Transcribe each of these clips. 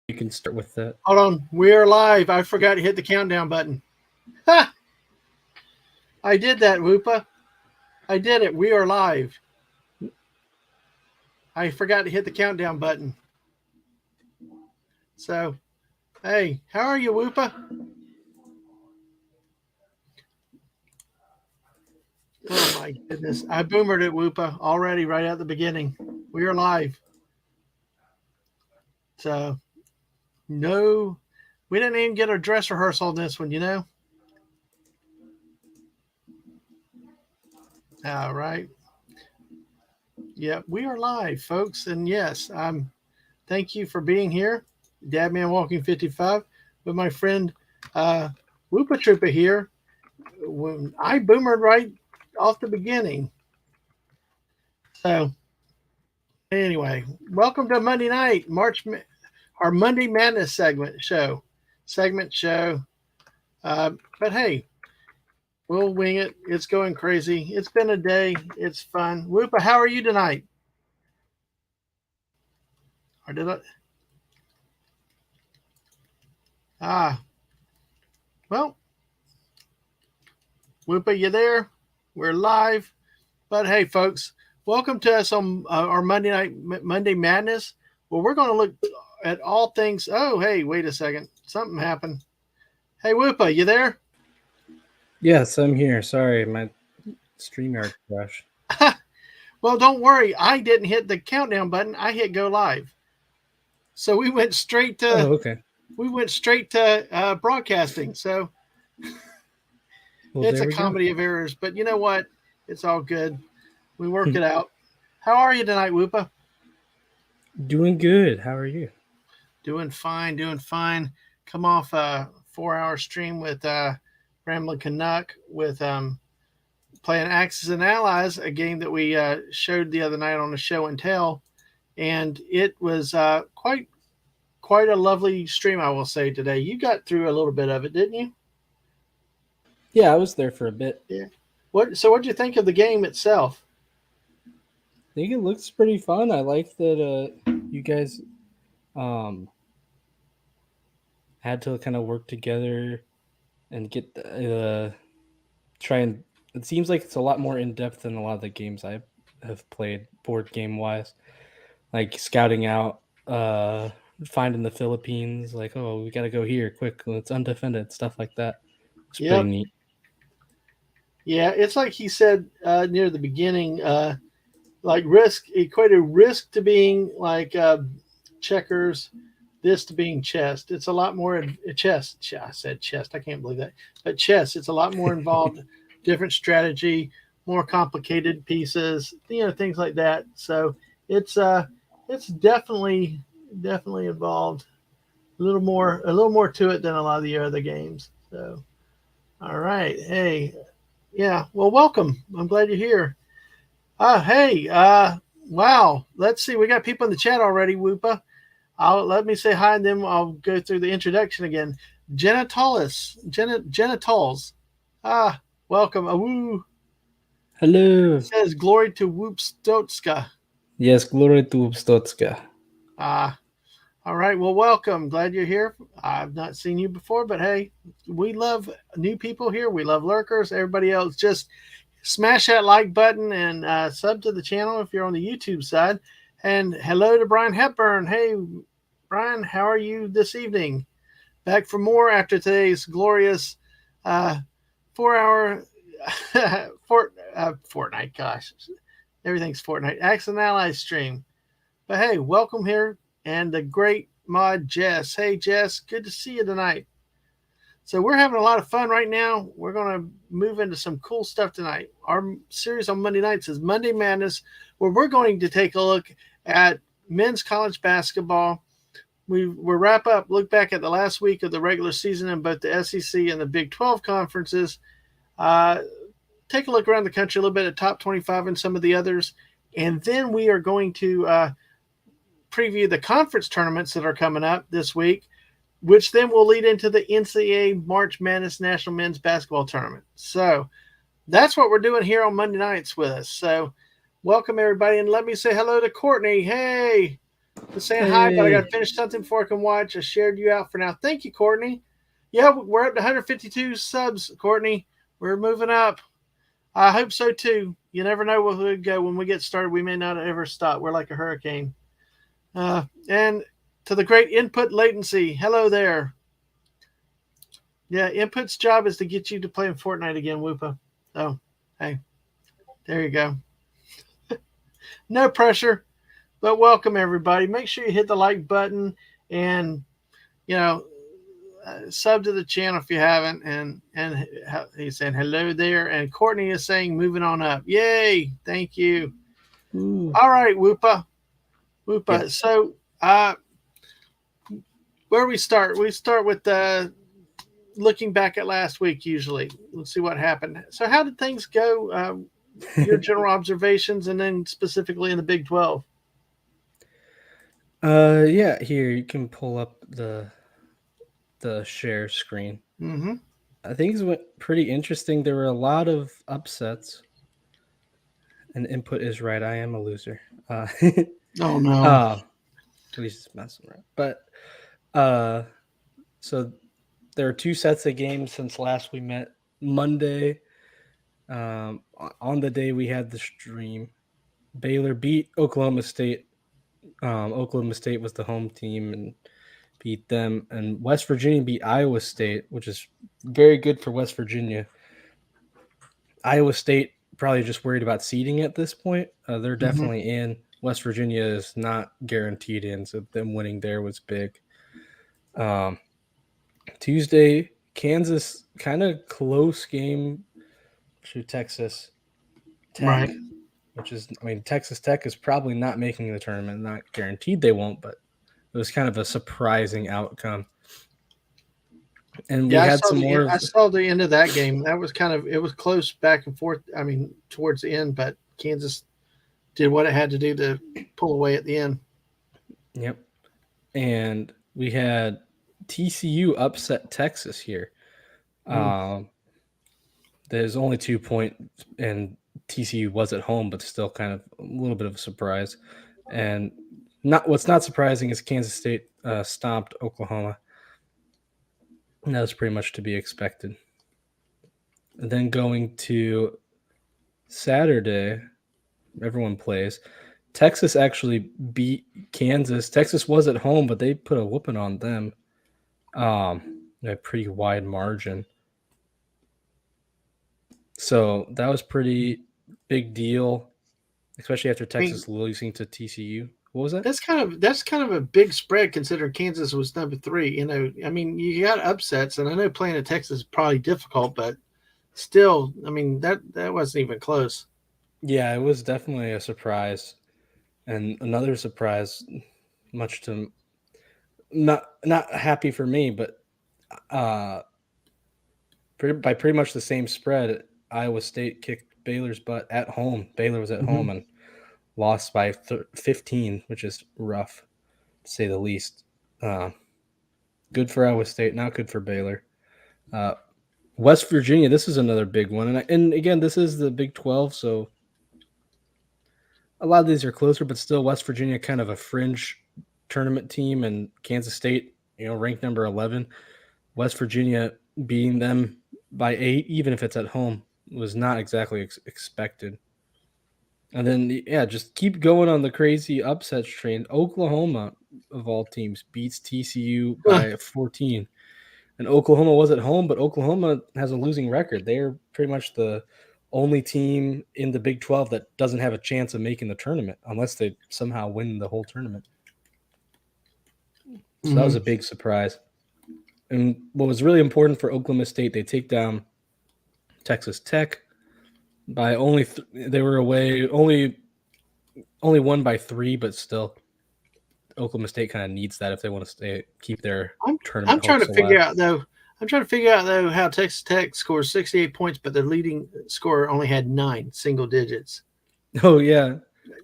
You can start with that. Hold on. We are live. I forgot to hit the countdown button. Ha! I did that, Woopah. I did it. We are live. I forgot to hit the countdown button. So, hey, how are you, Woopah? Oh my goodness. I boomered it, Woopah, already right at the beginning. We are live. So, no, we didn't even get a dress rehearsal on this one, you know? All right. Yeah, we are live, folks. And yes, thank you for being here. Dadman Walking 55 with my friend Woopah Troopah here. When I boomered right off the beginning. So anyway, welcome to Monday night, our Monday Madness segment show. But hey, we'll wing it. It's going crazy. It's been a day. It's fun. Woopah, how are you tonight? Or did I? Well, Woopah, you there? We're live. But hey, folks, welcome to us on our Monday Madness. Well, we're going to look at all things. Oh, hey, wait a second. Something happened. Hey, Woopah, you there? Yes, I'm here. Sorry, my StreamYard crashed. Well, don't worry. I didn't hit the countdown button. I hit go live. So we went straight to okay. Broadcasting. So it's a comedy of errors. But you know what? It's all good. We work it out. How are you tonight, Woopah? Doing good. How are you? Doing fine. Come off a 4-hour stream with Ramblin' Canuck with playing Axis and Allies, a game that we showed the other night on the show and tell, and it was quite a lovely stream, I will say, today. You got through a little bit of it, didn't you? Yeah, I was there for a bit. Yeah. So what'd you think of the game itself? I think it looks pretty fun. I like that you guys had to kind of work together and get try and it seems like it's a lot more in depth than a lot of the games I have played board game wise, like scouting out, finding the Philippines, like, oh, we got to go here quick, it's undefended, stuff like that. It's pretty neat. Yeah, it's like he said near the beginning, like equated risk to being like checkers, this to being chess. It's a lot more chess. I said chess. I can't believe that. But chess, it's a lot more involved, different strategy, more complicated pieces, things like that. So it's definitely involved. A little more to it than a lot of the other games. So, all right, hey, yeah, well, welcome. I'm glad you're here. Hey, wow. Let's see. We got people in the chat already, Woopah. Let me say hi, and then I'll go through the introduction again. Genitals. Welcome. Woo. Hello. It says glory to Woopstotska. Yes, glory to Woopstotska. All right. Well, welcome. Glad you're here. I've not seen you before, but hey, we love new people here. We love lurkers. Everybody else, just smash that like button and sub to the channel if you're on the YouTube side. And hello to Brian Hepburn. Hey, Brian, how are you this evening? Back for more after today's glorious 4-hour Fortnite. Gosh, everything's Fortnite. Axis and Allies stream. But hey, welcome here. And the great mod Jess. Hey, Jess, good to see you tonight. So we're having a lot of fun right now. We're going to move into some cool stuff tonight. Our series on Monday nights is Monday Madness, where we're going to take a look at men's college basketball. We'll look back at the last week of the regular season in both the SEC and the Big 12 conferences. Take a look around the country a little bit at top 25 and some of the others. And then we are going to preview the conference tournaments that are coming up this week, which then will lead into the NCAA March Madness National Men's Basketball Tournament. So that's what we're doing here on Monday nights with us. So welcome, everybody. And let me say hello to Courtney. Hey. Just saying hi, but I got Hey. to finish something before I can watch. I shared you out for now. Thank you, Courtney. Yeah, we're up to 152 subs, Courtney. We're moving up. I hope so too. You never know where we'll go when we get started. We may not ever stop. We're like a hurricane. And to the great input latency, hello there. Yeah, input's job is to get you to play in Fortnite again, Woopah. Oh, hey, there you go. No pressure, but welcome everybody. Make sure you hit the like button and you know sub to the channel if you haven't. And he's saying hello there, and Courtney is saying moving on up. Yay! Thank you. Ooh. All right, Woopah, Woopah. Yep. So, where we start? We start with looking back at last week. Usually, let's see what happened. So, how did things go? Your general observations, and then specifically in the Big 12. Yeah, here you can pull up the share screen. Mm-hmm. Things went pretty interesting. There were a lot of upsets. And input is right. I am a loser. Oh no. uh he's just messing around. But uh so there are two sets of games since last we met. Monday, on the day we had the stream, Baylor beat Oklahoma State. Oklahoma State was the home team and beat them, and West Virginia beat Iowa State, which is very good for West Virginia. Iowa State probably just worried about seeding at this point. They're Mm-hmm. definitely in. West Virginia is not guaranteed in, so them winning there was big. Um, Tuesday, Kansas, kind of close game to Texas Right. Tech, which is, I mean, Texas Tech is probably not making the tournament. Not guaranteed they won't, but it was kind of a surprising outcome. And we Yeah, had some more I of, saw the end of that game. That was kind of it was close back and forth. I mean, towards the end, but Kansas did what it had to do to pull away at the end. yep. And we had TCU upset Texas here. Mm. Um, there's only 2 points, and TCU was at home, but still kind of a little bit of a surprise. And not what's not surprising is Kansas State stomped Oklahoma. And that was pretty much to be expected. And then going to Saturday, everyone plays. Texas actually beat Kansas. Texas was at home, but they put a whooping on them. A pretty wide margin. So that was pretty big deal, especially after I mean, Texas losing to TCU. What was that? that's kind of a big spread considering Kansas was number 3. You know, I mean, you got upsets, and I know playing at Texas is probably difficult, but still, I mean that wasn't even close. Yeah, it was definitely a surprise, and another surprise, much to not happy for me, but uh, by pretty much the same spread, Iowa State kicked Baylor's butt at home. Baylor was at Mm-hmm. home and lost by 15, which is rough to say the least. Uh, good for Iowa State, not good for Baylor. Uh, West Virginia, this is another big one, and again, this is the Big 12, so a lot of these are closer, but still, West Virginia kind of a fringe tournament team, and Kansas State, ranked number 11. West Virginia beating them by 8, even if it's at home, was not exactly expected. And then, yeah, just keep going on the crazy upsets train. Oklahoma, of all teams, beats TCU by 14. And Oklahoma was at home, but Oklahoma has a losing record. They're pretty much the only team in the Big 12 that doesn't have a chance of making the tournament unless they somehow win the whole tournament. So that Mm-hmm. was a big surprise. And what was really important for Oklahoma State, they take down Texas Tech by only they were away only won by 3, but still Oklahoma State kind of needs that if they want to keep their I'm tournament trying to hopes alive. figure out though. I'm trying to figure out though how Texas Tech scores 68 points, but their leading scorer only had 9 single digits. Oh yeah.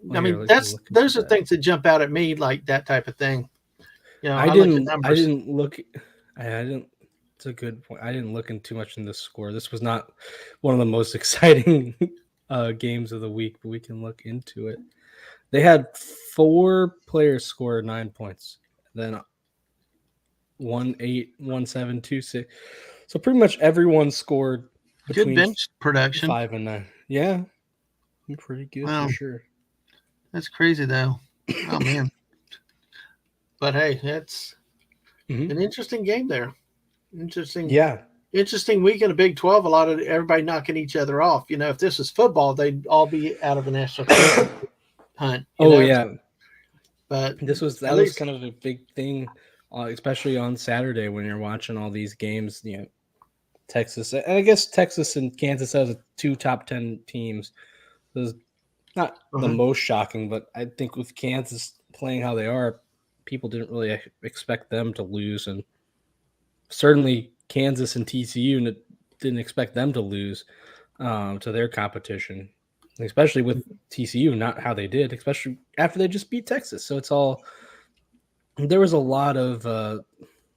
Well, I here, mean, let me look into those are that. things that jump out at me, like that type of thing. You know, I I look at didn't. I numbers. didn't look. I didn't. It's a good point. I didn't look in too much in this score. This was not one of the most exciting games of the week, but we can look into it. They had 4 players score 9 points, then 1-8, 1-7, 2-6. So pretty much everyone scored Good between bench production. 5 and 9. Yeah, pretty good for Wow, sure. that's crazy though. Oh man. But hey, it's Hmm. an interesting game there. Interesting, Yeah. interesting week in the Big 12. A lot of everybody knocking each other off. If this was football, they'd all be out of the national championship hunt. Oh yeah. But That at was least, kind of a big thing, especially on Saturday when you're watching all these games. Texas, and I guess Texas and Kansas as 2 top 10 teams. It was not the uh-huh. most shocking, but I think with Kansas playing how they are, people didn't really expect them to lose, and certainly Kansas and TCU didn't expect them to lose to their competition, especially with TCU not how they did, especially after they just beat Texas. So it's all there was a lot of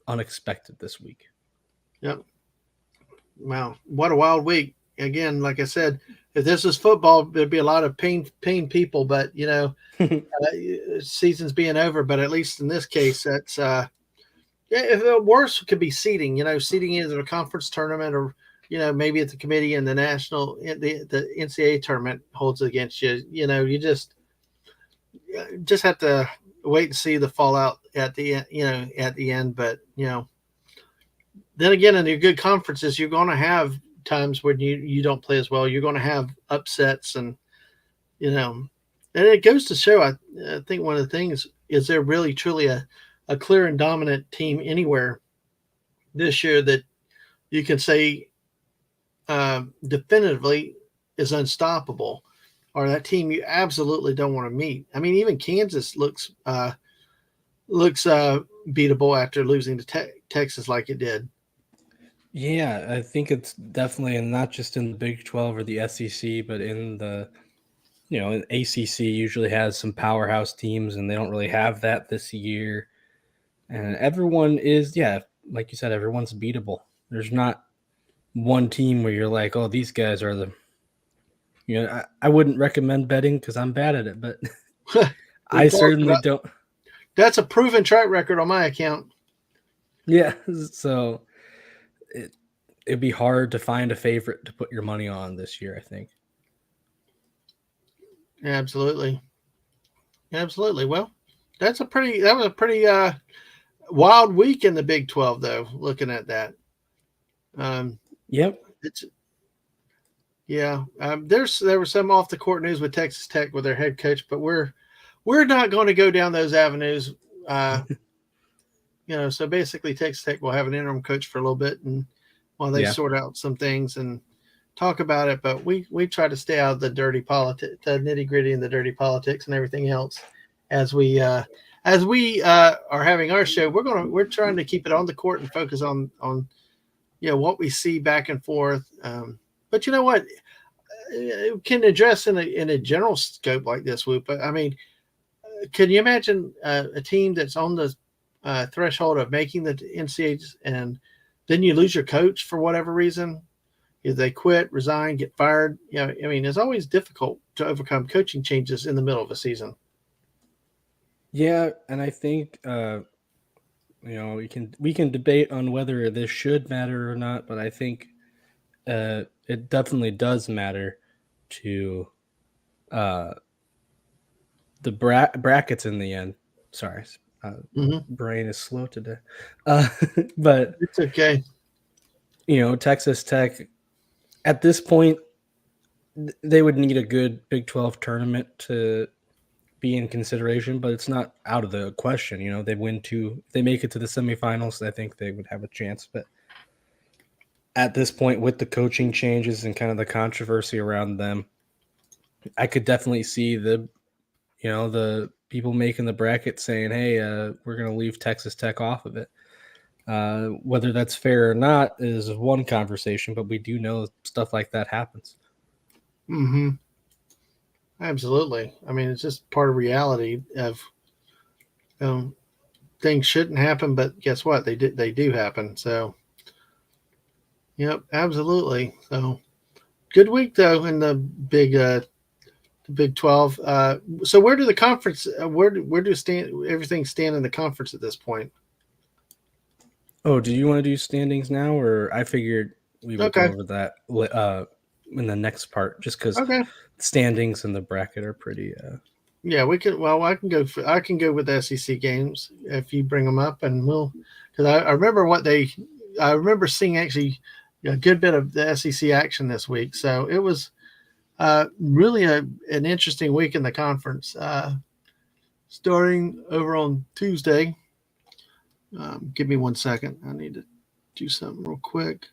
unexpected this week. Yep. Wow, what a wild week! Again, like I said, if this was football, there'd be a lot of pain people. But season's being over. But at least in this case, that's yeah. If the worst could be seeding, seeding into a conference tournament, or maybe at the committee and the national the NCAA tournament holds against you. You just have to wait and see the fallout at the end. At the end, but then again, in your good conferences, you're going to have times when you don't play as well. You're going to have upsets, and and it goes to show. I think one of the things is there really truly a clear and dominant team anywhere this year that you can say definitively is unstoppable, or that team you absolutely don't want to meet. I mean, even Kansas looks beatable after losing to Texas like it did. Yeah, I think it's definitely, and not just in the Big 12 or the SEC, but in the in ACC usually has some powerhouse teams, and they don't really have that this year. And everyone is, yeah, like you said, everyone's beatable. There's not one team where you're like, oh, these guys are the, I wouldn't recommend betting because I'm bad at it, but I We've talked certainly about don't. that's a proven track record on my account. Yeah, so it'd be hard to find a favorite to put your money on this year, I think. Absolutely, absolutely. Well, that was a pretty wild week in the Big 12, though. Looking at that, um, Yep. it's yeah. There was some off the court news with Texas Tech with their head coach, but we're not going to go down those avenues. Uh, so basically, Texas Tech will have an interim coach for a little bit, and while they Yeah. sort out some things and talk about it, but we try to stay out of the dirty politics, the nitty gritty, and the dirty politics and everything else. As we are having our show, we're trying to keep it on the court and focus on what we see back and forth. But you know what? Can address in a general scope like this, Woopah. I mean, can you imagine a team that's on the threshold of making the NCAAs, and then you lose your coach for whatever reason? If they quit, resign, get fired, I mean, it's always difficult to overcome coaching changes in the middle of a season. Yeah, and I think we can debate on whether this should matter or not, but I think it definitely does matter to uh, the brackets in the end. Sorry, uh, Mm-hmm. brain is slow today. Uh, but It's okay. Texas Tech at this point they would need a good Big 12 tournament to be in consideration, but it's not out of the question. They win two, if they make it to the semifinals, I think they would have a chance. But at this point, with the coaching changes and kind of the controversy around them, I could definitely see the people making the bracket saying, "Hey, we're going to leave Texas Tech off of it." Whether that's fair or not is one conversation, but we do know stuff like that happens. Mm-hmm. Absolutely. I mean, it's just part of reality of um, things shouldn't happen, but guess what? They do happen. So, yep, absolutely. So, good week though in the the Big 12. So where do the conference? Where do stand everything stand in the conference at this point? Oh, do you want to do standings now, or I figured we would go Okay. over that in the next part, just because Okay. standings and the bracket are pretty. Yeah, we can. Well, I can go. I can go with the SEC games if you bring them up, and we'll. Because I remember what they. I remember seeing actually a good bit of the SEC action this week, so it was really an interesting week in the conference. Starting over on Tuesday. Give me 1 second. I need to do something real quick.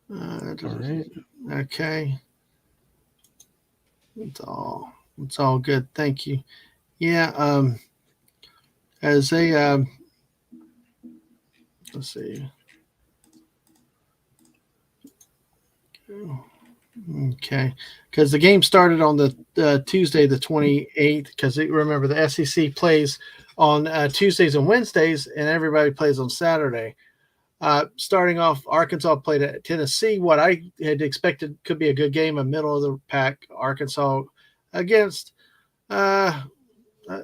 All right. Okay, it's all good. Thank you. Yeah. As a let's see. Okay, because the game started on the Tuesday the 28th. Because remember the SEC plays on Tuesdays and Wednesdays, and everybody plays on Saturday. Starting off, Arkansas played at Tennessee. What I had expected could be a good game, a middle of the pack Arkansas against uh,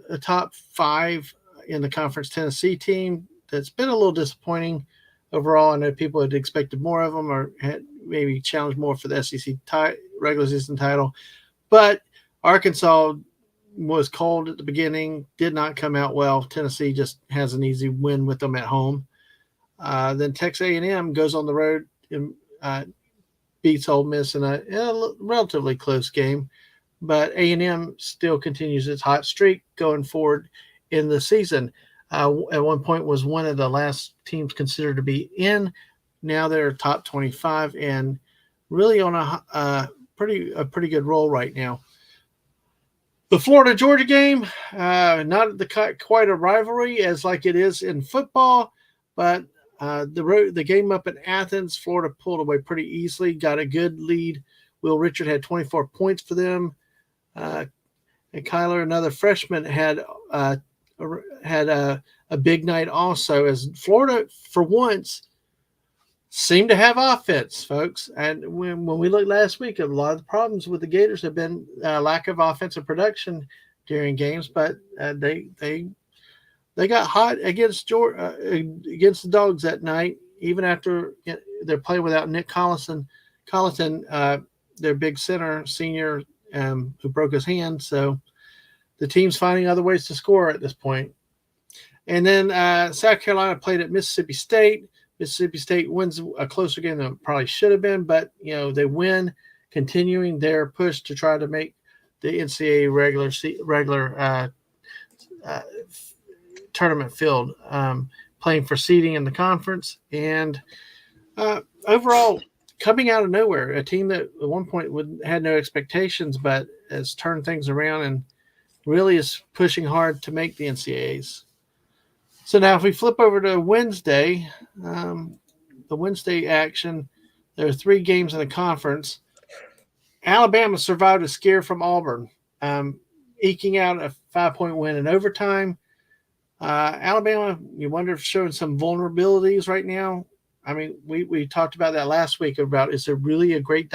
a top five in the conference Tennessee team that's been a little disappointing overall. I know people had expected more of them or had maybe challenged more for the SEC regular season title, but Arkansas was cold at the beginning, did not come out well. Tennessee just has an easy win with them at home. Then Texas A&M goes on the road and beats Ole Miss in a relatively close game, but A&M still continues its hot streak going forward in the season. At one point was one of the last teams considered to be in. Now they're top 25 and really on a pretty good roll right now. The Florida Georgia game, not quite a rivalry as like it is in football, but the game up in Athens, Florida pulled away pretty easily, got a good lead. Will Richard had 24 points for them. And Kyler, another freshman, had a big night also, as Florida, for once, seemed to have offense, folks. And when we looked last week, a lot of the problems with the Gators have been lack of offensive production during games, but they got hot against against the Dogs that night, even after they're playing without Nick Collinson, their big senior, who broke his hand. So the team's finding other ways to score at this point. And then South Carolina played at Mississippi State. Mississippi State wins a closer game than it probably should have been, but they win, continuing their push to try to make the NCAA regular tournament field, playing for seeding in the conference. And overall, coming out of nowhere, a team that at one point had no expectations, but has turned things around and really is pushing hard to make the NCAAs. So now if we flip over to Wednesday, the Wednesday action, there are 3 games in the conference. Alabama survived a scare from Auburn, eking out a 5-point win in overtime. Alabama, you wonder if showing some vulnerabilities right now. I mean, we talked about that last week about, is there really a great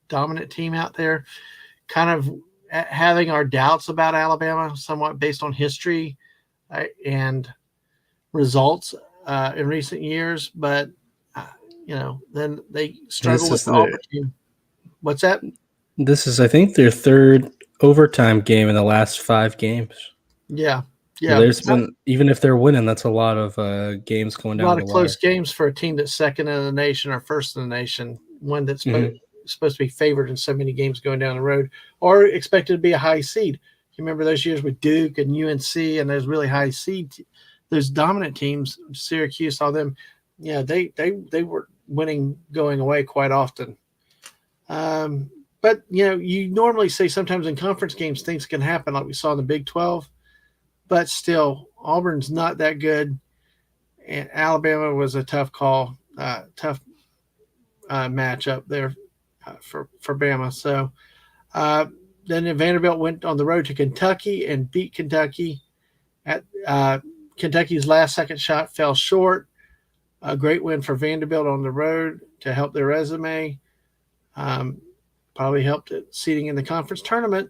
dominant team out there? Kind of having our doubts about Alabama, somewhat based on history and results in recent years. But, then they struggle with the Auburn team. What's that? This is, I think, their 3rd overtime game in the last 5 games. Yeah. So there's been, even if they're winning, that's a lot of games going down. A lot of close games for a team that's second in the nation or first in the nation. One that's supposed to be favored in so many games going down the road, or expected to be a high seed. You remember those years with Duke and UNC and those really high seed, those dominant teams, Syracuse, all them. Yeah, they were winning going away quite often. But you normally say sometimes in conference games things can happen, like we saw in the Big 12. But still, Auburn's not that good, and Alabama was a tough call, tough matchup there for Bama. So then Vanderbilt went on the road to Kentucky and beat Kentucky. At Kentucky's last second shot fell short. A great win for Vanderbilt on the road to help their resume. Probably helped it seeding in the conference tournament.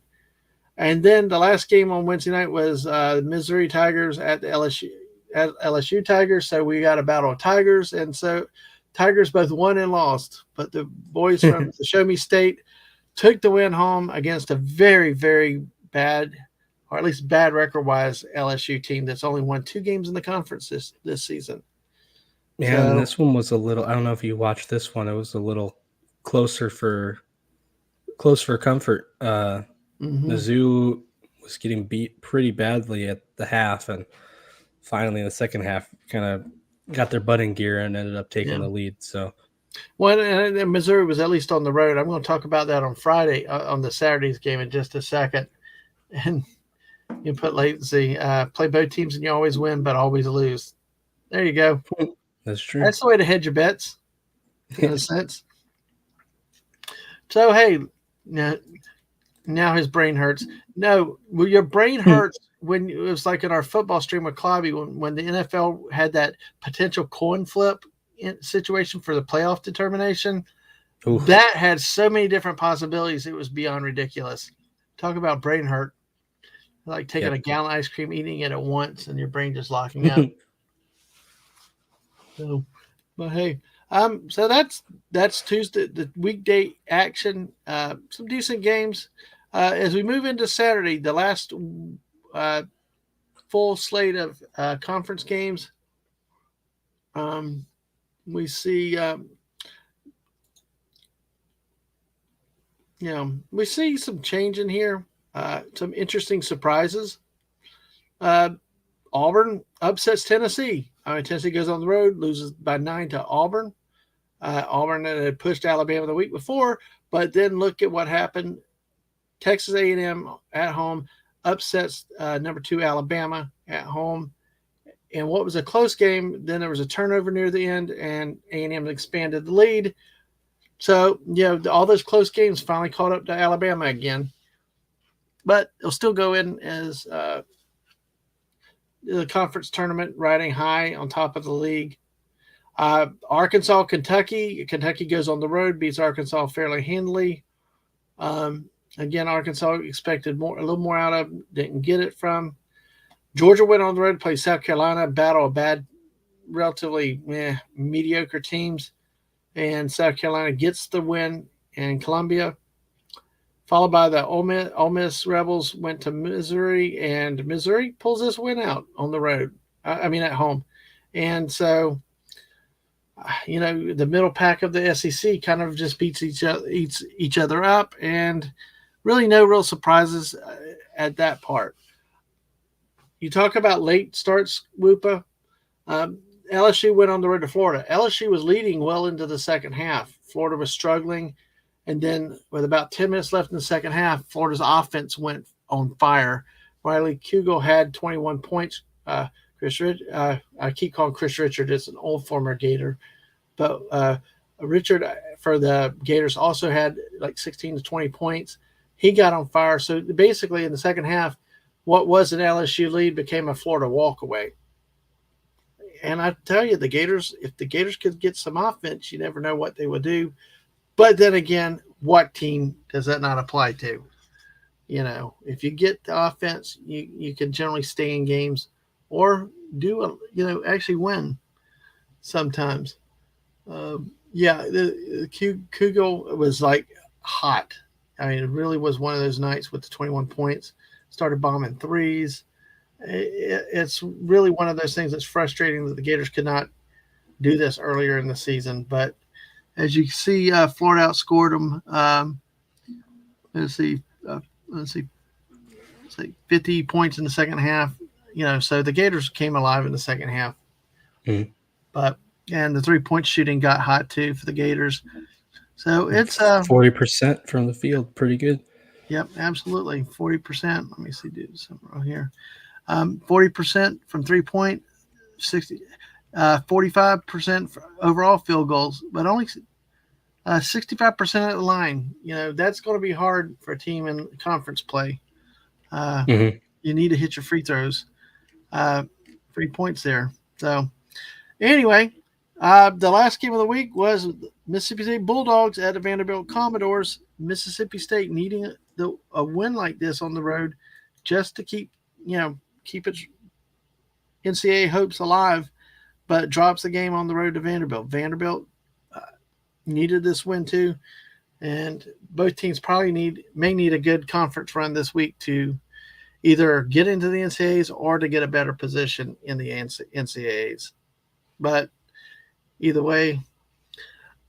And then the last game on Wednesday night was Missouri Tigers at the LSU Tigers. So we got a battle of Tigers, and so Tigers both won and lost. But the boys from the Show Me State took the win home against a very, very bad, or at least bad record-wise, LSU team that's only won 2 games in the conference this season. Yeah, and this one was a little. I don't know if you watched this one. It was a little closer for comfort. Mizzou was getting beat pretty badly at the half, and finally in the second half, kind of got their butt in gear and ended up taking the lead. So, well, and Missouri was at least on the road. I'm going to talk about that on Friday on the Saturday's game in just a second. And you put latency, play both teams, and you always win, but always lose. There you go. That's true. That's the way to hedge your bets, in a sense. So, hey, now his brain hurts. No, your brain hurts when it was like in our football stream with Clobby when the NFL had that potential coin flip situation for the playoff determination. Oof. That had so many different possibilities. It was beyond ridiculous. Talk about brain hurt. Like taking a gallon of ice cream, eating it at once, and your brain just locking up. So, but hey, so that's Tuesday, the weekday action. Some decent games. As we move into Saturday, the last full slate of conference games, we see, we see some change in here, some interesting surprises. Auburn upsets Tennessee. Tennessee goes on the road, loses by 9 to Auburn. Auburn had pushed Alabama the week before, but then look at what happened. Texas A&M at home upsets number 2 Alabama at home. And what was a close game, then there was a turnover near the end, and A&M expanded the lead. So, all those close games finally caught up to Alabama again. But they'll still go in as the conference tournament riding high on top of the league. Arkansas, Kentucky. Kentucky goes on the road, beats Arkansas fairly handily. Again, Arkansas expected a little more out of, didn't get it from. Georgia went on the road to play South Carolina, battle of bad, relatively mediocre teams, and South Carolina gets the win in Columbia. Followed by the Ole Miss Rebels went to Missouri, and Missouri pulls this win out on the road. At home. And so, the middle pack of the SEC kind of just beats each other up, and really no real surprises at that part. You talk about late starts, Woopah. LSU went on the road to Florida. LSU was leading well into the second half. Florida was struggling. And then with about 10 minutes left in the second half, Florida's offense went on fire. Riley Kugel had 21 points. I keep calling Chris Richard. It's an old former Gator. But Richard for the Gators also had like 16 to 20 points. He got on fire. So basically in the second half, what was an LSU lead became a Florida walkaway. And I tell you, if the Gators could get some offense, you never know what they would do. But then again, what team does that not apply to? If you get the offense, you can generally stay in games or actually win sometimes. The Kugel was like hot. It really was one of those nights with the 21 points. Started bombing threes. It's really one of those things that's frustrating that the Gators could not do this earlier in the season. But as you see, Florida outscored them. Let's see, 50 points in the second half. So the Gators came alive in the second half. Mm-hmm. And the 3-point shooting got hot too for the Gators. So it's 40% from the field, pretty good. Yep, absolutely, 40%. Let me see, do something wrong here. 40% from 3-point, 45% for overall field goals, but only 65% at the line. That's going to be hard for a team in conference play. You need to hit your free throws. 3 points there. So anyway, the last game of the week was Mississippi State Bulldogs at the Vanderbilt Commodores. Mississippi State needing a win like this on the road just to keep its NCAA hopes alive, but drops the game on the road to Vanderbilt. Vanderbilt uh, needed this win too, and both teams probably may need a good conference run this week to either get into the NCAAs or to get a better position in the NCAAs. But either way,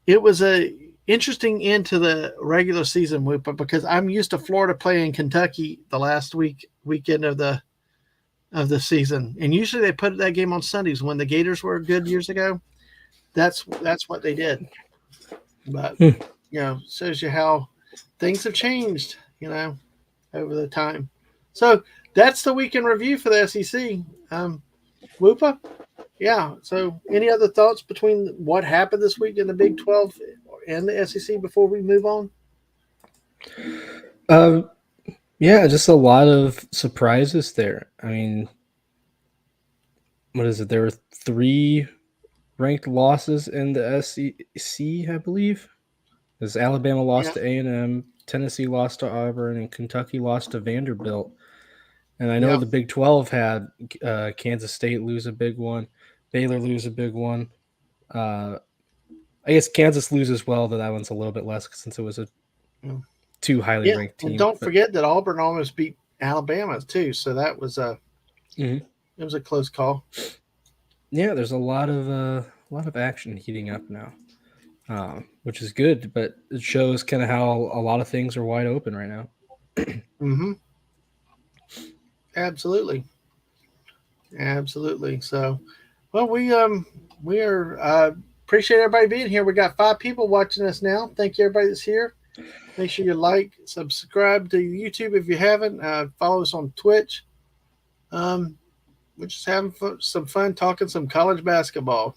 it was a interesting end to the regular season, Woopah, because I'm used to Florida playing Kentucky the last weekend of the season, and usually they put that game on Sundays when the Gators were good years ago. That's what they did. But Hmm. shows you how things have changed. Over the time. So that's the weekend review for the SEC. Whoopa, yeah. So any other thoughts between what happened this week in the Big 12 and the SEC before we move on? Um, yeah, just a lot of surprises there. I mean, what is it? There were 3 ranked losses in the SEC, I believe. Because Alabama Yeah. lost to A&M, Tennessee lost to Auburn, and Kentucky lost to Vanderbilt. And I know Yeah. the Big 12 had Kansas State lose a big one, Baylor lose a big one. Uh, I guess Kansas loses well, though that one's a little bit less since it was a Yeah. 2 highly Yeah. ranked And teams. don't But forget that Auburn almost beat Alabama too. So that was mhm. it was a close call. Yeah, there's a lot of action heating up now, which is good. But it shows kind of how a lot of things are wide open right now. Mm-hmm. Absolutely. Absolutely. So, well, we are appreciate everybody being here. We got 5 people watching us now. Thank you everybody that's here. Make sure you like, subscribe to YouTube if you haven't. Follow us on Twitch. Um, we're just having some fun talking some college basketball,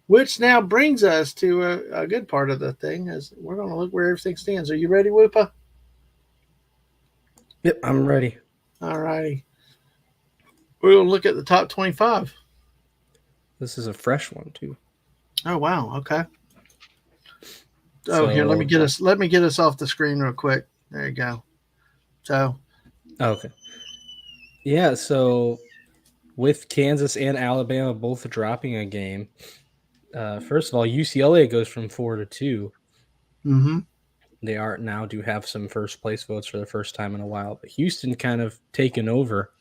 which now brings us to a good part of the thing. As we're going to look where everything stands. Are you ready, Whoopa? Yep, I'm ready. All righty. We're going to look at the top 25. This is a fresh one too. Oh wow. Okay. Oh, here, So let me get us off the screen real quick. There you go. So, okay, yeah. So with Kansas and Alabama both dropping a game, first of all, UCLA goes from 4 to 2. mm-hmm. They are now do have some first place votes for the first time in a while, but Houston kind of taken over.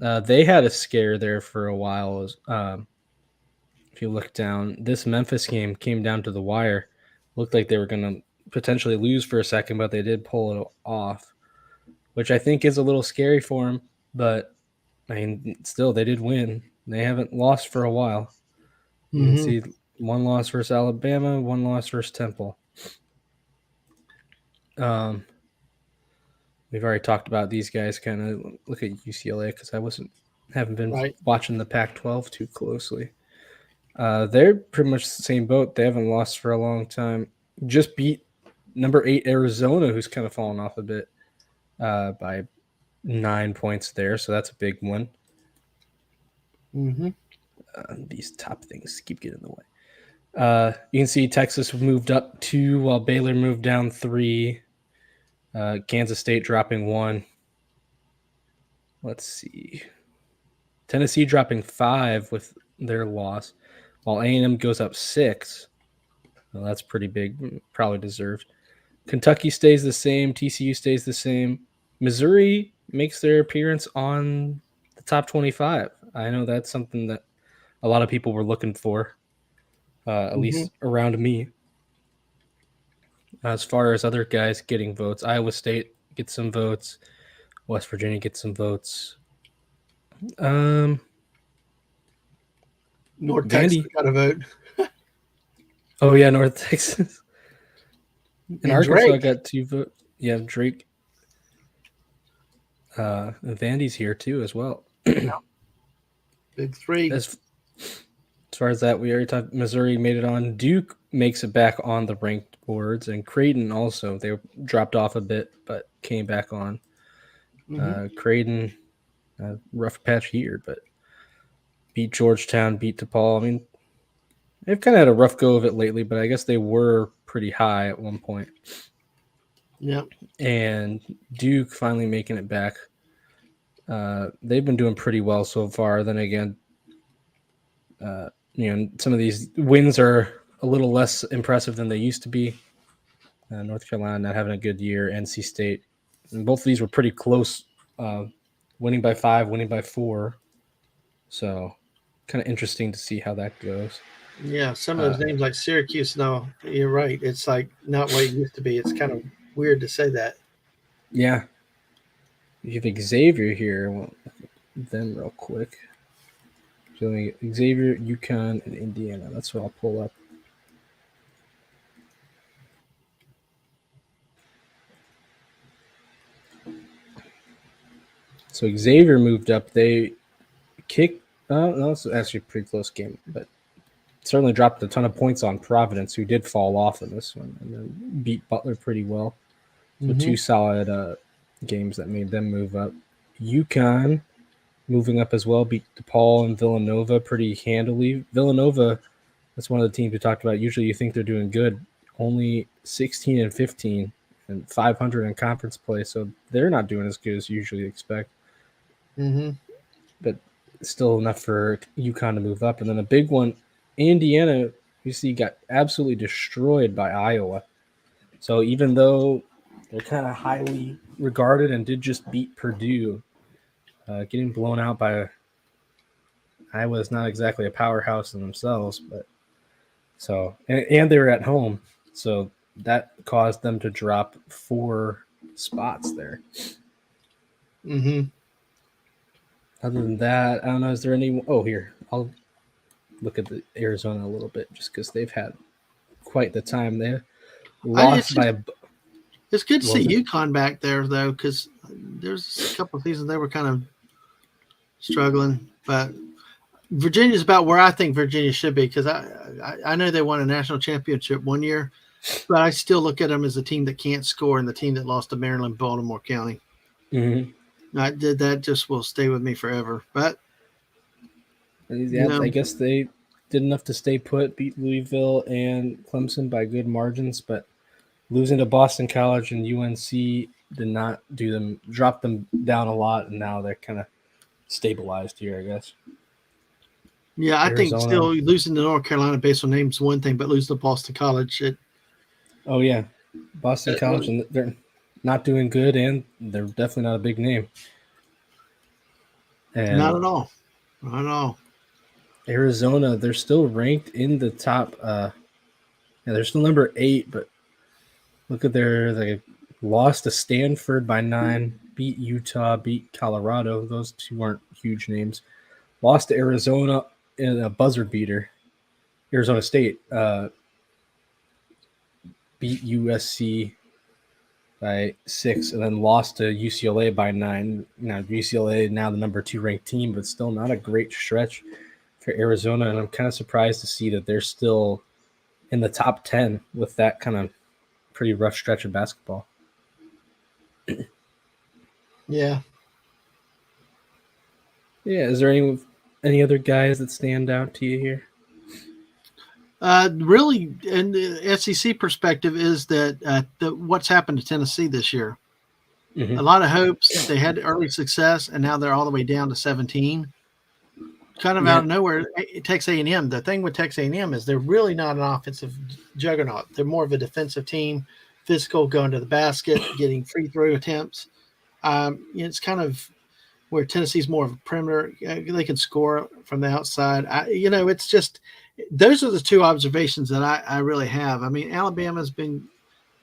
They had a scare there for a while. If you look down, this Memphis game came down to the wire. Looked like they were going to potentially lose for a second, but they did pull it off, which I think is a little scary for them. But I mean, still, they did win. They haven't lost for a while. You can Mm-hmm. see 1 loss versus Alabama, 1 loss versus Temple. Um, we've already talked about these guys. Kind of look at UCLA because I haven't been Right. watching the Pac-12 too closely. They're pretty much the same boat. They haven't lost for a long time. Just beat number 8 Arizona, who's kind of fallen off a bit by 9 points there. So that's a big one. Mm-hmm. These top things keep getting in the way. You can see Texas moved up 2 while Baylor moved down 3. Kansas State dropping 1. Let's see. Tennessee dropping 5 with their loss, while A&M goes up 6. Well, that's pretty big, probably deserved. Kentucky stays the same. TCU stays the same. Missouri makes their appearance on the top 25. I know that's something that a lot of people were looking for, at Mm-hmm. least around me. As far as other guys getting votes, Iowa State gets some votes. West Virginia gets some votes. Um, North Texas Vandy. got a vote. Oh yeah, North Texas. And And Arkansas Drake. got 2 votes. Yeah, Drake. Vandy's here too as well. Big 3. As far as that, we already talked. Missouri made it on. Duke makes it back on the ranked boards, and Creighton also. They dropped off a bit, but came back on. Mm-hmm. Creighton, rough patch here, but beat Georgetown, beat DePaul. I mean, they've kind of had a rough go of it lately, but I guess they were pretty high at one point. Yeah. and Duke finally making it back. They've been doing pretty well so far. Then again, some of these wins are a little less impressive than they used to be. North Carolina not having a good year. NC State, and both of these were pretty close, uh, winning by 5, winning by 4. So, kind of interesting to see how that goes. Yeah. Some of Uh, those names like Syracuse. No, you're right. It's like not what it used to be. It's kind of weird to say that. yeah, you have Xavier here. Well, them real quick. So Xavier, UConn, and Indiana. That's what I'll pull up. So Xavier moved up. They kicked. No, it's actually a pretty close game, but certainly dropped a ton of points on Providence, who did fall off in this one, and then beat Butler pretty well. So Mm-hmm. two solid games that made them move up. UConn moving up as well, beat DePaul and Villanova pretty handily. Villanova, that's one of the teams we talked about. Usually you think they're doing good. Only 16-15 and 500 in conference play, so they're not doing as good as you usually expect. Mm-hmm. But still enough for UConn to move up. And then a big one, Indiana, you see, got absolutely destroyed by Iowa. So even though they're kind of highly regarded and did just beat Purdue, getting blown out by Iowa is not exactly a powerhouse in themselves, but so and they were at home, so that caused them to drop 4 spots there. Mm-hmm. Other than that, I don't know. Is there any? Oh, here I'll look at the Arizona a little bit just because they've had quite the time. They It's lost just by it's good to what was it? see UConn back there though, because there's a couple of seasons they were kind of struggling, but Virginia's about where I think Virginia should be because I know they won a national championship one year, but I still look at them as a team that can't score and the team that lost to Maryland, Baltimore County. Mm-hmm. I did that just will stay with me forever. But you Yeah, I know, guess they did enough to stay put, beat Louisville and Clemson by good margins, but losing to Boston College and UNC did not do them drop them down a lot, and now they're kind of stabilized here, I guess. yeah, I think Arizona, still losing to North Carolina based on names is one thing, but losing to Boston College, oh yeah, Boston College, and they're not doing good, and they're definitely not a big name. not And at all, not at all. Arizona, they're still ranked in the top. Yeah, they're still number 8, but look at they lost to Stanford by 9, beat Utah, beat Colorado. Those two aren't huge names. Lost to Arizona in a buzzer beater. Arizona State beat USC by 6, and then lost to UCLA by 9. Now UCLA now the number 2 ranked team, but still not a great stretch for Arizona. And I'm kind of surprised to see that they're still in the top 10 with that kind of pretty rough stretch of basketball. Yeah. Yeah, is there any other guys that stand out to you here? Really, in the SEC perspective, is that what's happened to Tennessee this year? A Mm-hmm. lot of hopes. They had early success, and now they're all the way down to 17. Kind of out Yeah, of nowhere, Texas A&M. The thing with Texas A&M is they're really not an offensive juggernaut. They're more of a defensive team, physical, going to the basket, getting free throw attempts. It's kind of where Tennessee's more of a perimeter. They can score from the outside. It's just those are the two observations that I really have. I mean, Alabama's been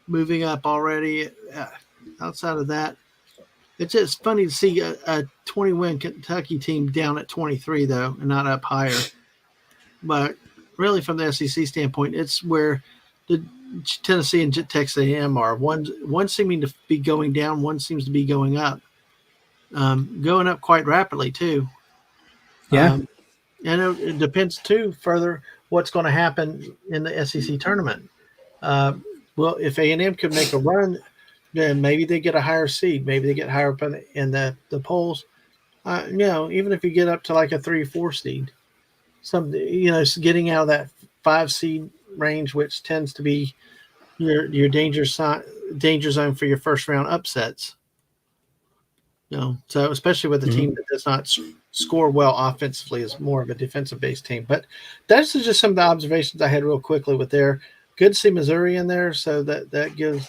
moving up already. Outside of that, it's just funny to see a 20-win Kentucky team down at 23 though, and not up higher. But really, from the SEC standpoint, it's where the Tennessee and Texas A&M are. One seeming to be going down, one seems to be going up. Going up quite rapidly too. yeah, Um, and it depends too further what's going to happen in the SEC tournament. Uh, well, if A&M could make a run, then maybe they get a higher seed. Maybe they get higher up in the polls. Even if you get up to like a 3 or 4 seed, getting out of that 5 seed range, which tends to be your danger zone for your first round upsets. So especially with a Mhm. team that does not score well offensively, is more of a defensive based team. But that's just some of the observations I had real quickly with there. Good to see Missouri in there, so that gives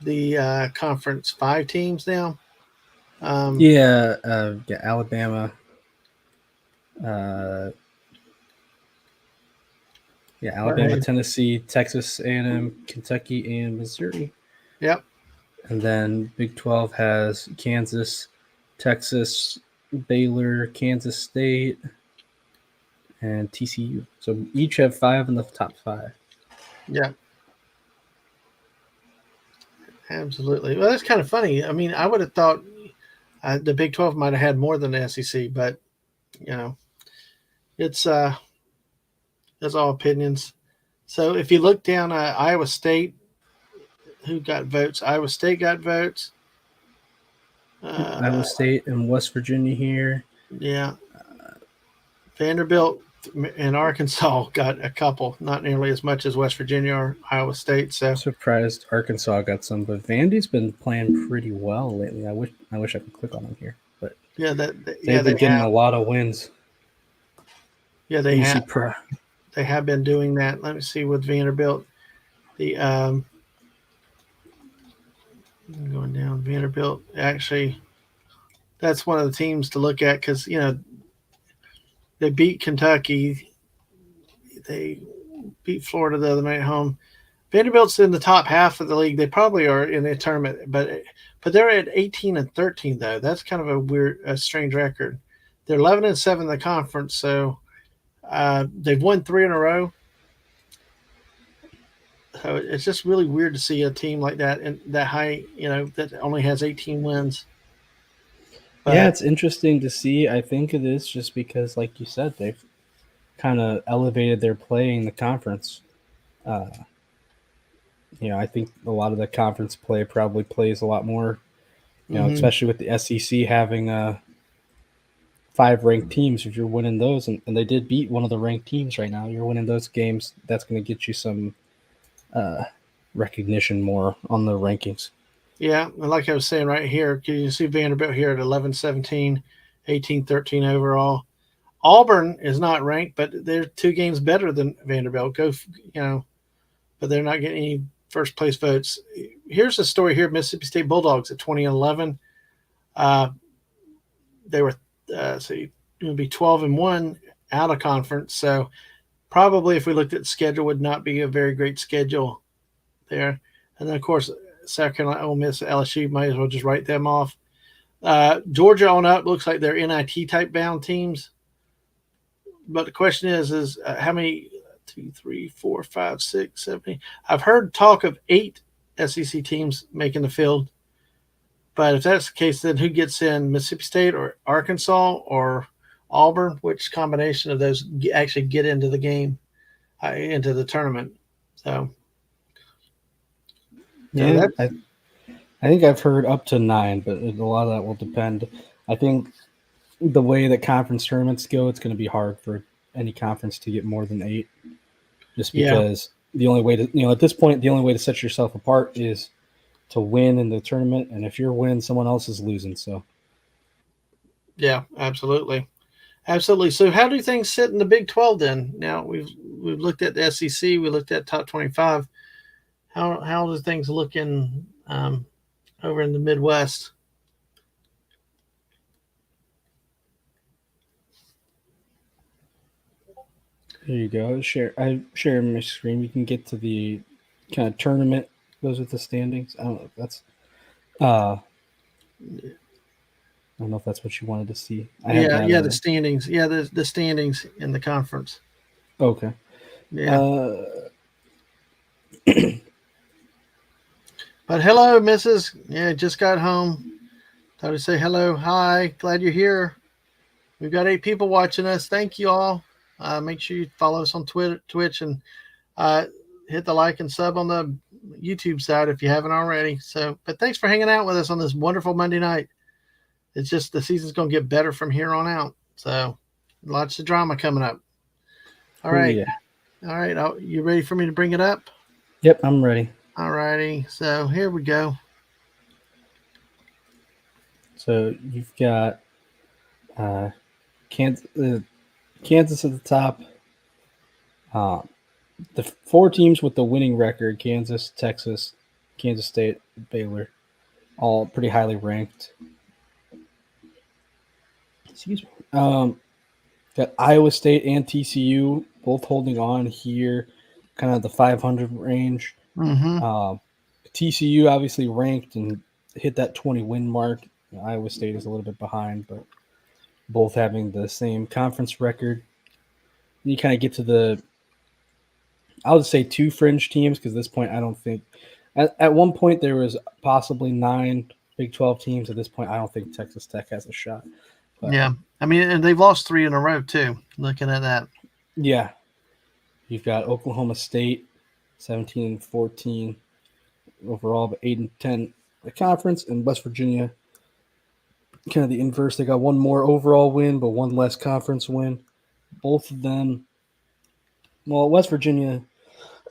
the conference 5 teams now. Um, Yeah, Alabama. Uh, yeah, but Alabama, hey, Tennessee, Texas A&M, Kentucky, and Missouri. yep, And then Big 12 has Kansas, Texas, Baylor, Kansas State, and TCU. So each have 5 in the top 5. yeah, absolutely. Well, that's kind of funny. I mean, I would have thought the Big 12 might have had more than the SEC, but you know, it's that's all opinions. So if you look down Iowa State, who got votes? Iowa State got votes. Iowa Uh, State and West Virginia here. yeah, Vanderbilt and Arkansas got a couple, not nearly as much as West Virginia or Iowa State. So Surprised Arkansas got some, but Vandy's been playing pretty well lately. I wish I could click on them here, but yeah, they've they been getting have. a lot of wins. Yeah, And you see, they have been doing that. Let me see with Vanderbilt. The going down Vanderbilt actually, that's one of the teams to look at because they beat Kentucky, they beat Florida the other night at home. Vanderbilt's in the top half of the league. They probably are in the tournament, but they're at 18-13 though. That's kind of a strange record. They're 11-7 in the conference, so they've won 3 in a row. So it's just really weird to see a team like that and that high, that only has 18 wins. yeah, But it's interesting to see. I think it is just because, like you said, they've kind of elevated their play in the conference. Uh, I think a lot of the conference play probably plays a lot more. mm-hmm. Especially with the SEC having 5 ranked teams. If you're winning those, and they did beat one of the ranked teams right now, you're winning those games. That's going to get you some uh, recognition more on the rankings. Yeah, and like I was saying right here, you see Vanderbilt here at 11-17, 18-13 overall. Auburn is not ranked, but they're 2 games better than Vanderbilt. But they're not getting any first place votes. Here's the story here: Mississippi State Bulldogs at 2011. Uh, they were see, it would be 12-1 out of conference. So probably if we looked at the schedule, would not be a very great schedule there. And then of course South Carolina, Ole Miss, LSU might as well just write them off. Georgia on up looks like they're NIT type bound teams. But the question is how many? 2, 3, 4, 5, 6, 7, 8. I've heard talk of 8 SEC teams making the field. But if that's the case, then who gets in? Mississippi State or Arkansas or Auburn? Which combination of those actually get into the game, into the tournament? So, so Yeah, that's I think I've heard up to 9, but a lot of that will depend. I think the way that conference tournaments go, it's going to be hard for any conference to get more than 8, just yeah, because the only way to, at this point, the only way to set yourself apart is to win in the tournament, and if you're winning, someone else is losing. So yeah, absolutely. Absolutely. So, how do things sit in the Big 12 then? Now we've looked at the SEC, we looked at top 25. How do things look in over in the Midwest? there you go. I share my screen. We can get to the kind of tournament. Those are the standings. I don't know if that's I don't know if that's what you wanted to see. I have Yeah, that. yeah, the standings. Yeah, the standings in the conference. Okay. Yeah. Uh, But hello, Mrs. Yeah, just got home. Thought I'd say hello. Hi, glad you're here. We've got 8 people watching us. Thank you all. Make sure you follow us on Twitter, Twitch, and uh, hit the like and sub on the YouTube side if you haven't already. So, but thanks for hanging out with us on this wonderful Monday night. It's just the season's going to get better from here on out. So, lots of drama coming up. All oh right, yeah. all right. You ready for me to bring it up? Yep, I'm ready. All righty. So here we go. So you've got uh, Kansas, Kansas at the top. Um, the four teams with the winning record: Kansas, Texas, Kansas State, Baylor, all pretty highly ranked. Excuse me. Got Iowa State and TCU both holding on here, kind of the 500 range. Mm-hmm. Um, TCU obviously ranked and hit that 20 win mark. Iowa State is a little bit behind, but both having the same conference record. You kind of get to I'll just say two fringe teams because at this point I don't think. At one point there was possibly 9 Big 12 teams. At this point I don't think Texas Tech has a shot. But Yeah. I mean, and they've lost 3 in a row too. Looking at that. yeah, you've got Oklahoma State, 17 and 14 overall, but 8 and 10 the conference, and West Virginia, kind of the inverse. They got one more overall win, but one less conference win. Both of them, well, West Virginia,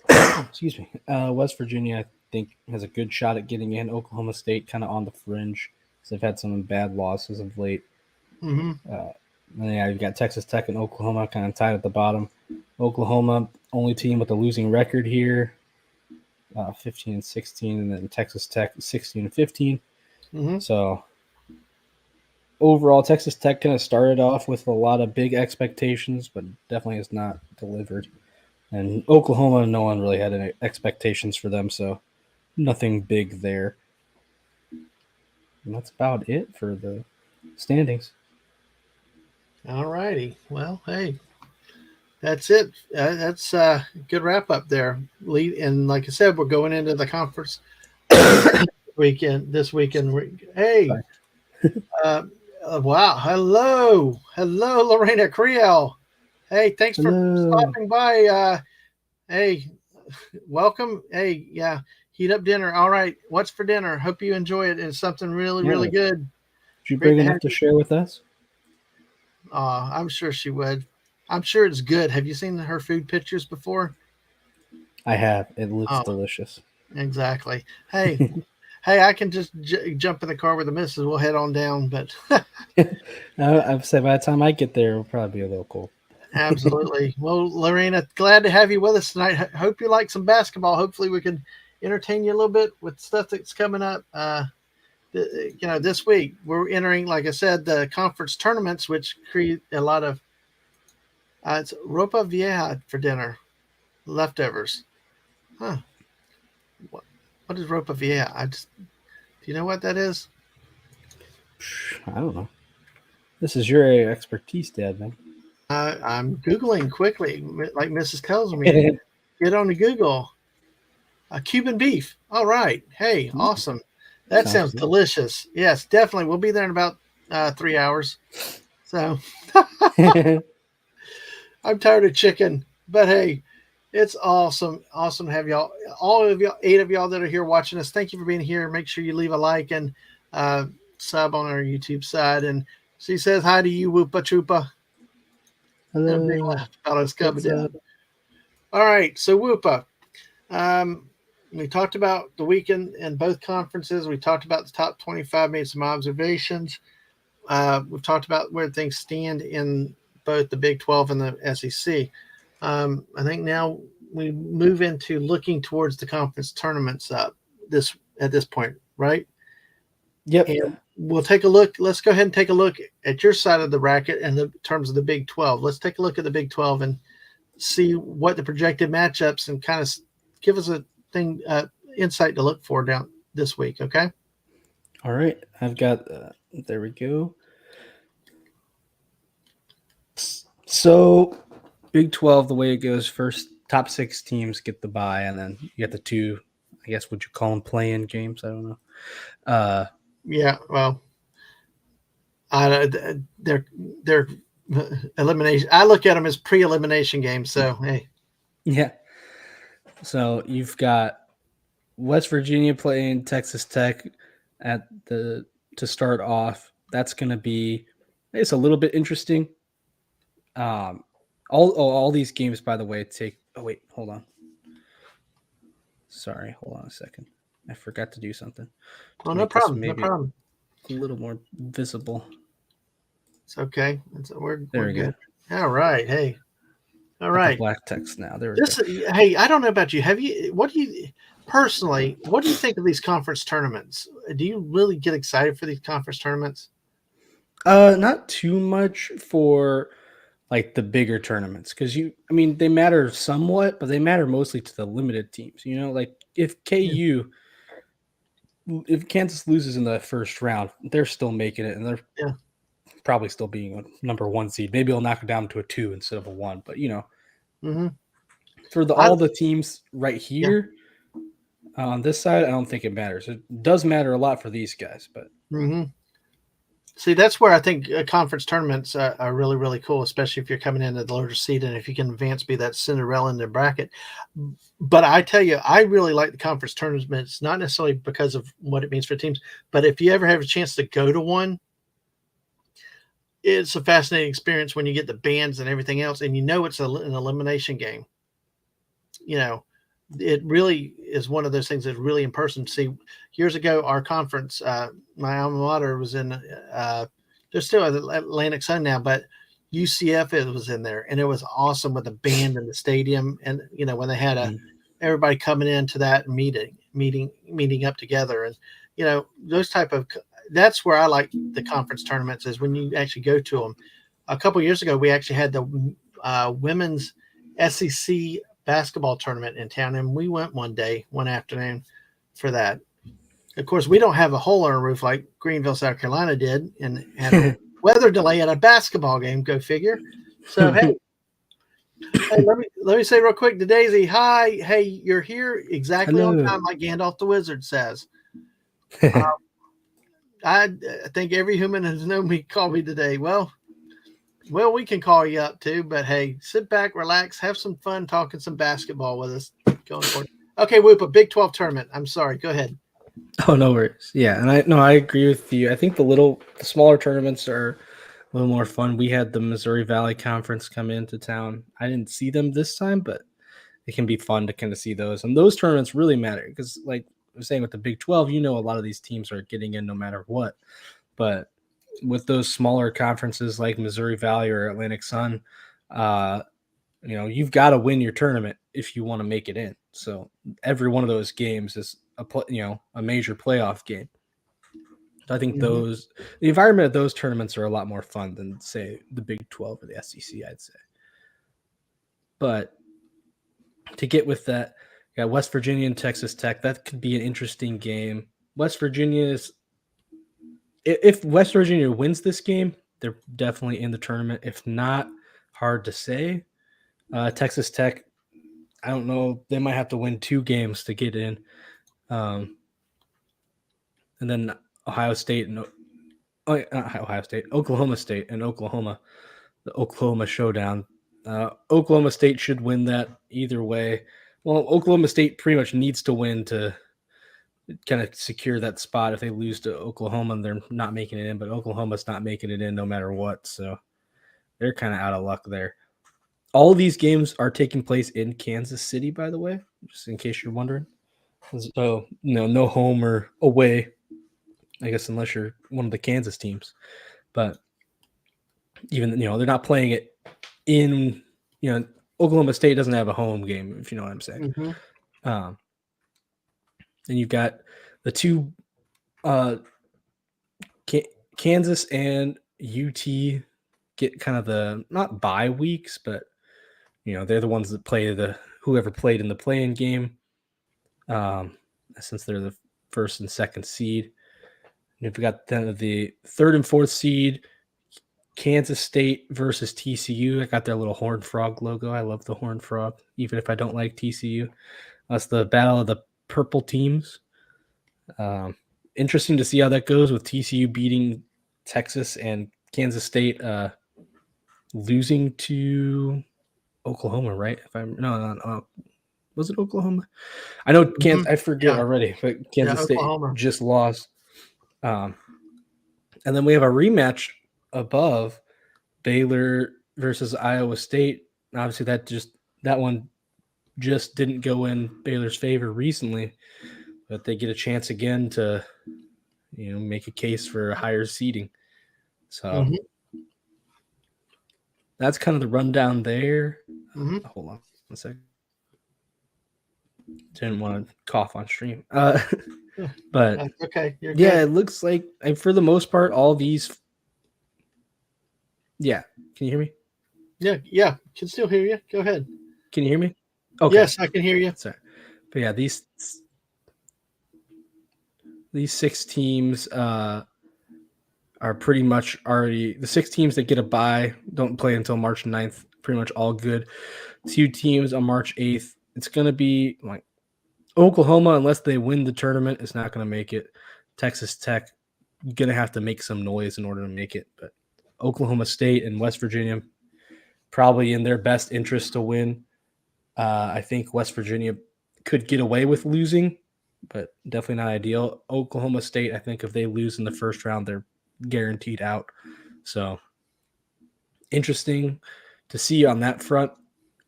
excuse me, West Virginia, I think, has a good shot at getting in. Oklahoma State, kind of on the fringe, because they've had some bad losses of late. Mm-hmm. And yeah, you've got Texas Tech and Oklahoma kind of tied at the bottom. Oklahoma, only team with a losing record here, 15 and 16, and then Texas Tech 16 and 15. Mm-hmm. So overall, Texas Tech kind of started off with a lot of big expectations, but definitely has not delivered. And Oklahoma, no one really had any expectations for them, so nothing big there. And that's about it for the standings. All righty. Well, hey, that's it. That's a good wrap up there. And like I said, we're going into the conference weekend this weekend. Hey, uh, wow. Hello, Lorena Creel. Hey, thanks for Hello. stopping by. Hey, welcome. Hey, yeah, heat up dinner. All right, what's for dinner? Hope you enjoy it. It's something really, Yeah. really Did good. you Great bring to enough have to you. share with us? I'm sure she would. I'm sure it's good. Have you seen her food pictures before? I have. It looks Oh, delicious. exactly. Hey, hey, I can just jump in the car with the missus. We'll head on down. But I've said by the time I get there, it'll probably be a little cold. absolutely. Well, Lorena, glad to have you with us tonight. Hope you like some basketball. Hopefully, we can entertain you a little bit with stuff that's coming up. This week we're entering, like I said, the conference tournaments, which create a lot of. It's ropa vieja for dinner, leftovers. Huh? What is ropa vieja? Do you know what that is? I don't know. This is your expertise, Dad, man. I'm googling quickly, like Mrs. tells me. Get on the Google. Cuban beef. All right. Hey, awesome. That Sounds sounds delicious. Yes, definitely. We'll be there in about 3 hours. So good. I'm tired of chicken, but hey, it's awesome. Awesome to have y'all, all of y'all, 8 of y'all that are here watching us. Thank you for being here. Make sure you leave a like and uh, sub on our YouTube side. And she says hi to you, Woopah Troopah. And a big Hello. laugh about us coming What's down. up? All right, so Woopah. Um, we talked about the weekend in both conferences. We talked about the top 25, made some observations. We've talked about where things stand in both the Big 12 and the SEC. I think now we move into looking towards the conference tournaments this at this point, right? Yep. And we'll take a look. Let's go ahead and take a look at your side of the bracket in the terms of the Big 12. Let's take a look at the Big 12 and see what the projected matchups and kind of give us a thing insight to look for down this week. Okay. All right. I've got, there we go. So, Big 12, the way it goes, first top 6 teams get the bye, and then you get the two, I guess, would you call them play in games? I don't know. Yeah. Well, they're elimination. I look at them as pre-elimination games. So hey, Yeah. So, you've got West Virginia playing Texas Tech at the to start off. That's going to be, it's a little bit interesting. All these games, by the way, take. Oh wait, hold on. Sorry, hold on a second. I forgot to do something Oh, to no make this problem. No maybe problem. a little more visible. It's okay. We're There we go. good. All right. Hey. All Got the right. black text now. There we go. This. Hey, I don't know about you. Have you? What do you personally? What do you think of these conference tournaments? Do you really get excited for these conference tournaments? Not too much for like the bigger tournaments because I mean, they matter somewhat, but they matter mostly to the limited teams. You know, like Yeah. If Kansas loses in the first round, they're still making it, and they're Yeah. probably still being a number one seed. Maybe they'll knock it down to a two instead of a one. But Mm-hmm. for I. all the teams right Yeah. here on this side, I don't think it matters. It does matter a lot for these guys, but Mm-hmm. See, that's where I think conference tournaments are really, really cool, especially if you're coming into the lower seed and if you can advance, be that Cinderella in the bracket. But I tell you, I really like the conference tournaments, not necessarily because of what it means for teams, but if you ever have a chance to go to one, it's a fascinating experience when you get the bands and everything else, and it's an elimination game. You know, it really is one of those things that's really in person. See, years ago, our conference, my alma mater was in. There's still Atlantic Sun now, but UCF it was in there, and it was awesome with the band in the stadium, and when they had everybody coming into that meeting up together, and those type of. That's where I like the conference tournaments is when you actually go to them. A couple of years ago, we actually had the women's SEC basketball tournament in town, and we went one afternoon for that. Of course, we don't have a hole in our roof like Greenville, South Carolina did, and had a weather delay at a basketball game. Go figure. So hey, let me say real quick to Daisy, hi. Hey, you're here exactly on hello. time, like Gandalf the Wizard says. I think every human has known me call me today. Well, we can call you up too, but hey, sit back, relax, have some fun talking some basketball with us going forward. Okay, Woopah, Big 12 tournament. I'm sorry. Go ahead. Oh, no worries. Yeah, and I agree with you. I think the smaller tournaments are a little more fun. We had the Missouri Valley Conference come into town. I didn't see them this time, but it can be fun to kind of see those. And those tournaments really matter because, like I was saying with the Big 12, a lot of these teams are getting in no matter what. But with those smaller conferences like Missouri Valley or Atlantic Sun, you've got to win your tournament if you want to make it in. So every one of those games is a major playoff game. So I think Mm-hmm. the environment of those tournaments are a lot more fun than say the Big 12 or the SEC, I'd say. But to get with that, yeah, West Virginia and Texas Tech, that could be an interesting game. West Virginia is, if West Virginia wins this game, they're definitely in the tournament. If not, hard to say. Texas Tech, I don't know. They might have to win 2 games to get in. And then Ohio State and not Ohio State, Oklahoma State and Oklahoma, the Oklahoma showdown. Oklahoma State should win that either way. Well, Oklahoma State pretty much needs to win to kind of secure that spot. If they lose to Oklahoma, they're not making it in, but Oklahoma's not making it in no matter what. So they're kind of out of luck there. All of these games are taking place in Kansas City, by the way, just in case you're wondering. So, no home or away, I guess, unless you're one of the Kansas teams. But even, they're not playing it in, Oklahoma State doesn't have a home game, if you know what I'm saying. Mm-hmm. And you've got the two Kansas and UT get kind of the not bye weeks, but they're the ones that play whoever played in the play-in game, since they're the first and second seed. And we've got the third and fourth seed, Kansas State versus TCU. I got their little horned frog logo. I love the horned frog, even if I don't like TCU. That's the battle of the purple teams. Interesting to see how that goes with TCU beating Texas and Kansas State losing to Oklahoma, right? If I'm no, was it Oklahoma? I know Mm-hmm. I forget Yeah. already, but Kansas State Oklahoma. just lost. And then we have a rematch above, Baylor versus Iowa State. Obviously, that one just didn't go in Baylor's favor recently, but they get a chance again to, make a case for a higher seeding. So Mm-hmm. that's kind of the rundown there. Mm-hmm. Hold on a second. Didn't want to cough on stream. But Okay, you're yeah, good. it looks like for the most part, all these. Yeah, can you hear me? Yeah, can still hear you. Go ahead. Can you hear me? Okay, Yes, I can hear you. sorry. But yeah, these six teams are pretty much already the six teams that get a bye don't play until March 9th. Pretty much all good. Two teams on March 8th. It's gonna be like Oklahoma, unless they win the tournament, is not gonna make it. Texas Tech gonna have to make some noise in order to make it, but Oklahoma State and West Virginia probably in their best interest to win. I think West Virginia could get away with losing, but definitely not ideal. Oklahoma State, I think if they lose in the first round, they're guaranteed out. So interesting to see on that front.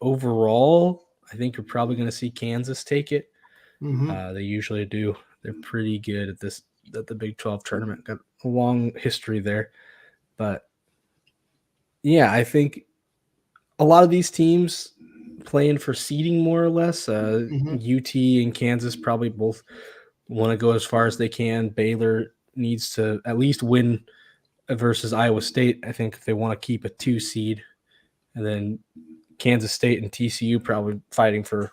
Overall, I think you're probably going to see Kansas take it. Mm-hmm. They usually do. They're pretty good at the Big 12 tournament. Got a long history there. But yeah, I think a lot of these teams playing for seeding more or less. Mm-hmm. UT and Kansas probably both want to go as far as they can. Baylor needs to at least win versus Iowa State. I think if they want to keep a 2 seed, and then Kansas State and TCU probably fighting for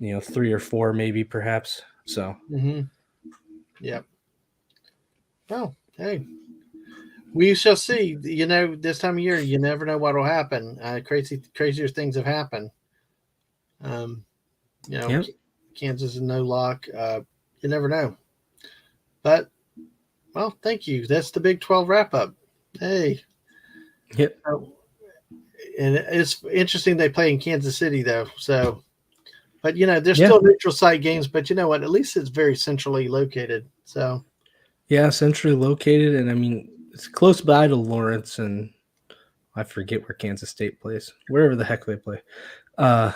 3 or 4 maybe perhaps. So Mm-hmm. Yep. Well, hey, we shall see. This time of year, you never know what will happen. Crazier things have happened. Um, you know, yeah, Kansas is no lock. You never know. But well, thank you. That's the Big 12 wrap up. Hey, yep, and it's interesting they play in Kansas City though. So, but there's yeah, still neutral site games. But you know what? At least it's very centrally located. So yeah. Centrally located, and I mean it's close by to Lawrence, and I forget where Kansas State plays, wherever the heck they play. Uh,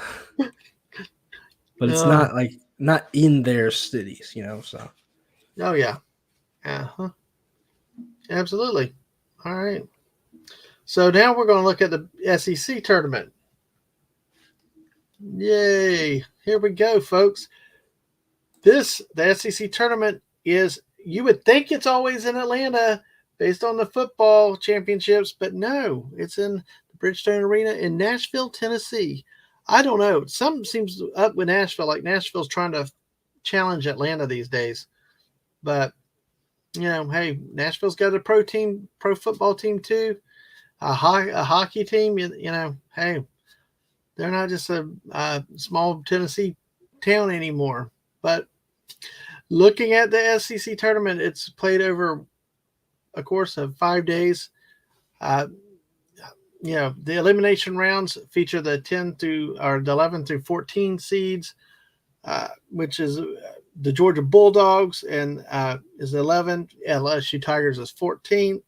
but it's uh, not in their cities, So oh yeah, uh-huh. Absolutely. All right. So now we're going to look at the SEC tournament. Yay! Here we go, folks. The SEC tournament is, you would think it's always in Atlanta based on the football championships, but no, it's in the Bridgestone Arena in Nashville, Tennessee. I don't know. Something seems up with Nashville, like Nashville's trying to challenge Atlanta these days. But, hey, Nashville's got a pro football team too, a hockey team. Hey, they're not just a small Tennessee town anymore. But looking at the SEC tournament, it's played over a course of 5 days. The elimination rounds feature the 11 through 14 seeds, which is the Georgia Bulldogs and is 11th. LSU Tigers is 14th.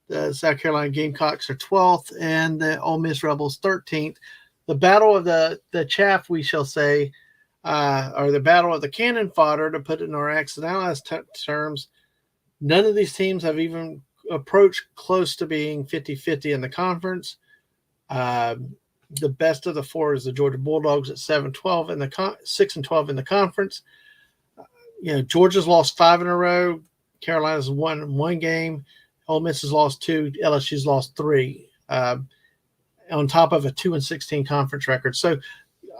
The South Carolina Gamecocks are 12th, and the Ole Miss Rebels 13th. The battle of the chaff, we shall say, or the battle of the cannon fodder, to put it in our accidentalized terms. None of these teams have even approached close to being 50-50 in the conference. The best of the 4 is the Georgia Bulldogs at 7-12 in the 6-12 in the conference. Georgia's lost 5 in a row. Carolina's won 1 game. Ole Miss has lost 2. LSU's lost 3. On top of a 2-16 conference record. So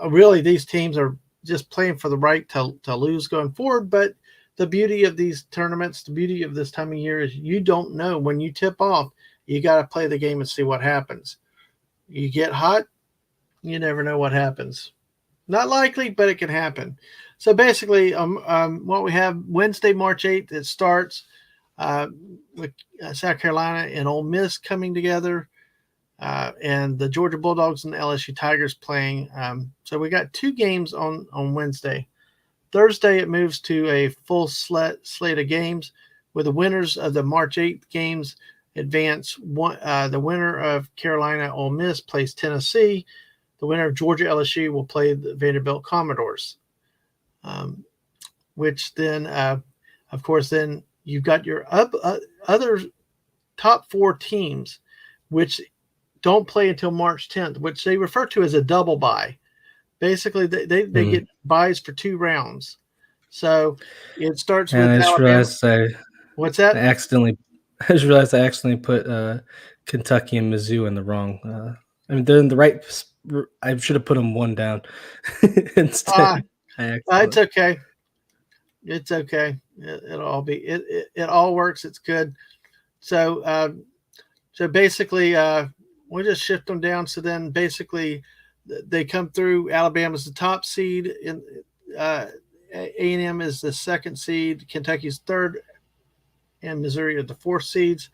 really, these teams are just playing for the right to lose going forward. But the beauty of these tournaments, the beauty of this time of year is you don't know when you tip off. You got to play the game and see what happens. You get hot, you never know what happens. Not likely, but it can happen. So basically, what we have Wednesday, March 8th, it starts with South Carolina and Ole Miss coming together. And the Georgia Bulldogs and the LSU Tigers playing. So we got 2 games on Wednesday. Thursday, it moves to a full slate of games with the winners of the March 8th games advance. The winner of Carolina Ole Miss plays Tennessee. the winner of Georgia LSU will play the Vanderbilt Commodores, um, which then, of course, then you've got your other top 4 teams, which don't play until March 10th, which they refer to as a double bye. Basically, they Mm. get buys for 2 rounds. So it starts And with I just Alabama. realized I What's I that? accidentally I just realized I accidentally put, Kentucky and Mizzou in the wrong, I mean, they're in the right s r I should have put them 1 down Uh, instead. I it's accidentally okay. It's okay. It'll all be it all works. It's good. So so basically, we'll just shift them down. So then basically, they come through. Alabama's the top seed, in A&M is the second seed, Kentucky's third, and Missouri are the fourth seeds.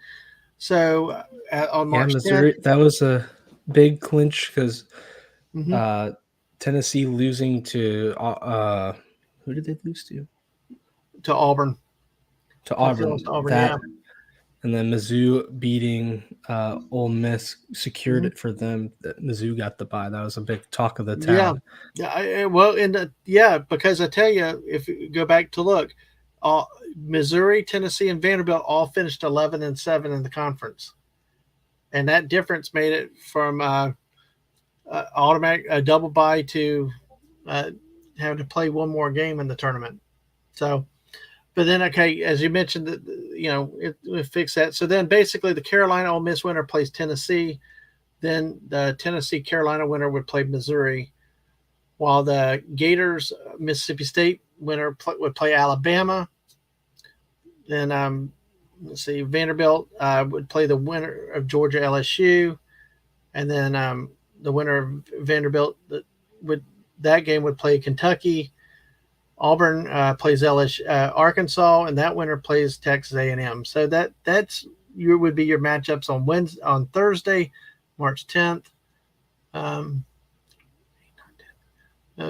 So on Yeah, March 10th, Missouri, that was a big clinch 'cause, mhm, uh, Tennessee losing to, who did they lose to? to Auburn. To Tennessee lost Auburn. to Auburn. That Yeah. and then Mizzou beating, Ole Miss secured Mhm. it for them. That Mizzou got the bye. That was a big talk of the Yeah. town. Yeah. Well, yeah, because I tell you, if you go back to look, uh, Missouri, Tennessee, and Vanderbilt all finished 11-7 in the conference, and that difference made it from automatic a double bye to uh, having to play one more game in the tournament. So, but then okay, as you mentioned, that it fixed that. So then basically, the Carolina Ole Miss winner plays Tennessee. Then the Tennessee Carolina winner would play Missouri, while the Gators Mississippi State winner would play Alabama. Then let's see, Vanderbilt would play the winner of Georgia LSU, and then the winner of Vanderbilt would that game would play Kentucky. Auburn plays LSU, Arkansas, and that winner plays Texas A&M. So that's you would be your matchups on Thursday, March 10th. Um,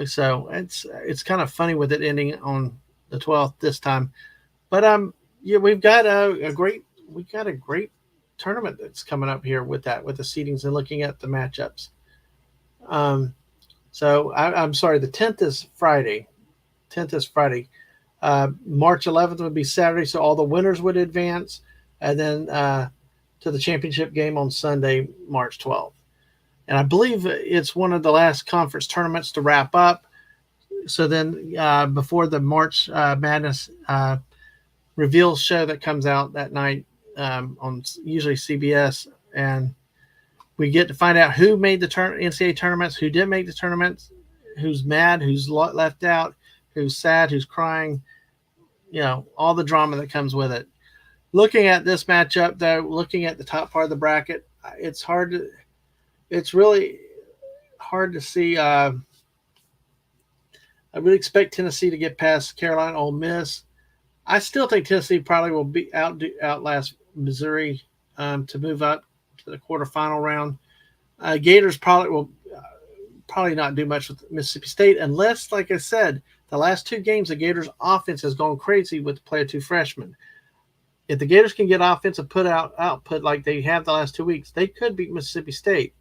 so it's kind of funny with it ending on the 12th this time. But yeah, we've got a great tournament that's coming up here with the seedings and looking at the matchups. Um, so I'm sorry, the 10th is Friday. 10th is Friday. March 11th would be Saturday, so all the winners would advance, and then to the championship game on Sunday, March 12th. And I believe it's one of the last conference tournaments to wrap up. So then, before the March Madness reveal show that comes out that night on usually CBS, and we get to find out who made the NCAA tournaments, who didn't make the tournaments, who's mad, who's left out, who's sad, who's crying. All the drama that comes with it. Looking at this matchup, though, looking at the top part of the bracket, it's hard to. It's really hard to see. I really expect Tennessee to get past Carolina, Ole Miss. I still think Tennessee probably will be outlast Missouri to move up to the quarterfinal round. Gators probably will probably not do much with Mississippi State unless, like I said, the last 2 games the Gators offense has gone crazy with the play of 2 freshmen. If the Gators can get offensive output like they have the last 2 weeks, they could beat Mississippi State.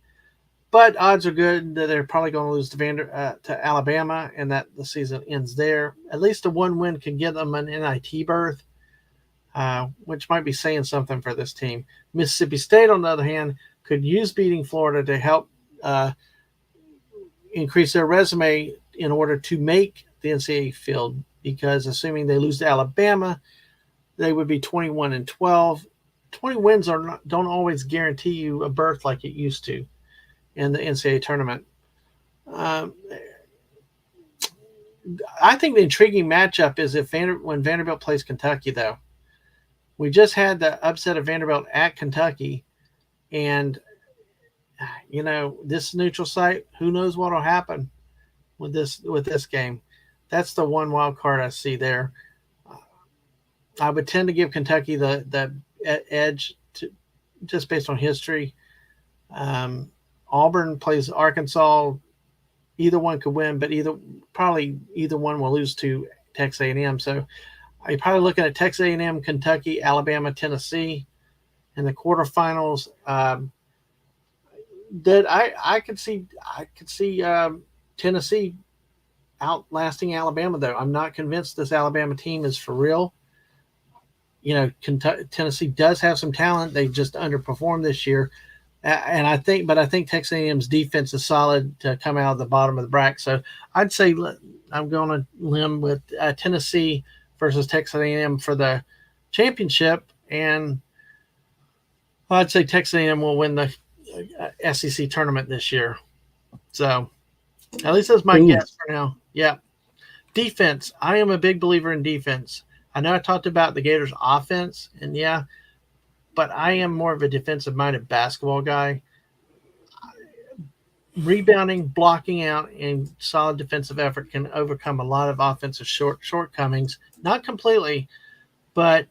But odds are good that they're probably going to lose to Alabama, and that the season ends there. At least a 1 win can get them an NIT berth, which might be saying something for this team. Mississippi State, on the other hand, could use beating Florida to help increase their resume in order to make the NCAA field, because assuming they lose to Alabama, they would be 21-12. 20 wins don't always guarantee you a berth like it used to in the NCAA tournament. Um, I think the intriguing matchup is when Vanderbilt plays Kentucky, though. We just had the upset of Vanderbilt at Kentucky, and this neutral site, who knows what will happen with this game. That's the one wild card I see there. I would tend to give Kentucky the edge just based on history. Auburn plays Arkansas. Either one could win, but probably either one will lose to Texas A&M. So you're probably looking at Texas A&M, Kentucky, Alabama, Tennessee in the quarterfinals. that I could see Tennessee outlasting Alabama though. I'm not convinced this Alabama team is for real. Tennessee does have some talent. They just underperformed this year, and I think Texas A&M's defense is solid to come out of the bottom of the bracket. So I'd say I'm going to limb with Tennessee versus Texas A&M for the championship, and I'd say Texas A&M will win the SEC tournament this year. So at least that's my Ooh, guess for now. Yeah, defense. I am a big believer in defense. I know I talked about the Gators' offense, and yeah, but I am more of a defensive minded basketball guy. Rebounding, blocking out, and solid defensive effort can overcome a lot of offensive shortcomings. Not completely, but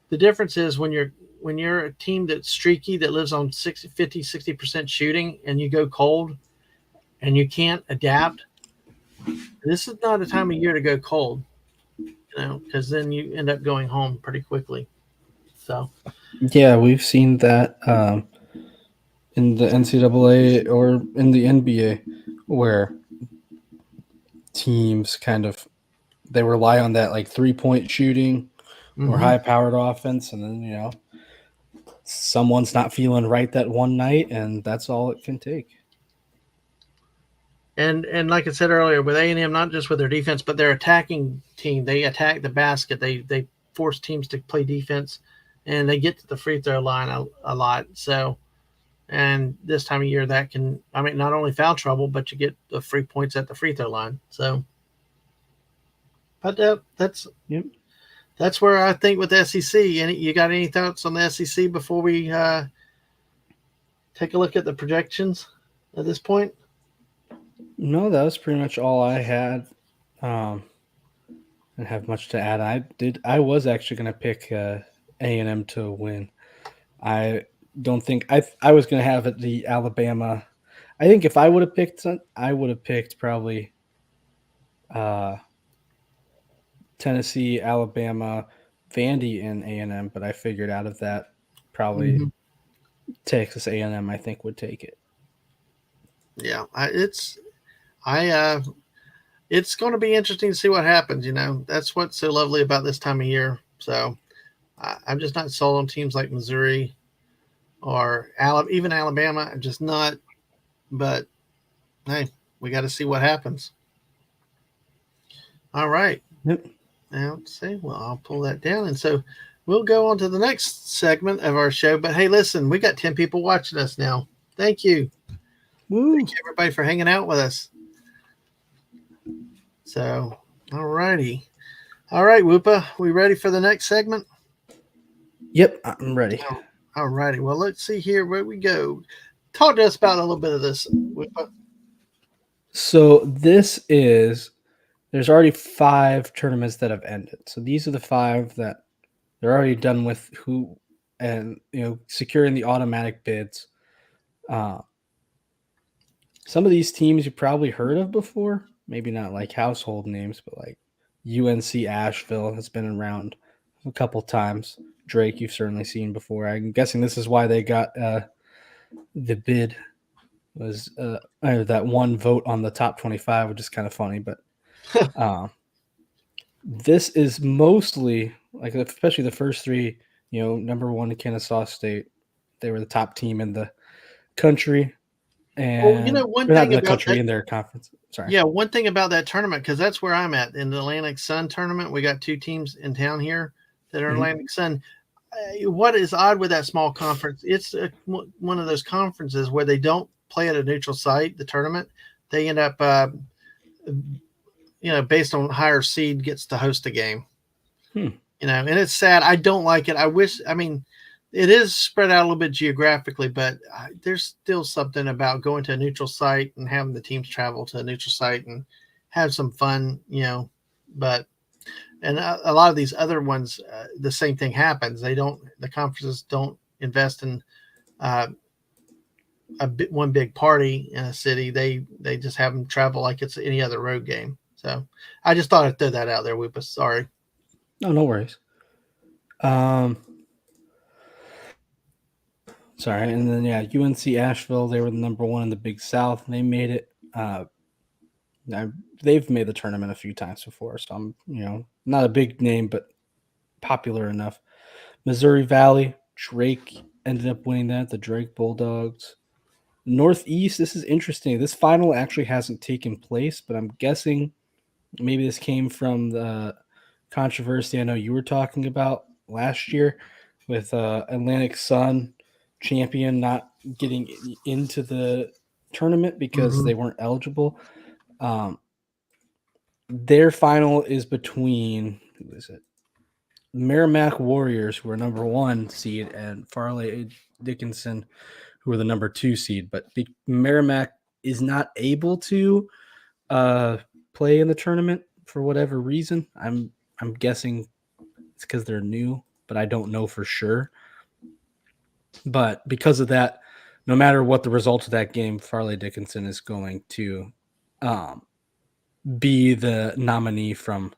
the difference is when you're a team that's streaky that lives on 60, 50, 60% shooting and you go cold and you can't adapt, this is not a time of year to go cold, because then you end up going home pretty quickly. So, yeah, we've seen that in the NCAA or in the NBA, where teams kind of they rely on that like 3 point shooting or hmm high powered offense, and then someone's not feeling right that one night, and that's all it can take. and like I said earlier, with A&M, not just with their defense, but their attacking team, they attack the basket. They force teams to play defense, and they get to the free throw line a lot. So, and this time of year, that can, I mean, not only foul trouble, but you get the free points at the free throw line. So, but Yep. that's where I think with the SEC. And you got any thoughts on the SEC before we take a look at the projections at this point? No, that was pretty much all I had. Um, I didn't have much to add. I was actually going to pick A&M to win. I don't think I was going to have it the Alabama. I think if I would have picked I would have picked probably uh, Tennessee, Alabama, Vandy, and A&M. But I figured out of that, probably Mm-hmm. Texas A&M. I think would take it. Yeah, I it's going to be interesting to see what happens. That's what's so lovely about this time of year. So I'm just not sold on teams like Missouri or even Alabama. I'm just not. But hey, we got to see what happens. All right. Yep. Now, let's see. Well, I'll pull that down. And so we'll go on to the next segment of our show. But hey, listen, we got 10 people watching us now. Thank you. Thank Woo. you, everybody, for hanging out with us. So, all righty. All right, Woopah, we ready for the next segment? Yep, I'm ready. All righty. Well, let's see here where we go. Talk to us about a little bit of this, Woopah. So this is there's already 5 tournaments that have ended. So these are the 5 that they're already done with, who and securing the automatic bids. Uh, some of these teams you probably heard of before, maybe not like household names, but like UNC Asheville has been around a couple times. Drake, you've certainly seen before. I'm guessing this is why they got the bid was that one vote on the top 25, which is kind of funny. But uh, this is mostly like, especially the first 3. Number 1 Kennesaw State, they were the top team in the country, Well, and one they're not thing in the about country, that, in their conference. Sorry. yeah, one thing about that tournament, because that's where I'm at in the Atlantic Sun tournament. We got 2 teams in town here that are Mhm. Atlantic Sun. What is odd with that small conference? It's one of those conferences where they don't play at a neutral site. The tournament, they end up, based on higher seed, gets to host a game. Hmm. And it's sad. I don't like it. I wish. I mean, it is spread out a little bit geographically, but there's still something about going to a neutral site and having the teams travel to a neutral site and have some fun. But and a lot of these other ones, the same thing happens. The conferences don't invest in uh, one big party in a city. They just have them travel like it's any other road game. So I just thought I'd throw that out there. Weepa, sorry. No, no worries. Um, Sorry, and then yeah, UNC Asheville. They were the number one in the Big South. They made it. I, they've made the tournament a few times before, so I'm not a big name, but popular enough. Missouri Valley, Drake ended up winning that. The Drake Bulldogs. Northeast. This is interesting. This final actually hasn't taken place, but I'm guessing maybe this came from the controversy I know you were talking about last year with Atlantic Sun champion not getting into the tournament because Mm-hmm. they weren't eligible. Um, their final is between who is it? Merrimack Warriors, who are number one seed, and Farley Dickinson, who are the number two seed. But Merrimack is not able to uh, play in the tournament for whatever reason. I'm guessing it's because they're new, but I don't know for sure. But because of that, no matter what the result of that game, Farley Dickinson is going to um, be the nominee from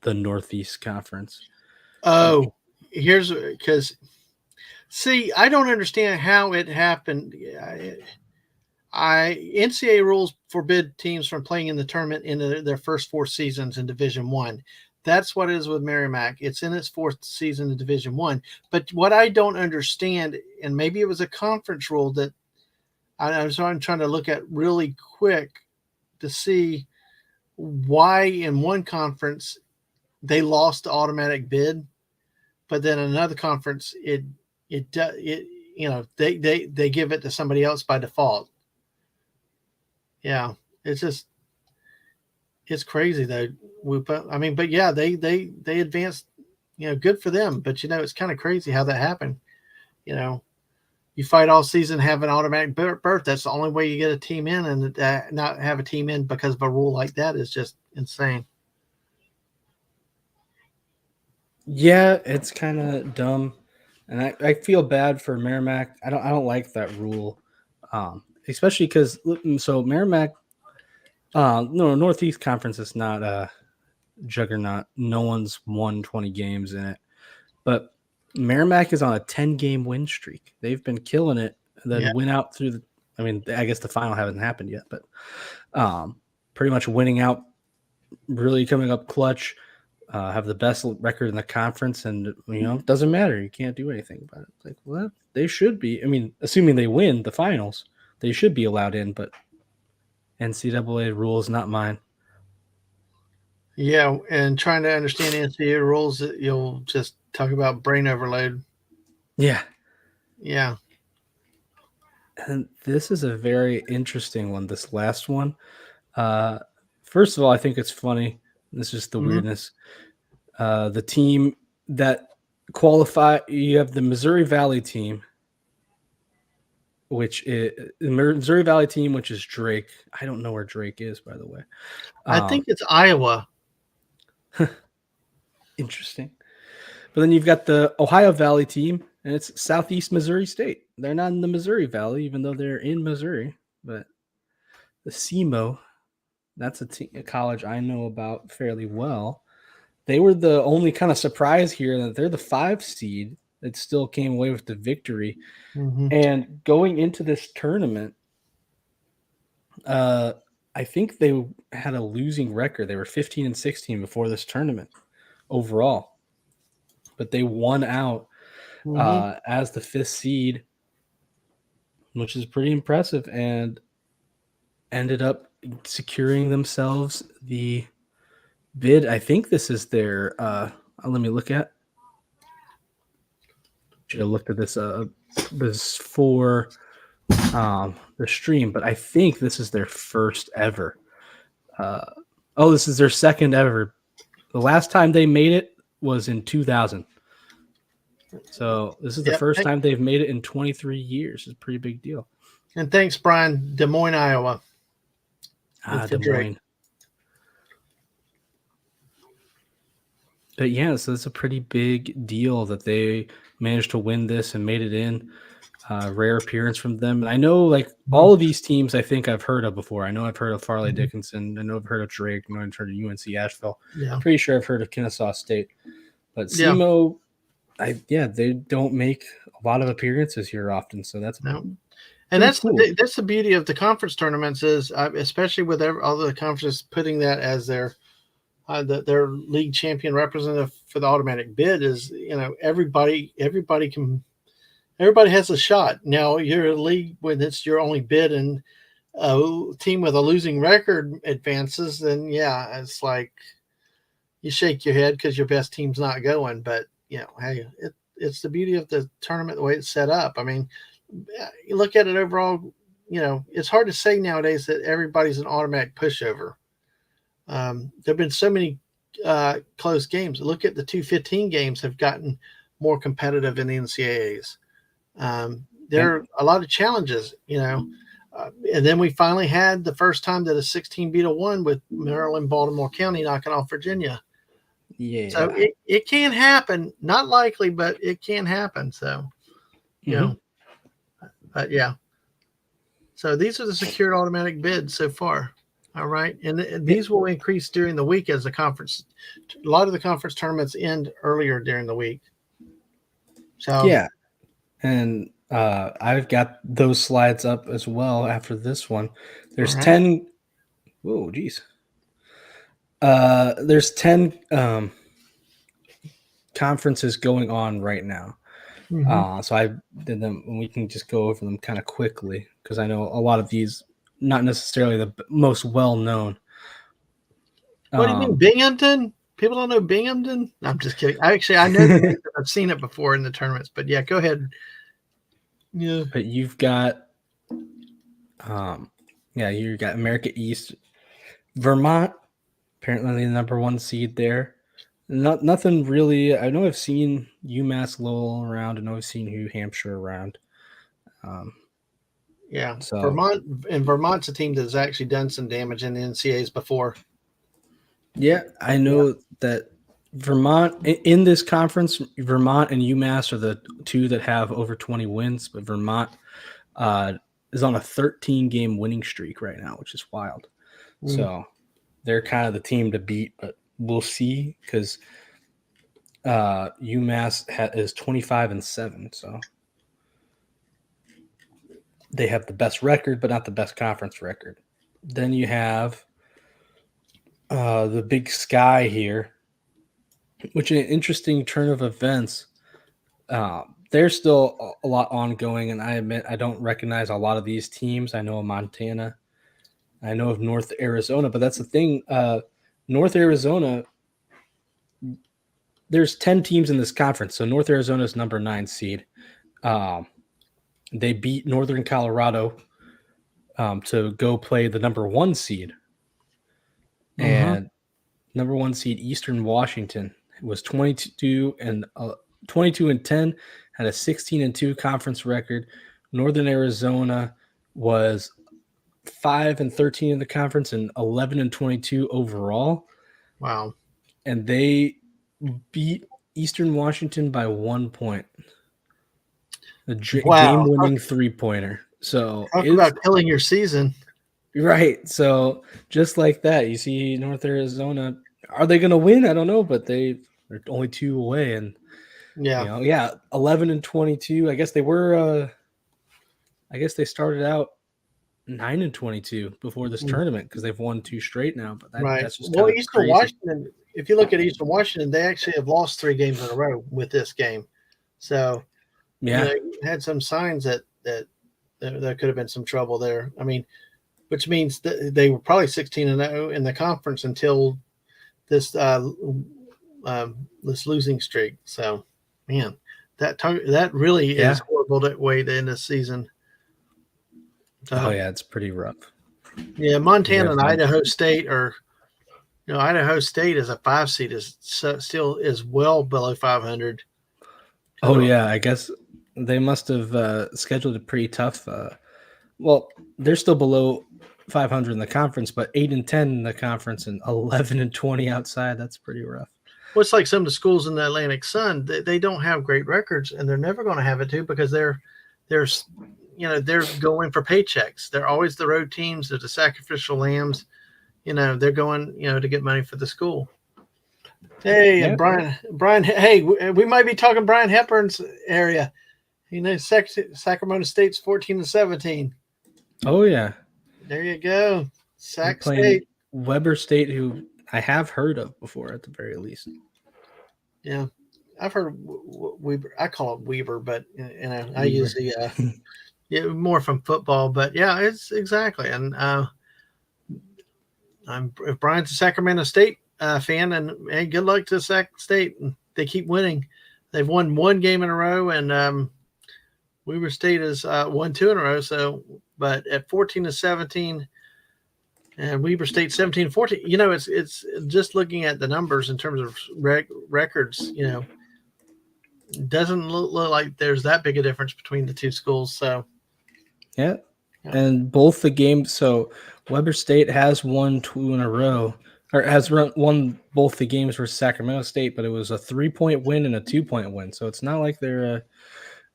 the Northeast Conference. Oh, here's because see, I don't understand how it happened. NCAA rules forbid teams from playing in the tournament in their first four seasons in Division One. That's what it is with Merrimack. It's in its fourth season in Division One. But what I don't understand, and maybe it was a conference rule that I'm trying to look at really quick to see why in one conference they lost the automatic bid, but then another conference it they give it to somebody else by default. Yeah, it's just it's crazy though. Woopah. I mean, but yeah, they advanced. Good for them. But it's kind of crazy how that happened. You know, you fight all season, have an automatic berth. That's the only way you get a team in, and not have a team in because of a rule like that is just insane. Yeah, it's kind of dumb, and I feel bad for Merrimack. I don't like that rule, especially because so Merrimack, no Northeast Conference is not a juggernaut. No one's won 20 games in it, but Merrimack is on a 10-game win streak. They've been killing it. And Yeah. then win out through the. I mean, I guess the final hasn't happened yet, but pretty much winning out, really coming up clutch. Have the best record in the conference, and it doesn't matter. You can't do anything about it. It's like, well, they should be. I mean, assuming they win the finals, they should be allowed in. But NCAA rules, not mine. Yeah, and trying to understand NCAA rules, you'll just talk about brain overload. Yeah, Yeah. and this is a very interesting one. This last one. Uh, First of all, I think it's funny. This is the Mm-hmm. weirdness. The team that qualify, you have the Missouri Valley team, which is the Missouri Valley team, which is Drake. I don't know where Drake is, by the way. I think Um, it's Iowa. Interesting. But then you've got the Ohio Valley team, and it's Southeast Missouri State. They're not in the Missouri Valley, even though they're in Missouri. But the SEMO, that's a college I know about fairly well. They were the only kind of surprise here that they're the 5 seed that still came away with the victory. Mm-hmm. And going into this tournament, uh, I think they had a losing record. They were 15-16 before this tournament overall, but they won out Mm-hmm. as the 5th seed, which is pretty impressive, and ended up securing themselves the bid. I think this is their. Let me look at. Should have looked at this for the stream, but I think this is their first ever. This is their second ever. The last time they made it was in 2000. So this is the Yep. first time they've made it in 23 years. It's a pretty big deal. And thanks, Brian. Des Moines, Iowa. Des Moines. But yeah, so it's a pretty big deal that they managed to win this and made it in. Rare appearance from them. And I know, like, all of these teams I think I've heard of before. I know I've heard of Farley Dickinson. I know I've heard of Drake. I know I've heard of UNC Asheville. Yeah. Pretty sure I've heard of Kennesaw State. But Yeah. SEMO, they don't make a lot of appearances here often, so that's No, and pretty that's cool. that's the beauty of the conference tournaments is, especially with all the conferences putting that as their league champion representative for the automatic bid is, everybody has a shot. Now you're a league when it's your only bid and a team with a losing record advances, then yeah, it's like you shake your head because your best team's not going. But hey, it's the beauty of the tournament the way it's set up. I mean, you look at it overall, it's hard to say nowadays that everybody's an automatic pushover. There have been so many close games. Look at the 215 games have gotten more competitive in the NCAAs. There Yep. are a lot of challenges, and then we finally had the first time that a 16 beat a 1 with Maryland, Baltimore County knocking off Virginia. So Yeah. it can happen. Not likely, but it can happen. So, you Hmm. know, but yeah. So these are the secured automatic bids so far. All right. And Yeah. these will increase during the week as the conference, a lot of the conference tournaments end earlier during the week. So, Yeah. And I've got those slides up as well after this one. all There's right. 10. Whoa, geez. There's 10 conferences going on right now. Mm-hmm. So I did them, and we can just go over them kind of quickly because I know a lot of these, not necessarily the most well known. What do you mean, Um, Binghamton? People don't know Binghamton? I'm just kidding. I know the name. I've seen it before in the tournaments, but yeah, go ahead. Yeah. but you've got, yeah, you got America East, Vermont, apparently the number one seed there. Nothing really. I know I've seen UMass Lowell around. I know I've seen New Hampshire around. Um, Yeah. so Vermont's a team that's actually done some damage in the NCAAs before. yeah, I Yeah. know that Vermont in this conference, Vermont and UMass are the two that have over 20 wins, but Vermont uh, is on a 13 game winning streak right now, which is wild. Mm. So they're kind of the team to beat, but we'll see because UMass is 25-7, so they have the best record, but not the best conference record. Then you have the Big Sky here, which is an interesting turn of events. There's still a lot ongoing, and I admit I don't recognize a lot of these teams. I know of Montana, I know of North Arizona, but that's the thing. North Arizona, there's 10 teams in this conference, so North Arizona is number 9 seed. Um, they beat Northern Colorado to go play the number 1 seed, Mm-hmm. and number 1 seed Eastern Washington was 22 and 10, had a 16-2 conference record. Northern Arizona was 5-13 in the conference and 11-22 overall, Wow. and they beat Eastern Washington by 1 point, a Wow. game-winning 3-pointer. So Talk it's about killing your season. right. So just like that, you see North Arizona. Are they going to win? I don't know, but they're only 2 away, and Yeah. yeah, 11-22. I guess they were. I guess they started out 9-22 before this Mm. tournament because they've won 2 straight now. But Right. that's just Well, kind of Eastern crazy. Washington, if you look at Eastern Washington, they actually have lost 3 games in a row with this game. So, Yeah. you had some signs that there could have been some trouble there. I mean, which means that they were probably 16-0 in the conference until this this losing streak. So, man, that really is Yeah. horrible that way to end the season. Oh So, yeah, it's pretty rough. yeah, You Montana have and Idaho State are, Idaho State as a 5 seed is still is well below 500 oh total. yeah, I guess they must have scheduled it pretty tough. Well, they're still below 500 in the conference, but 8-10 in the conference and 11-20 outside. That's pretty rough. Well, it's like some of the schools in the Atlantic Sun, they don't have great records, and they're never going to have it too because they're they're going for paychecks. They're always the road teams. They're the sacrificial lambs. They're going to get money for the school. Hey, Yeah. Brian. Hey, we might be talking Brian Hepburn's area. Sacramento State's 14-17. Oh yeah. There you go, They're Sac playing State. Weber State, who I have heard of before at the very least. Yeah, I've heard Weber. I call it Weber, but I use Weber. the yeah, more from football. But yeah, it's exactly. And I'm if Brian's a Sacramento State fan, and hey, good luck to Sac State. They keep winning. They've won one game in a row, and Weber State has won two in a row. So, but at 14-17, and Weber State 17-14. It's just looking at the numbers in terms of records. Doesn't look like there's that big a difference between the two schools. So, Yeah. yeah. And both the games, so Weber State has won two in a row, or has won both the games for Sacramento State, but it was a 3-point win and a 2-point win. So it's not like they're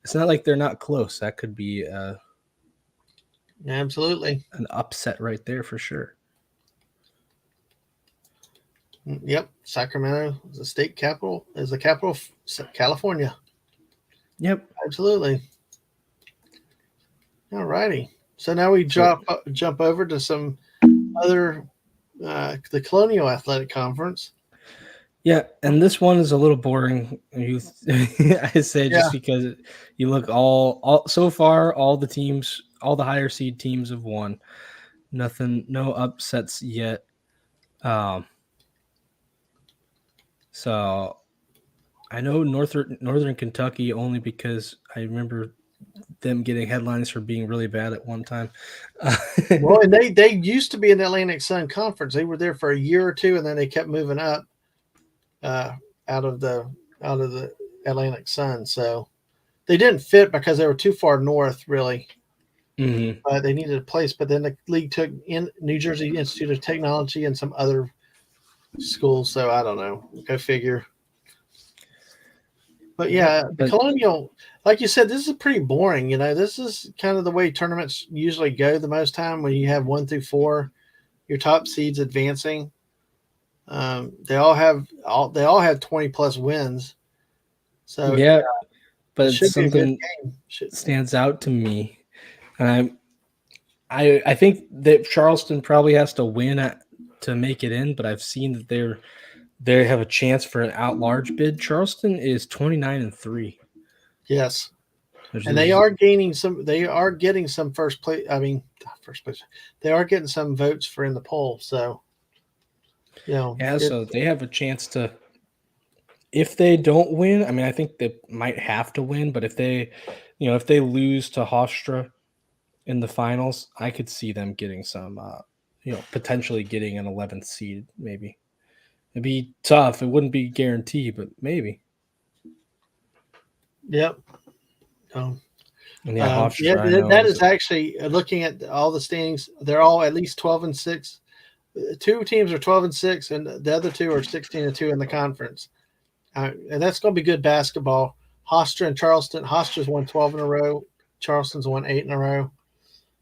not close. That could be Absolutely. an upset right there for sure. Yep. Sacramento is the state capital, is the capital of California. Yep. Absolutely. All righty. So now we jump over to some other the Colonial Athletic Conference. Yeah, and this one is a little boring. I say just because you look all so far, all the teams, all the higher seed teams have won. Nothing, no upsets yet. So I know Northern Kentucky only because I remember them getting headlines for being really bad at one time. Well, and they used to be in the Atlantic Sun Conference. They were there for a year or two, and then they kept moving up out of the Atlantic Sun. So they didn't fit because they were too far north, really. Mm-hmm. They needed a place, but then the league took in New Jersey Institute of Technology and some other schools. So I don't know. Go figure. But yeah, the Colonial, like you said, this is pretty boring. This is kind of the way tournaments usually go the most time when you have 1 through 4, your top seeds advancing. They all have 20 plus wins. So yeah, but it should be a good something game. stands out to me, and I think that Charleston probably has to win to make it in, but I've seen that they have a chance for an out-large bid. Charleston is 29-3. Yes, and they are gaining some. They are getting some first place. I mean, first place. They are getting some votes for in the poll. So, so they have a chance to. If they don't win, I mean, I think they might have to win, but if they lose to Hofstra in the finals, I could see them getting some, potentially getting an 11th seed, maybe. It'd be tough. It wouldn't be guaranteed, but maybe. Yep. Hofstra. That is actually looking at all the standings. They're all at least 12-6. 2 teams are 12-6, and the other 2 are 16-2 in the conference. And that's going to be good basketball. Hofstra and Charleston. Hostra's won 12 in a row. Charleston's won 8 in a row.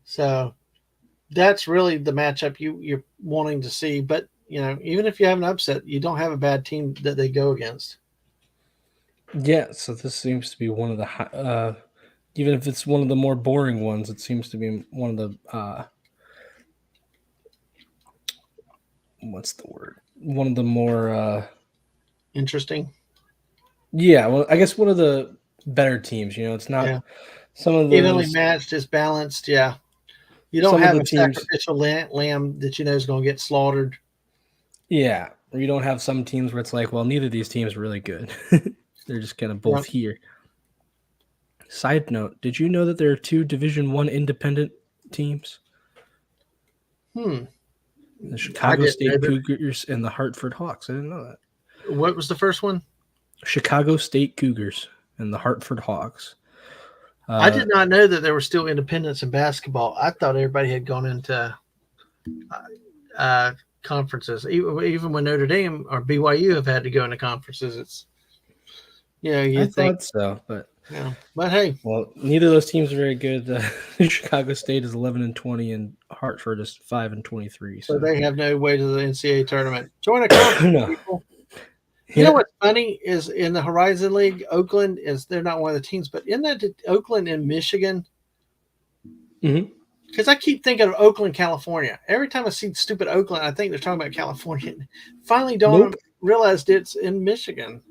So that's really the matchup you're wanting to see. But even if you have an upset, you don't have a bad team that they go against. Yeah, so this seems to be one of the even if it's one of the more boring ones, it seems to be one of the what's the word? One of the more interesting. Yeah, well, I guess one of the better teams. It's not some of those evenly matched, just balanced. Yeah, you don't have a sacrificial lamb that is going to get slaughtered. Yeah, or you don't have some teams where it's like, well, neither of these teams are really good. They're just kind of both here. Side note: did you know that there are 2 Division I independent teams? The Chicago State Cougars and the Hartford Hawks. I didn't know that. What was the first one? Chicago State Cougars and the Hartford Hawks. I did not know that there were still independents in basketball. I thought everybody had gone into conferences. Even when Notre Dame or BYU have had to go into conferences, it's I thought so, but but hey, well, neither of those teams are very good. Chicago State is 11-20, and Hartford is 5-23. So they have no way to the NCAA tournament. Join a conference, people. You know Yeah. what's funny is in the Horizon League, Oakland is they're not one of the teams, but in that Oakland and Michigan, Hmm. because I keep thinking of Oakland, California. Every time I see stupid Oakland, I think they're talking about California. Finally, don't Nope. realized it's in Michigan.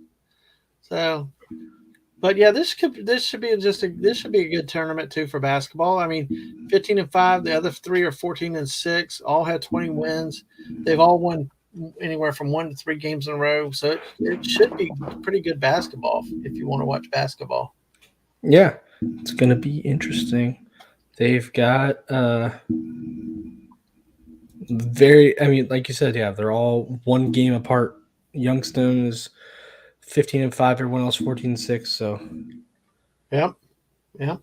So, but yeah, this should be this should be a good tournament too for basketball. I mean, 15-5. The other three are 14-6. All had 20 wins. They've all won anywhere from 1 to 3 games in a row. So it should be pretty good basketball if you want to watch basketball. Yeah, it's gonna be interesting. They've got very. I mean, like you said, yeah, they're all one game apart. Youngstown is 15-5. Everyone else 14-6. So Yep. Yep.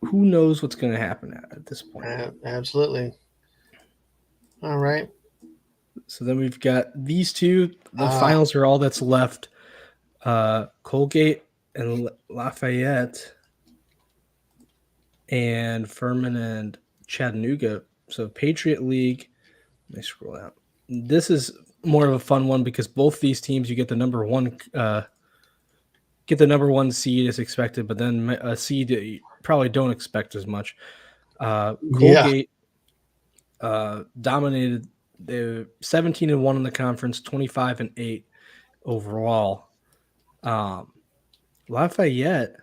who knows what's gonna happen at this point? Absolutely. All right. So then we've got these two. The Uh, finals are all that's left. Colgate and Lafayette, and Furman and Chattanooga. So Patriot League. Let me scroll down. This is more of a fun one because both these teams you get the number one seed as expected, but then a seed that you probably don't expect as much. yeah. Colgate dominated. They're 17-1 in the conference, 25-8 overall. Um, Lafayette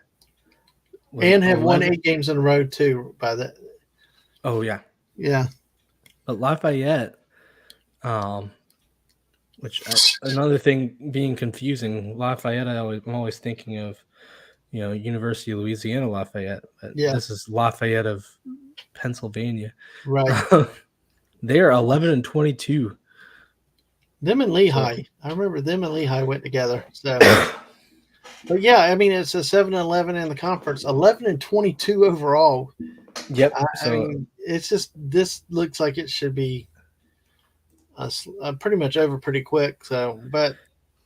was And have won 11. 8 games in a row too. By the Oh yeah, yeah. but Lafayette, um, which another thing being confusing. Lafayette, I'm always thinking of, University of Louisiana Lafayette, but Yeah. this is Lafayette of Pennsylvania. Right. They are 11-22. Them and So Lehigh. I remember them and Lehigh went together. So, but yeah, I mean, it's a 7-11 in the conference, 11-22 overall. yep. I So mean, it's just this looks like it should be pretty much over pretty quick. So, but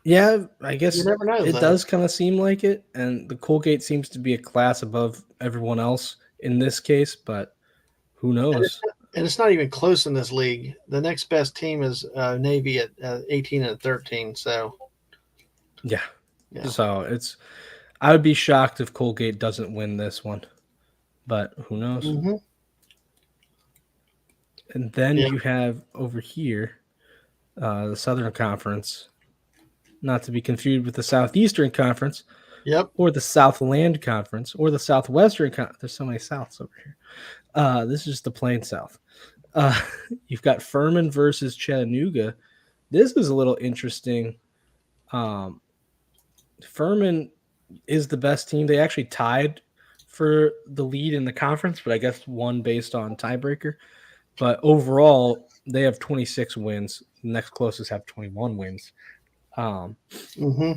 yeah, I you guess never know it though. does kind of seem like it, and the Colgate seems to be a class above everyone else in this case, but who And it's knows? not, and it's not even close in this league. The next best team is Navy at 18-13. So, Yeah. yeah. So I would be shocked if Colgate doesn't win this one, but who knows? Hmm. And then Yeah. you have over here the Southern Conference, not to be confused with the Southeastern Conference Yep. or the Southland Conference or the Southwestern Conference. There's so many Souths over here. This is just the plain South. Uh, you've got Furman versus Chattanooga. This is a little interesting. Um, Furman is the best team. They actually tied for the lead in the conference, but I guess one based on tiebreaker. But overall, they have 26 wins. The next closest have 21 wins. Um, Hmm.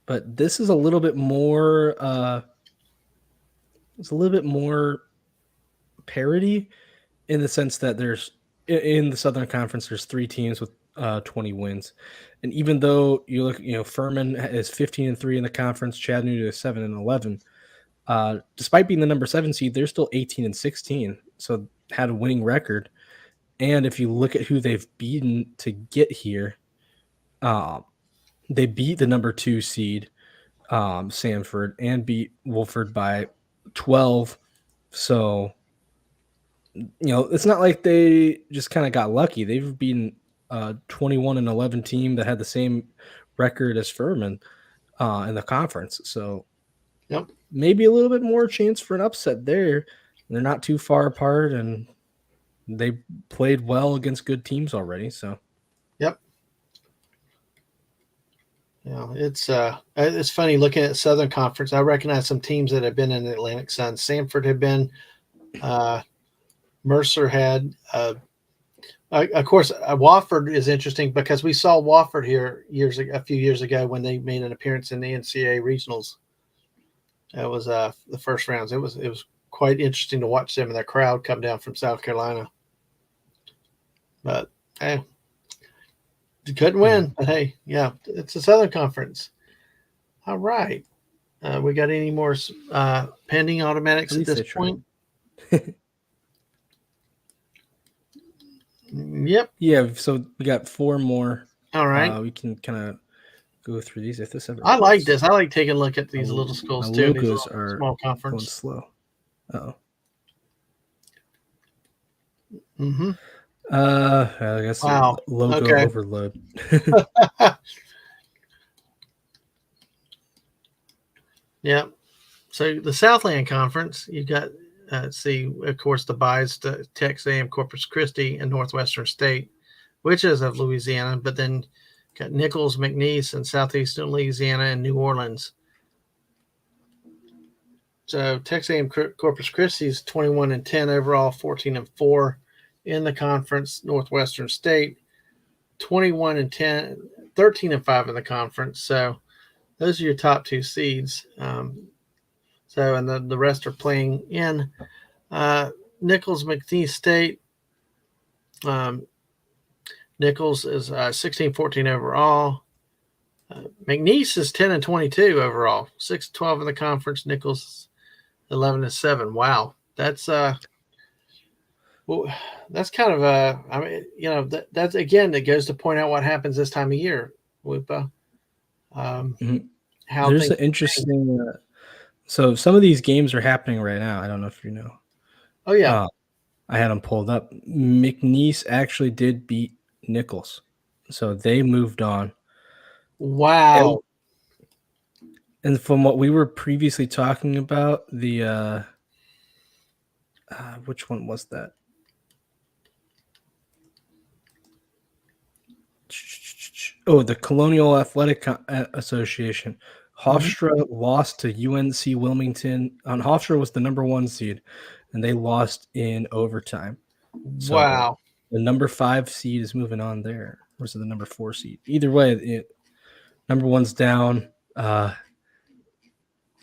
but this is a little bit more. It's a little bit more parity in the sense that there's in the Southern Conference. There's 3 teams with 20 wins, and even though you look, Furman is 15-3 in the conference. Chattanooga is 7-11. Despite being the number 7 seed, they're still 18-16. So had a winning record. And if you look at who they've beaten to get here, um, they beat the number 2 seed, Sanford, and beat Wolford by 12. So, it's not like they just kind of got lucky. They've beaten a 21-11 team that had the same record as Furman in the conference. So Yep. maybe a little bit more chance for an upset there. They're not too far apart, and they played well against good teams already. So Yep. Yeah, it's funny looking at Southern Conference. I recognize some teams that have been in the Atlantic Sun. Sanford had been, uh, Mercer had, of course, Wofford is interesting because we saw Wofford here a few years ago when they made an appearance in the NCAA regionals. That was the first rounds. It was quite interesting to watch them and their crowd come down from South Carolina. But hey, couldn't yeah, win. But hey, yeah, it's a Southern Conference. All right. We got any more pending at automatics at least this they tried. point? Yep. Yeah, so we got 4 more. All right. We can kind of go through these if this ever I like loads. this. I like taking a look at these little My schools too. These logos little are small going conference. slow. Oh. Mm-hmm. I guess Wow. logo Okay. overload. Yeah. So the Southland Conference, you got see, of course, the buys to Texas A&M, Corpus Christi, and Northwestern State, which is of Louisiana, but then got Nichols, McNeese, and Southeastern Louisiana and New Orleans. So Texas A&M Corpus Christi is 21-10 overall, 14-4 in the conference. Northwestern State 21-10, 13-5 in the conference. So those are your top two seeds. So and the rest are playing in Nichols, McNeese State. Um, Nichols is 16-14 overall. McNeese is 10-22 overall, 6-12 in the conference. Nichols 11-7. Wow, well, that's kind of I mean, that's again that goes to point out what happens this time of year, Woopah. Mhm. How There's things an interesting. So some of these games are happening right now. I don't know if you know. Oh yeah, I had them pulled up. McNeese actually did beat Nichols, so they moved on. And, wow. and from what we were previously talking about, the which one was that? Oh, the Colonial Athletic Association. Mhm. Hofstra lost to UNC Wilmington. Hofstra was the number 1 seed, and they lost in overtime. So Wow. the number 5 seed is moving on there. Or is it the number 4 seed? Either way, number 1's down.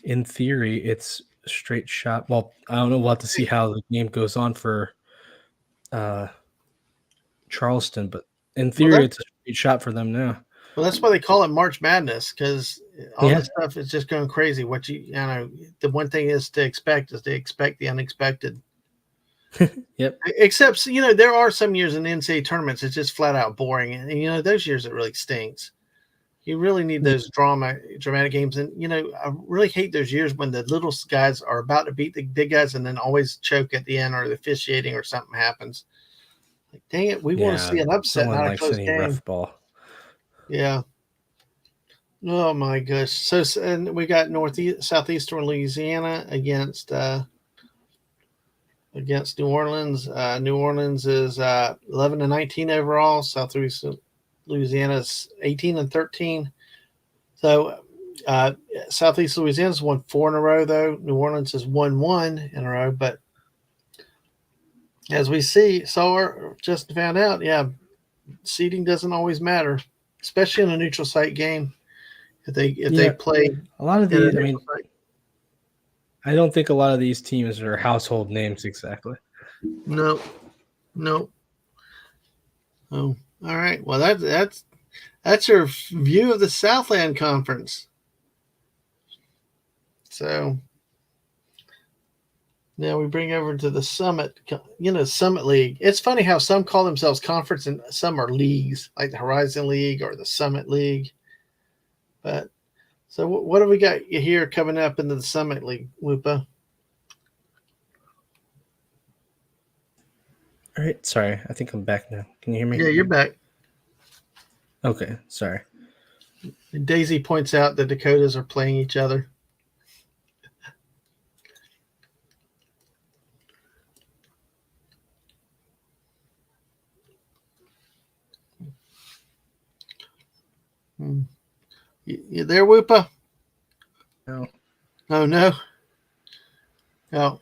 In theory, it's a straight shot. Well, I don't know. We'll have to see how the game goes on for uh, Charleston, but in Well, theory, it's a straight shot for them now. that's why they call it March Madness because all Yeah. this stuff is just going crazy. What you know, the one thing is to expect the unexpected. Yep. Except there are some years in the NCAA tournaments it's just flat out boring, and those years it really stinks. You really need those dramatic games, and I really hate those years when the little guys are about to beat the big guys and then always choke at the end, or the officiating or something happens. Like, dang it, we want to Yeah. see an No upset, one not a likes close any game. ref ball. Yeah. Oh my gosh. So and we got southeastern Louisiana against New Orleans. New Orleans is 11-19 overall. Southeastern Louisiana is 18-13. So Southeast Louisiana's won 4 in a row, though. New Orleans has won 1 in a row. But as we saw or just found out, yeah, seeding doesn't always matter, especially in a neutral site game. If they Yeah. play A lot of in a these, I neutral mean, site. I don't think a lot of these teams are household names exactly. No, no. Oh, all right. Well, that's your view of the Southland Conference. So now we bring over to the Summit. Summit League. It's funny how some call themselves conference and some are leagues, like the Horizon League or the Summit League. But so what have we got here coming up into the Summit League, Woopah? All right. Sorry. I think I'm back now. Can you hear me? Yeah, you're back. Okay. Sorry. And Daisy points out the Dakotas are playing each other. You there, Woopah? No. Oh no. No.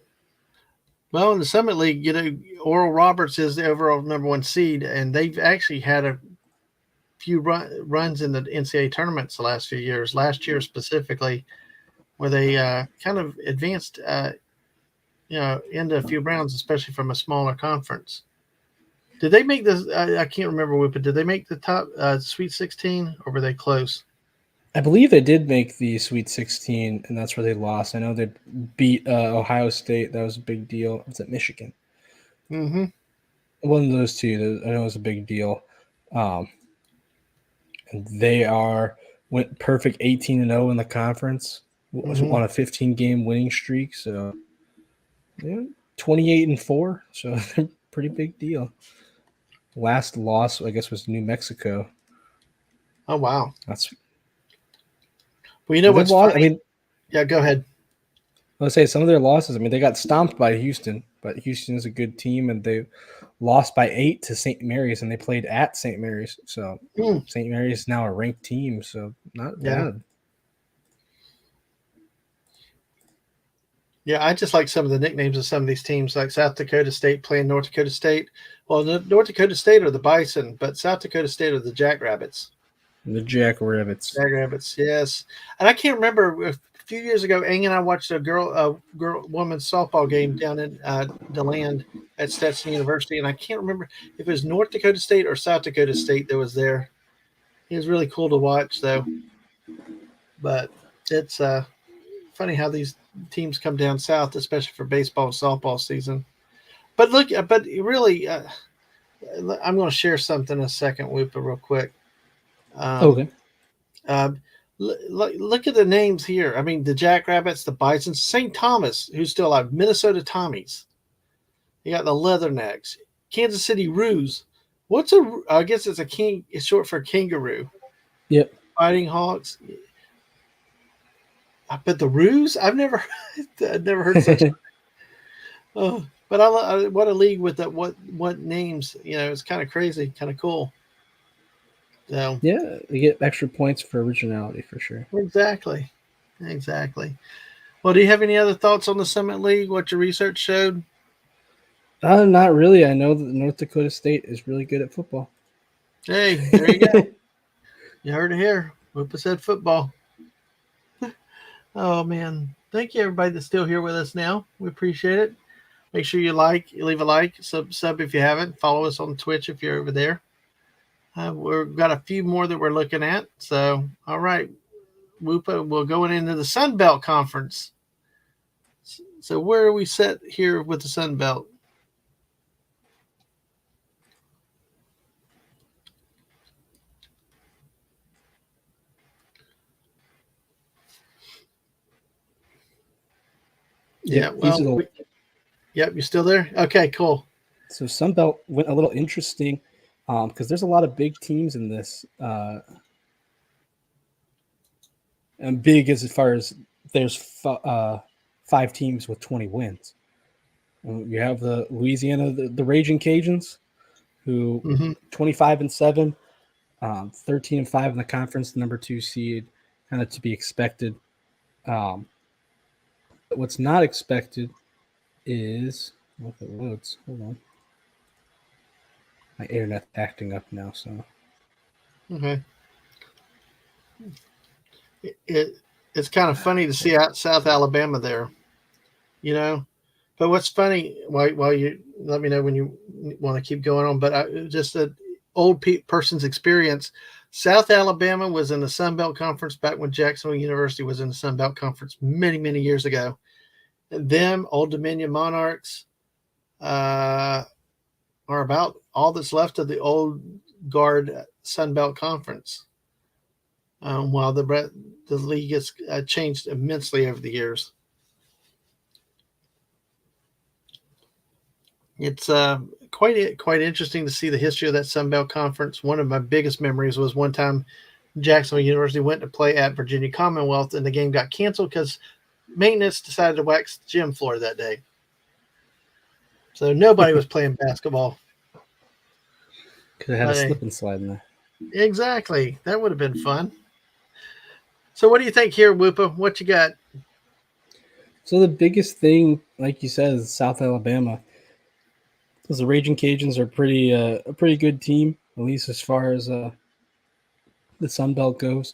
Well, in the Summit League, Oral Roberts is the overall number 1 seed, and they've actually had a few runs in the NCAA tournaments the last few years. Last year specifically, where they kind of advanced, into a few rounds, especially from a smaller conference. Did they make this? I can't remember, but did they make the top Sweet 16, or were they close? I believe they did make the Sweet 16, and that's where they lost. I know they beat Ohio State. That was a big deal. Was it Michigan? Mm-hmm. One of those two. I know it was a big deal. And they are went perfect 18-0 in the conference. Was Hmm. on a 15-game winning streak. So yeah, 28-4. So pretty big deal. Last loss, I guess, was New Mexico. Oh wow. That's Well, you know but they've what's lost. I funny? mean, Yeah, go ahead. let's say some of their losses. I mean, they got stomped by Houston, but Houston is a good team, and they lost by 8 to St. Mary's, and they played at St. Mary's. So Mm, St. Mary's is now a ranked team, so not yeah. bad. Yeah, I just like some of the nicknames of some of these teams, like South Dakota State playing North Dakota State. Well, North Dakota State are the Bison, but South Dakota State are the Jackrabbits. The Jackrabbits. Jackrabbits, yes. And I can't remember a few years ago, Ang and I watched women's softball game down in DeLand at Stetson University, and I can't remember if it was North Dakota State or South Dakota State that was there. It was really cool to watch, though. But it's funny how these teams come down south, especially for baseball and softball season. But look, but really, I'm going to share something in a second, Whooper, real quick. Um, Okay. uh, look at the names here. I mean, the Jackrabbits, the Bisons, St. Thomas, who's still alive, Minnesota Tommies. You got the Leathernecks, Kansas City Roos. What's a? I guess it's a king. It's short for kangaroo. Yep. Fighting Hawks. But the Roos, I've never heard such. Oh, but what a league with that. What names? You know, it's kind of crazy, kind of cool. So Yeah, they get extra points for originality for sure. exactly, exactly. Well, do you have any other thoughts on the Summit League? What your research showed? Not really. I know that North Dakota State is really good at football. Hey, there you go. You heard it here. Woopah said football. Oh man, thank you everybody that's still here with us now. We appreciate it. Make sure you leave a like, sub if you haven't. Follow us on Twitch if you're over there. We've got a few more that we're looking at. So, all right, Woopah, we're going into the Sun Belt Conference. So, where are we set here with the Sun Belt? Yep, Yeah, these well, are the. yep, you're still there? Okay, cool. So Sunbelt went a little interesting because there's a lot of big teams in this, and big as far as there's 5 teams with 20 wins. You have the Louisiana, the Raging Cajuns, who Mm-hmm. 25-7, 13-5 in the conference, number 2 seed, kind of to be expected. But what's not expected is if it loads. Hold on, my internet's acting up now. So Okay. It it's kind of funny to see out South Alabama there, you know. But what's funny, while you let me know when you want to keep going on, but just an old person's experience. South Alabama was in the Sun Belt Conference back when Jacksonville University was in the Sun Belt Conference many, many years ago. And them Old Dominion Monarchs are about all that's left of the old guard Sun Belt Conference. While the league has changed immensely over the years. It's quite interesting to see the history of that Sun Belt Conference. One of my biggest memories was one time Jacksonville University went to play at Virginia Commonwealth, and the game got canceled because maintenance decided to wax the gym floor that day. So nobody was playing basketball. could have had a But slip and slide in there. exactly, that would have been fun. So what do you think here, Woopah? What you got? So the biggest thing, like you said, is South Alabama. Because the Raging Cajuns are a pretty good team, at least as far as the Sun Belt goes.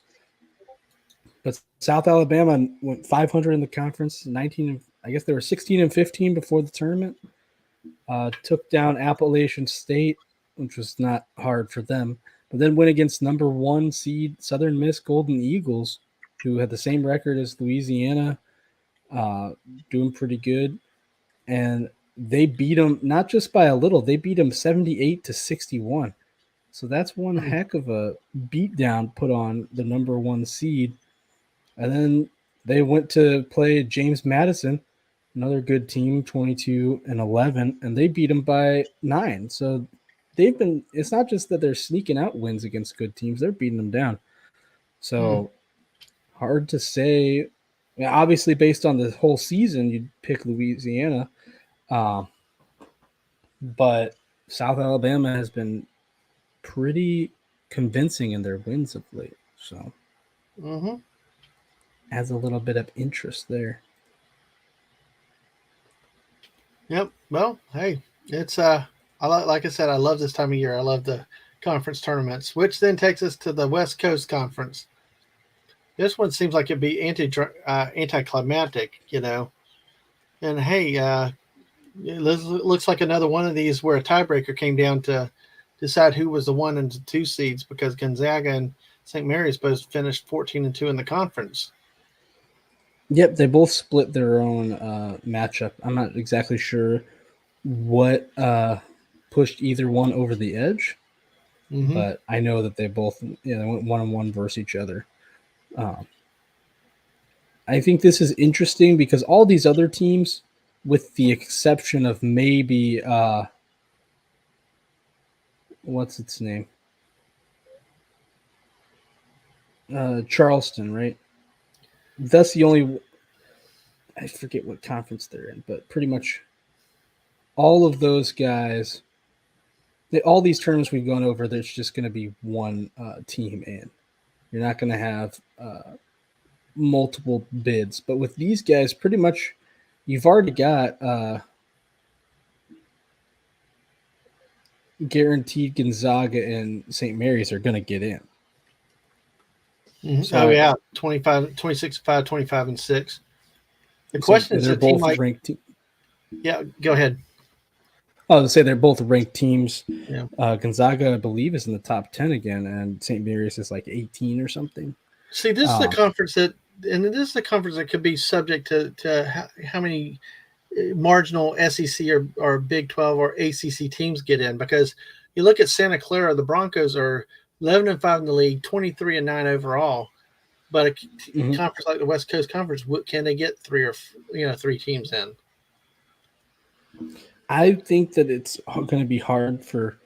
But South Alabama went 500 in the conference, 19. I guess they were 16-15 before the tournament. Took down Appalachian State, which was not hard for them, but then went against number 1 seed Southern Miss Golden Eagles, who had the same record as Louisiana, uh, doing pretty good, and they beat them not just by a little; they beat them 78-61. So that's one Mm. heck of a beatdown put on the number one seed. And then they went to play James Madison, another good team, 22-11, and they beat them by 9. So they've been, it's not just that they're sneaking out wins against good teams, they're beating them down. Mm. So hard to say. Obviously, based on the whole season, you'd pick Louisiana. Um, but South Alabama has been pretty convincing in their wins of late. So Mm-hmm. adds a little bit of interest there. Yep. Well, hey, it's like I said, I love this time of year. I love the conference tournaments, which then takes us to the West Coast Conference. This one seems like it'd be anticlimactic, you know. And hey, it looks like another one of these where a tiebreaker came down to decide who was the 1 and 2 seeds because Gonzaga and St. Mary's both finished 14-2 in the conference. Yep, they both split their own matchup. I'm not exactly sure what pushed either one over the edge, Mm-hmm. but I know that they both they went 1-1 versus each other. Um, I think this is interesting because all these other teams, with the exception of maybe what's its name, Charleston, right? That's the only. I forget what conference they're in, but pretty much all of those guys, all these terms we've gone over, there's just going to be one team in. You're not going to have multiple bids. But with these guys, pretty much you've already got guaranteed Gonzaga and St. Mary's are going to get in. Mm-hmm. Oh, So yeah. 25, 26-5, 25-6. The so question is they're a team both like, ranked. yeah, go ahead. I would say they're both ranked teams. Yeah. Gonzaga, I believe, is in the top 10 again, and St. Mary's is like 18 or something. See, this is the conference that, and this is the conference that could be subject to how many marginal SEC or Big 12 or ACC teams get in, because you look at Santa Clara, the Broncos are 11-5 in the league, 23-9 overall. But a Mhm. conference like the West Coast Conference, can they get three teams in? I think that it's going to be hard for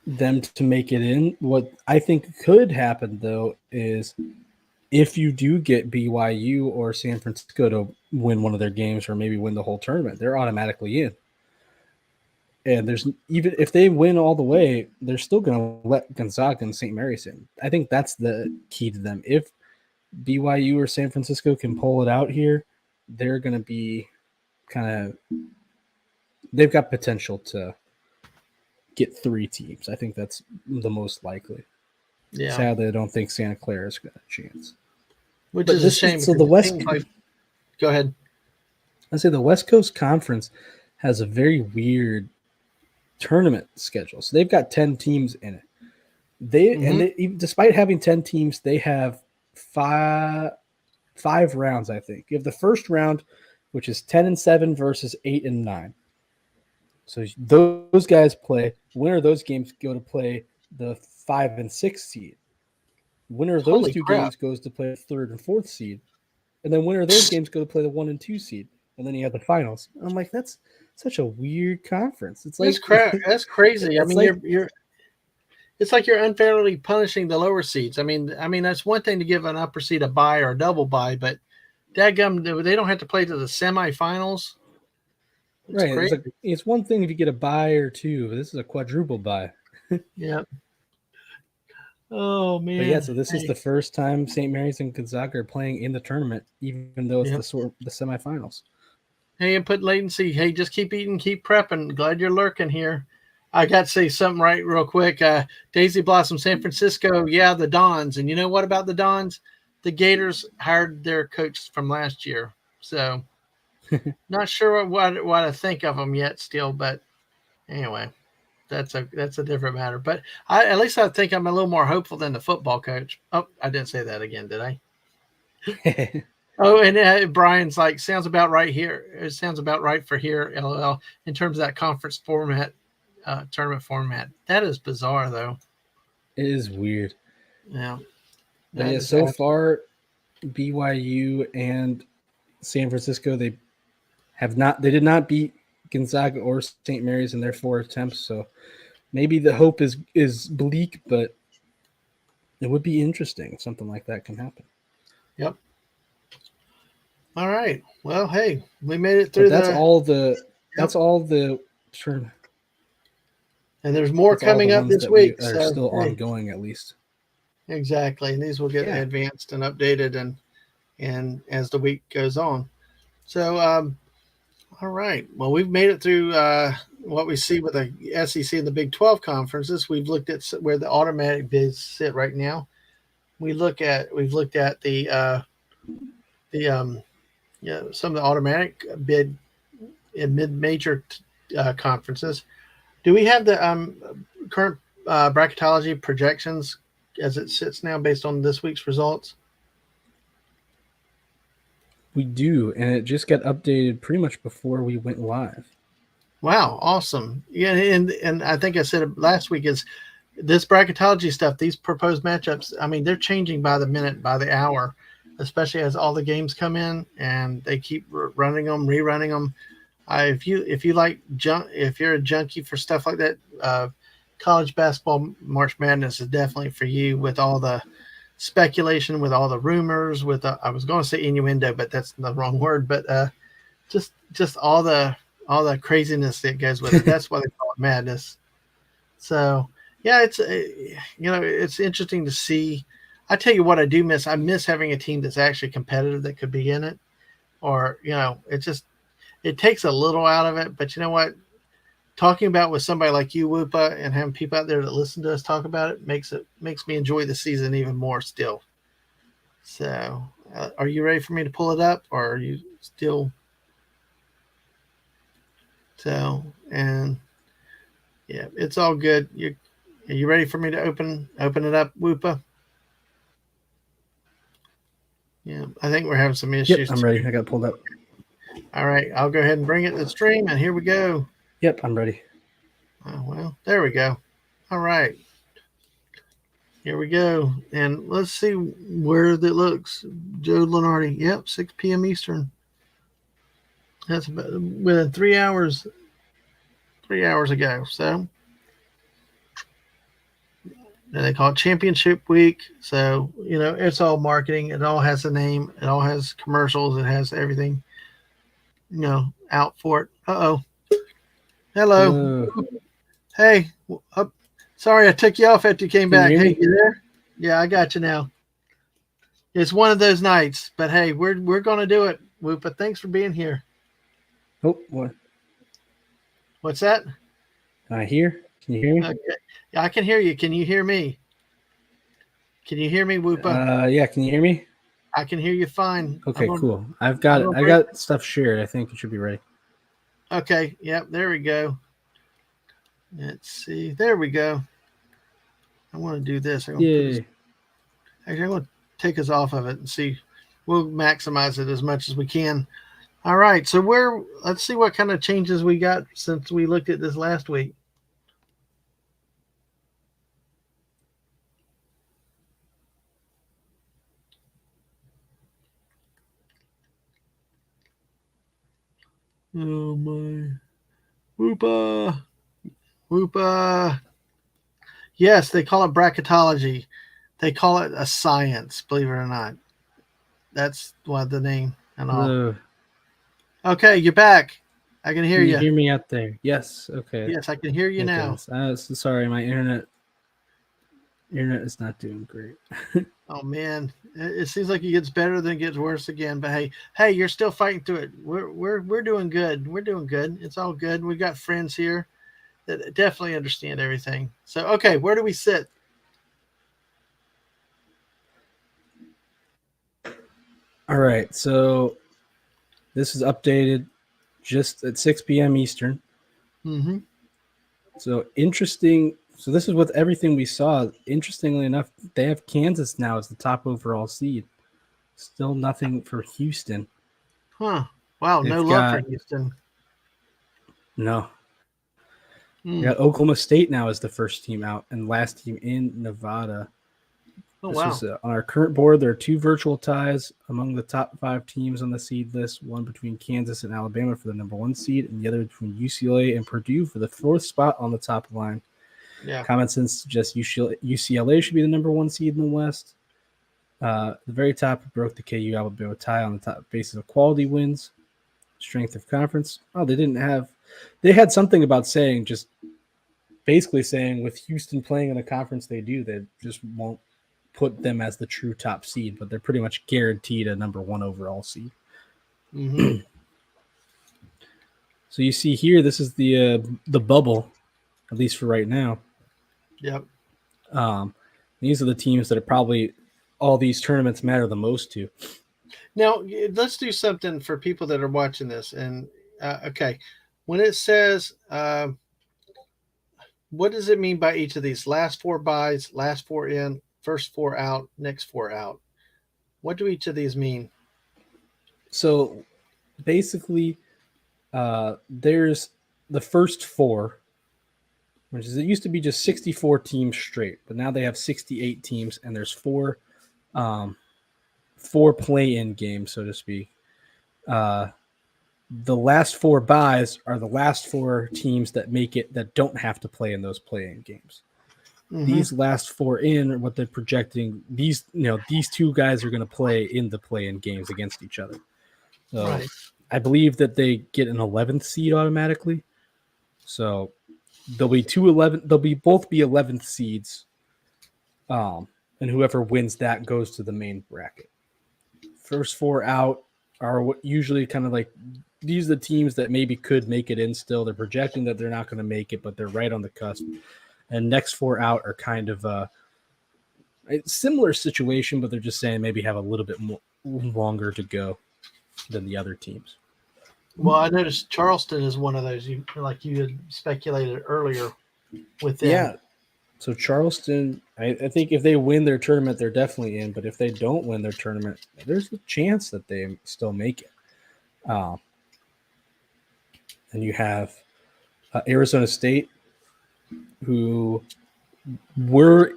them to make it in. What I think could happen, though, is if you do get BYU or San Francisco to win one of their games or maybe win the whole tournament, they're automatically in. And there's even if they win all the way, they're still going to let Gonzaga and St. Mary's in. I think that's the key to them. If BYU or San Francisco can pull it out here, they're going to be kind of they've got potential to get 3 teams. I think that's the most likely. Yeah, Sadly, I don't think Santa Clara's got a chance. which But is a this shame is so because the it West. seems like. Go ahead. I say the West Coast Conference has a very weird tournament schedule. So they've got 10 teams in it. Mm-hmm. Despite having 10 teams, they have five rounds. I think you have the first round, which is 10-7 versus 8-9. So those guys play. Winner of those games go to play the 5 and 6 seed. Winner of those Holy 2 crap! games goes to play the 3rd and 4th seed, and then winner of those games go to play the 1 and 2 seed, and then you have the finals. I'm like, that's such a weird conference. It's That's like crap. That's crazy. I it's mean, like you're. It's like you're unfairly punishing the lower seeds. I mean that's one thing to give an upper seed a bye or a double bye, but dadgum, they don't have to play to the semifinals. It's right. crazy. It's one thing if you get a buy or 2. This is a quadruple buy. Yeah. Oh But yeah, man. so this is Hey. the first time St. Mary's and Gonzaga are playing in the tournament, even though it's Yep. the semifinals. Hey, input latency. Hey, just keep eating, keep prepping. Glad you're lurking here. I got to say something right real quick. Daisy Blossom, San Francisco. Yeah, the Dons. And you know what about the Dons? The Gators hired their coach from last year. So not sure what I think of them yet still. But anyway, that's a different matter. But at least I think I'm a little more hopeful than the football coach. Oh, I didn't say that again, did I? Oh, and Brian's like, sounds about right here. It sounds about right for here, LOL, in terms of that conference format, tournament format. That is bizarre, though. It is weird. Yeah, But that yeah, is so far BYU and San Francisco, they did not beat Gonzaga or St. Mary's in their 4 attempts, so maybe the hope is bleak, but it would be interesting if something like that can happen. Yep. All right. Well, hey, we made it But through the. Yep. that's all the turn And there's more that's all the coming up ones this that we week. are So still hey, ongoing at least. exactly. And these will get Yeah. advanced and updated and as the week goes on. So all right. Well, we've made it through what we see with the SEC and the Big 12 conferences. We've looked at where the automatic bids sit right now. We've looked at the some of the automatic bid in mid-major conferences. Do we have the current bracketology projections as it sits now based on this week's results? We do, and it just got updated pretty much before we went live. Wow, awesome. Yeah, and I think I said it last week is this bracketology stuff, these proposed matchups, I mean, they're changing by the minute, by the hour, especially as all the games come in and they keep running them, rerunning them. If you like if you're a junkie for stuff like that, college basketball March Madness is definitely for you with all the speculation, with all the rumors, with I was going to say innuendo, but that's the wrong word. But just all the craziness that goes with it. That's why they call it madness. So yeah, it's it's interesting to see. I tell you what, I do miss. I miss having a team that's actually competitive that could be in it, or it takes a little out of it. But you know what? Talking about with somebody like you, Woopah, and having people out there that listen to us talk about it makes me enjoy the season even more still. So, are you ready for me to pull it up, or are you still? So, and yeah, it's all good. Are you ready for me to open it up, Woopah? Yeah, I think we're having some Yep, issues I'm too. ready. I got it pulled up. All right, I'll go ahead and bring it to the stream, and here we go. Yep, I'm ready. Oh, well, there we go. All right, here we go, and let's see where that looks. Joe Lenardi. Yep, 6 p.m. Eastern. That's about within 3 hours. 3 hours ago. So they call it Championship Week. So it's all marketing. It all has a name. It all has commercials. It has everything. Out for it. Uh-oh. Hello. Hello. Hey. Sorry, I took you off after you came Can you back. hear Hey, me? you there? Yeah, I got you now. It's one of those nights, but hey, we're gonna do it, Woopah. Thanks for being here. Oh, what? What's that? Can I hear? Can you hear me? Okay. Yeah, I can hear you. Can you hear me? Can you hear me, Woopah? Yeah. Can you hear me? I can hear you fine. Okay, cool. I've I'm got it. gonna I break. got stuff shared. I think it should be ready. Okay. Yep. There we go. Let's see. There we go. I want to do this. I'm going to put this. Yay. Actually, I'm going to take us off of it and see. We'll maximize it as much as we can. All right. So let's see what kind of changes we got since we looked at this last week. Oh my. Woopah. Woopah. Yes, they call it bracketology. They call it a science, believe it or not. That's what the name and all. Hello. Okay, you're back. I can hear Can you you. hear me out there? Yes. Okay. Yes, I can hear you now. So sorry, my internet is not doing great. Oh man, it seems like it gets better than it gets worse again. But hey, you're still fighting through it. We're doing good. We're doing good. It's all good. We got friends here that definitely understand everything. So okay, where do we sit? All right. So this is updated just at 6 p.m. Eastern. Mm-hmm. So interesting. So this is with everything we saw. Interestingly enough, they have Kansas now as the top overall seed. Still nothing for Houston. Huh. Wow. They've No love for got Houston. no. We got Oklahoma State now as the first team out and last team in Nevada. Oh, This wow. was on our current board. There are two virtual ties among the top 5 teams on the seed list. One between Kansas and Alabama for the number 1 seed, and the other between UCLA and Purdue for the 4th spot on the top line. Yeah. Common sense suggests UCLA should be the number 1 seed in the West. The very top broke the KU Alabama tie on the top basis of quality wins, strength of conference. Oh, they had something about saying just basically saying with Houston playing in the conference they do, they just won't put them as the true top seed, but they're pretty much guaranteed a number 1 overall seed. Mm-hmm. So you see here, this is the bubble, at least for right now. Yep. These are the teams that are probably all these tournaments matter the most to. Now, let's do something for people that are watching this. And, okay, when it says, what does it mean by each of these? Last 4 buys, last 4 in, first 4 out, next 4 out. What do each of these mean? So basically, there's the first 4, which is it used to be just 64 teams straight, but now they have 68 teams, and there's 4 play-in games, so to speak. The last 4 buys are the last 4 teams that make it that don't have to play in those play-in games. Mm-hmm. These last 4 in are what they're projecting. These 2 guys are going to play in the play-in games against each other. So right. I believe that they get an 11th seed automatically. So there'll be both be 11th seeds. And whoever wins that goes to the main bracket. First 4 out are what usually kind of like these are the teams that maybe could make it in still. They're projecting that they're not going to make it, but they're right on the cusp. And next 4 out are kind of a similar situation, but they're just saying maybe have a little bit more longer to go than the other teams. Well, I noticed Charleston is one of those, you had speculated earlier with them. Yeah. So Charleston, I think if they win their tournament, they're definitely in. But if they don't win their tournament, there's a chance that they still make it. And you have Arizona State, who were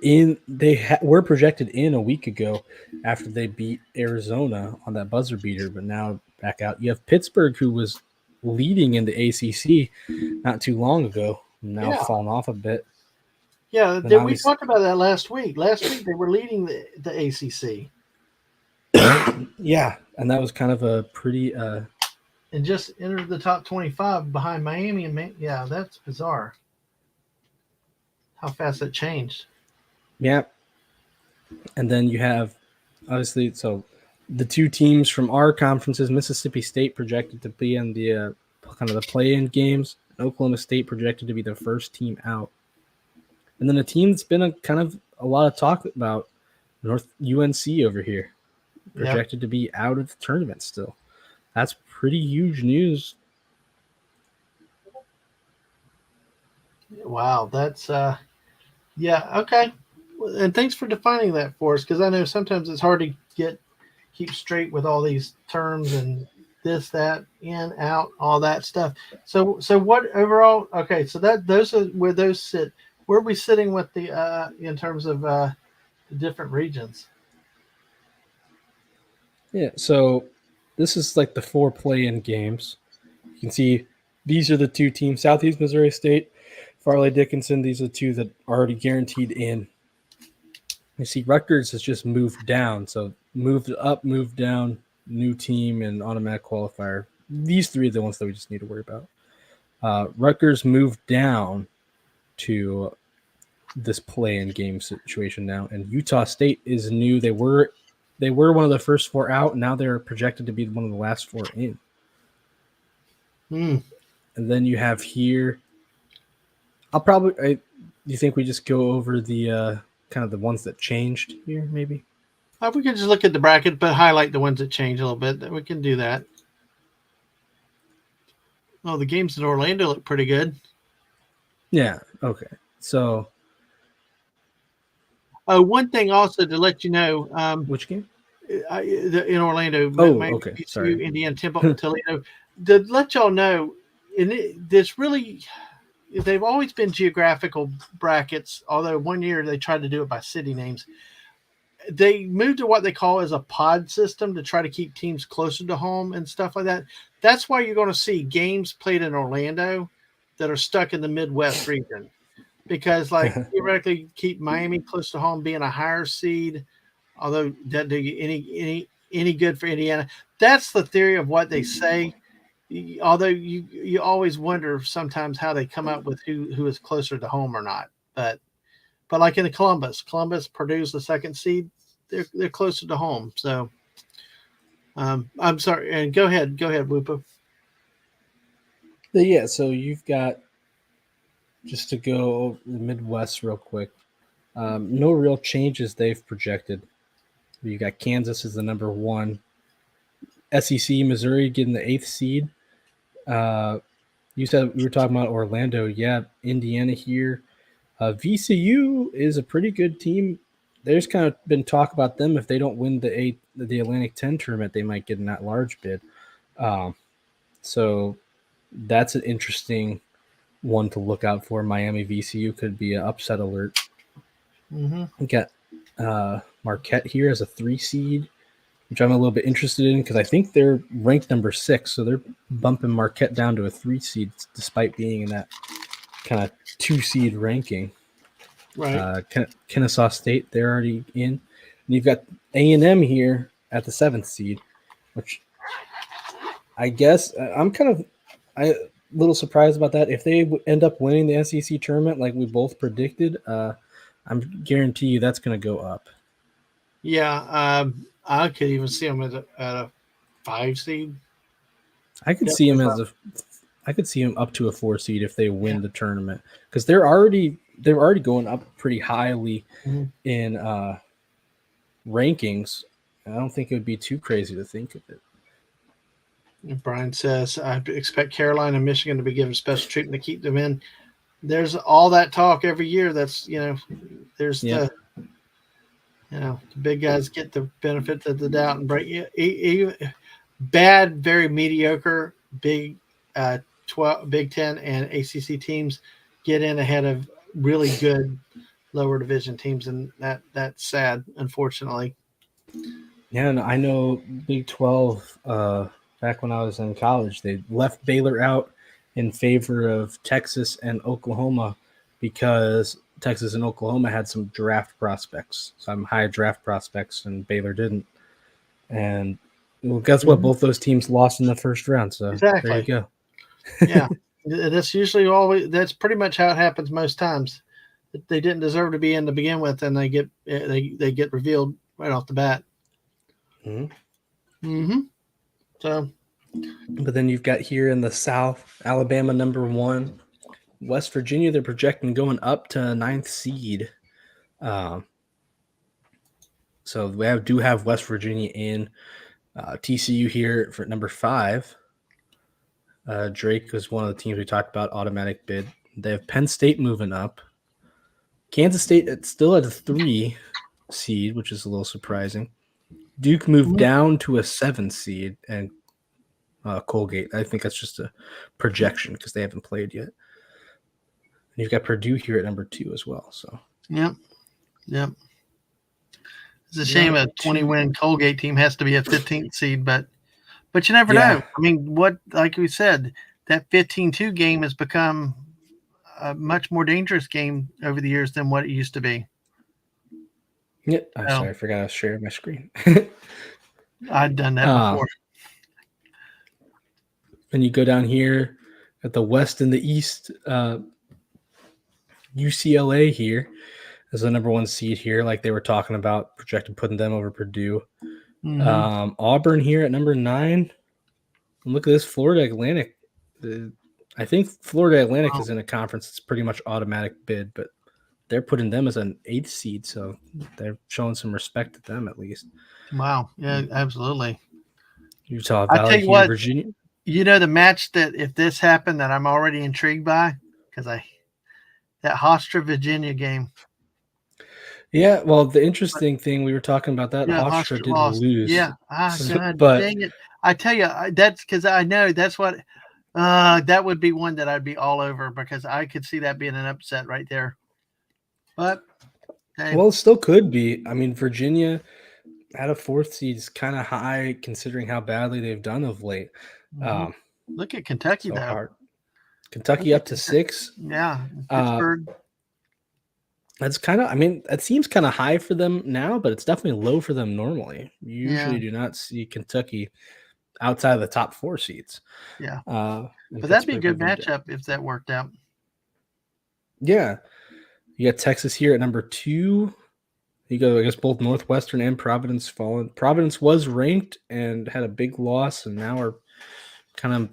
were projected in a week ago after they beat Arizona on that buzzer beater, but now back out. You have Pittsburgh, who was leading in the ACC not too long ago, now fallen off a bit. Yeah, we talked about that last week. Last week they were leading the ACC. Yeah, and that was kind of a pretty and just entered the top 25 behind Miami. And yeah, that's bizarre. How fast it changed. Yeah. And then you have, obviously, so the 2 teams from our conferences, Mississippi State projected to be in the kind of the play-in games, and Oklahoma State projected to be the first team out. And then a team that's been a lot of talk about, North UNC over here, projected to be out of the tournament still. That's pretty huge news. Wow, that's okay. And thanks for defining that for us, because I know sometimes it's hard to keep straight with all these terms and this, that, in, out, all that stuff. So what overall? Okay, so those are where those sit. Where are we sitting with the in terms of the different regions? Yeah, so this is like the 4 play-in games. You can see these are the 2 teams: Southeast Missouri State, Farley Dickinson. These are the 2 that are already guaranteed in. You see Rutgers has just moved down, so moved up, moved down, new team, and automatic qualifier. These 3 are the ones that we just need to worry about. Rutgers moved down to this play-in game situation now, and Utah State is new. They were one of the first 4 out. Now they're projected to be one of the last 4 in. And then you have here. Do you think we just go over the kind of the ones that changed here, maybe? We can just look at the bracket, but highlight the ones that change a little bit. We can do that. Oh, the games in Orlando look pretty good. Yeah. Okay. So. One thing also to let you know. Which game? In Orlando. Oh, okay. Sorry. Indiana, Temple, Toledo. To let y'all know, and this really, they've always been geographical brackets. Although one year they tried to do it by city names. They moved to what they call as a pod system to try to keep teams closer to home and stuff like that. That's why you're going to see games played in Orlando that are stuck in the Midwest region because, like, theoretically, keep Miami close to home, being a higher seed. Although that do you any good for Indiana? That's the theory of what they say. Although you always wonder sometimes how they come up with who is closer to home or not. But like in the Columbus, Purdue's the second seed. They're closer to home. So I'm sorry, and go ahead, Woopah. But yeah, so you've got, just to go over the Midwest real quick, no real changes they've projected. You got Kansas as the number one, SEC, Missouri getting the 8th seed. You said we were talking about Orlando. Yeah, Indiana here. VCU is a pretty good team. There's kind of been talk about them. If they don't win the Atlantic 10 tournament, they might get in that large bid. So that's an interesting one to look out for. Miami VCU could be an upset alert. Mm-hmm. We got Marquette here as a 3 seed, which I'm a little bit interested in because I think they're ranked number 6, so they're bumping Marquette down to a 3 seed despite being in that kind of 2 seed ranking. Right. Kennesaw State, they're already in. And you've got A&M here at the 7th seed, which I guess I'm kind of a little surprised about that. If they end up winning the SEC tournament like we both predicted, I'm guarantee you that's going to go up. Yeah, I could even see them at a 5 seed. I could see them I could see them up to a 4 seed if they win the tournament because they're already going up pretty highly in rankings. I don't think it would be too crazy to think of it. Brian says, I expect Carolina and Michigan to be given special treatment to keep them in. There's all that talk every year. That's, there's the big guys get the benefit of the doubt and break bad, very mediocre Big 12, Big 10 and ACC teams get in ahead of really good lower division teams, and that's sad, unfortunately. Yeah, and I know Big 12, back when I was in college, they left Baylor out in favor of Texas and Oklahoma because Texas and Oklahoma had some draft prospects, some high draft prospects, and Baylor didn't. And well, guess what? Both those teams lost in the first round. So exactly. There you go. Yeah, that's usually that's pretty much how it happens most times. They didn't deserve to be in to begin with, and they get revealed right off the bat. So, but then you've got here in the South, Alabama number 1, West Virginia. They're projecting going up to 9th seed. So we do have West Virginia in. TCU here for number 5. Drake was one of the teams we talked about, automatic bid. They have Penn State moving up. Kansas State it's still at a 3 seed, which is a little surprising. Duke moved down to a 7 seed, and Colgate, I think that's just a projection because they haven't played yet. And you've got Purdue here at number 2 as well. So Yep. It's a shame a 20-win Colgate team has to be a 15th seed, but you never know. I mean, like we said, that 15-2 game has become a much more dangerous game over the years than what it used to be. Yeah, sorry, I forgot I was sharing my screen. I'd done that before. And you go down here at the West and the East, UCLA here as the number 1 seed here, like they were talking about, projected putting them over Purdue. Auburn here at number 9. And look at this, Florida Atlantic. I think Florida Atlantic is in a conference that's pretty much automatic bid, but they're putting them as an 8th seed, so they're showing some respect to them at least. Wow, yeah, absolutely. Utah Valley here, Virginia. You know the match that if this happened that I'm already intrigued by because that Hofstra Virginia game. Yeah, well, the interesting thing we were talking about that Hofstra did lose. Yeah, God, but dang it! I tell you, that's because I know that's what That would be one that I'd be all over because I could see that being an upset right there. But hey, Well, it still could be. I mean, Virginia at a fourth seed is kind of high considering how badly they've done of late. mhm. Um, Look at Kentucky so though. hard. Look Kentucky at up to Kentucky. 6. Yeah, Uh, Pittsburgh. that's kind of, I mean, that seems kind of high for them now, but it's definitely low for them normally. You Yeah, usually do not see Kentucky outside of the top 4 seeds. yeah. And But that'd be a Pittsburgh good moving. matchup if that worked out. Yeah, you got Texas here at number 2. You go, I guess both Northwestern and Providence fallen. Providence was ranked and had a big loss, and now are kind of,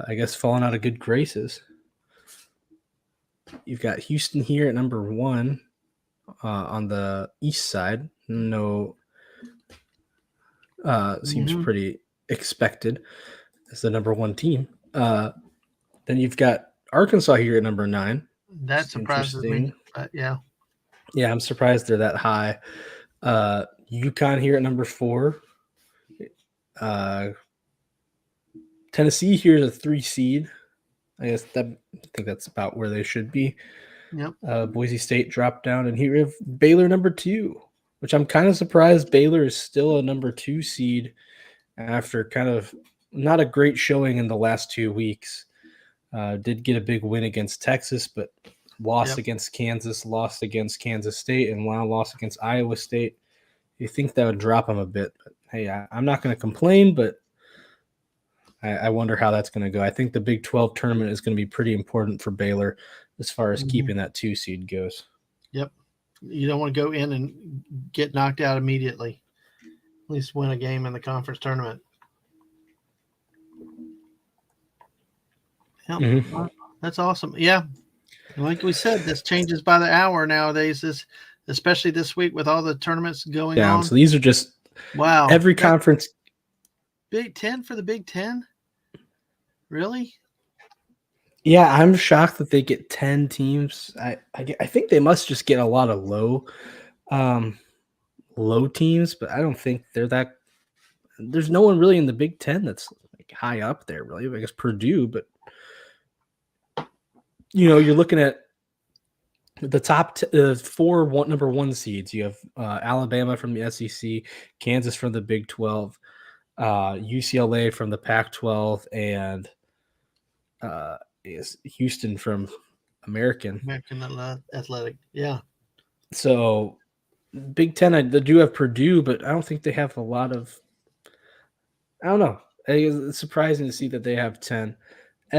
I guess, falling out of good graces. You've got Houston here at number 1 on the east side. No, seems Hmm. pretty expected as the number 1 team. Then you've got Arkansas here at number 9. That It's surprises me. interesting. But yeah. Yeah, I'm surprised they're that high. UConn here at number 4. Uh, Tennessee here is a 3 seed. I think that's about where they should be. Yep. Boise State dropped down, and here we have Baylor number 2, which I'm kind of surprised Baylor is still a number 2 seed after kind of not a great showing in the last 2 weeks. Did get a big win against Texas, but lost Yep. against Kansas, lost against Kansas State, and now lost against Iowa State. You think that would drop them a bit, but hey, I'm not going to complain, but I wonder how that's going to go. I think the Big 12 tournament is going to be pretty important for Baylor as far as Hmm. keeping that 2 seed goes. Yep. You don't want to go in and get knocked out immediately. At least win a game in the conference tournament. Yep. Mm-hmm. That's awesome. Yeah. Like we said, this changes by the hour nowadays. This, especially this week with all the tournaments going Down. on. So these are just Wow. every conference. Big Ten for the Big Ten? Really? Yeah, I'm shocked that they get 10 teams. I think they must just get a lot of low teams, but I don't think they're that. There's no one really in the Big 10 that's like high up there, really. I guess Purdue, but you're looking at the top 4 number 1 seeds. You have Alabama from the SEC, Kansas from the Big 12, UCLA from the Pac-12, and is Houston from American. American Athletic. Yeah. So Big 10, they do have Purdue, but I don't think they have a lot of. I don't know. It's surprising to see that they have 10,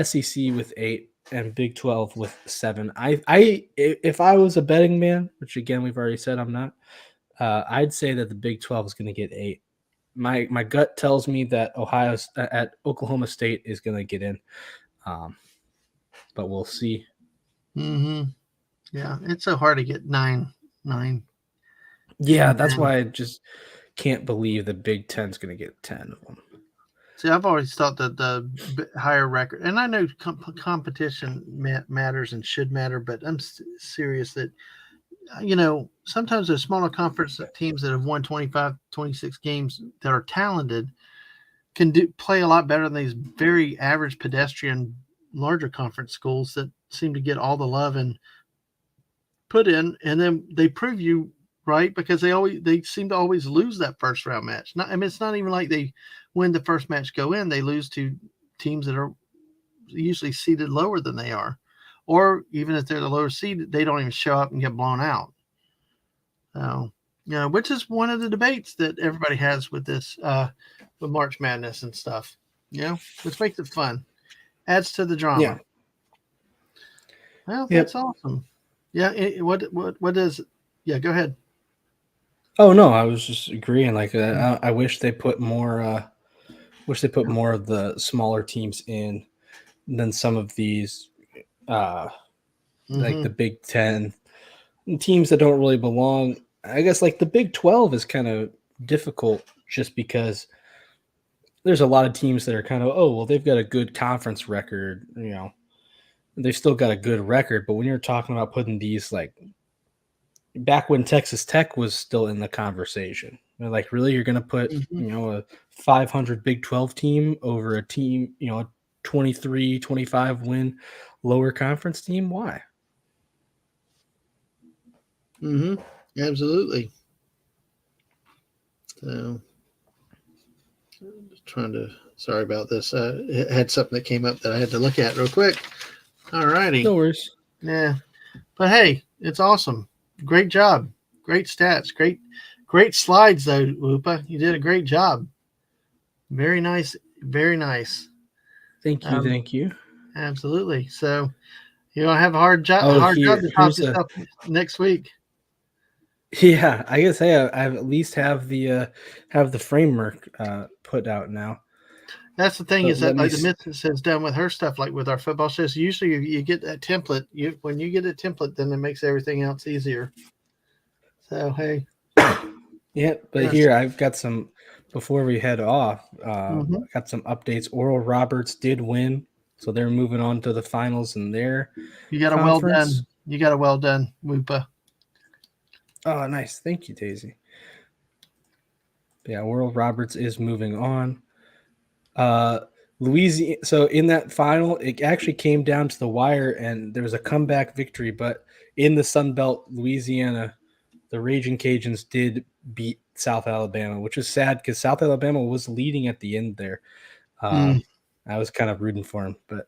SEC with 8, and Big 12 with 7. If I was a betting man, which again we've already said I'm not, I'd say that the Big 12 is going to get 8. My gut tells me that Oklahoma State is going to get in, but we'll see. Mm-hmm. Yeah. It's so hard to get 9, 9, Yeah, 10, that's 10. why I just can't believe the Big 10 is going to get 10 of them. See, I've always thought that the higher record, and I know competition matters and should matter, but I'm serious that, sometimes there's smaller conference teams that have won 25, 26 games that are talented can play a lot better than these very average pedestrian larger conference schools that seem to get all the love and put in, and then they prove you right because they seem to always lose that first round match. Not, I mean, it's not even like they win the first match, go in, they lose to teams that are usually seated lower than they are, or even if they're the lower seed, they don't even show up and get blown out. So, which is one of the debates that everybody has with this, with March Madness and stuff. Which makes it fun, adds to the drama. Yeah. Well, Yep. that's awesome. Yeah. What does? Yeah, go ahead. Oh no, I was just agreeing. Like I wish they put more. Wish they put more of the smaller teams in than some of these, like the Big 10 teams that don't really belong. I guess like the Big 12 is kind of difficult just because there's a lot of teams that are kind of, oh well, they've got a good conference record. They've still got a good record, but when you're talking about putting these like back when Texas Tech was still in the conversation. They're like, really, you're going to put, a 500 Big 12 team over a team, 23, 25 win lower conference team. Why? Mm-hmm. Absolutely. So, just trying to. Sorry about this. It had something that came up that I had to look at real quick. All righty. No worries. Yeah. But hey, it's awesome. Great job. Great stats. Great slides though, Woopah. You did a great job. Very nice. Very nice. Thank you. Um, Thank you. absolutely. So you're gonna have a Oh, hard job to top here's this a up next week. yeah. I guess I at least have the framework put out now. That's the thing is But that let me. like the missus has done with her stuff, like with our football shows. Usually, you get that template. When you get a template, then it makes everything else easier. So hey, Yeah, but yes. here I've got some. Before we head off, Mm-hmm. I got some updates. Oral Roberts did win, so they're moving on to the finals in their You got a well conference. done. You got a well done, Woopa. Oh, nice. Thank you, Daisy. Yeah, Oral Roberts is moving on. Uh, Louisiana. So in that final, it actually came down to the wire, and there was a comeback victory. But in the Sun Belt, Louisiana, the Raging Cajuns did beat South Alabama, which was sad because South Alabama was leading at the end there. Mm, Um, I was kind of rooting for him, but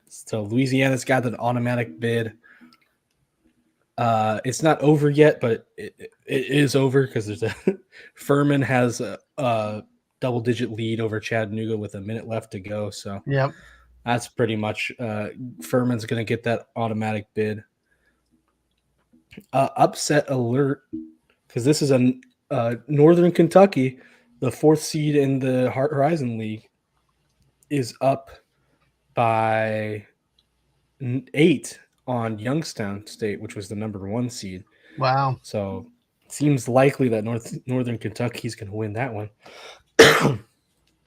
so Louisiana's got an automatic bid. It's not over yet, but it is over because there's a Furman has a double-digit lead over Chattanooga with a minute left to go. So yep. that's pretty much Furman's going to get that automatic bid. Upset alert because this is a Northern Kentucky, the fourth seed in the Horizon League, is up by 8 on Youngstown State, which was the number 1 seed. Wow. So it seems likely that Northern Kentucky is going to win that one.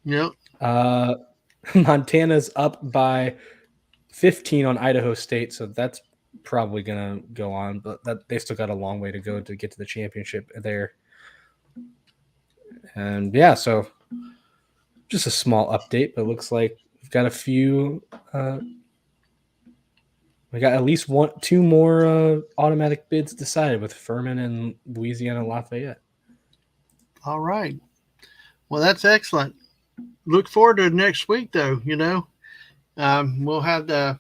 Yep. uh, Montana's up by 15 on Idaho State, so that's probably going to go on, but they still got a long way to go to get to the championship there. And yeah, so just a small update, but it looks like we've got a few. We got at least two more automatic bids decided with Furman and Louisiana Lafayette. All right. Well, that's excellent. Look forward to next week, though. We'll have the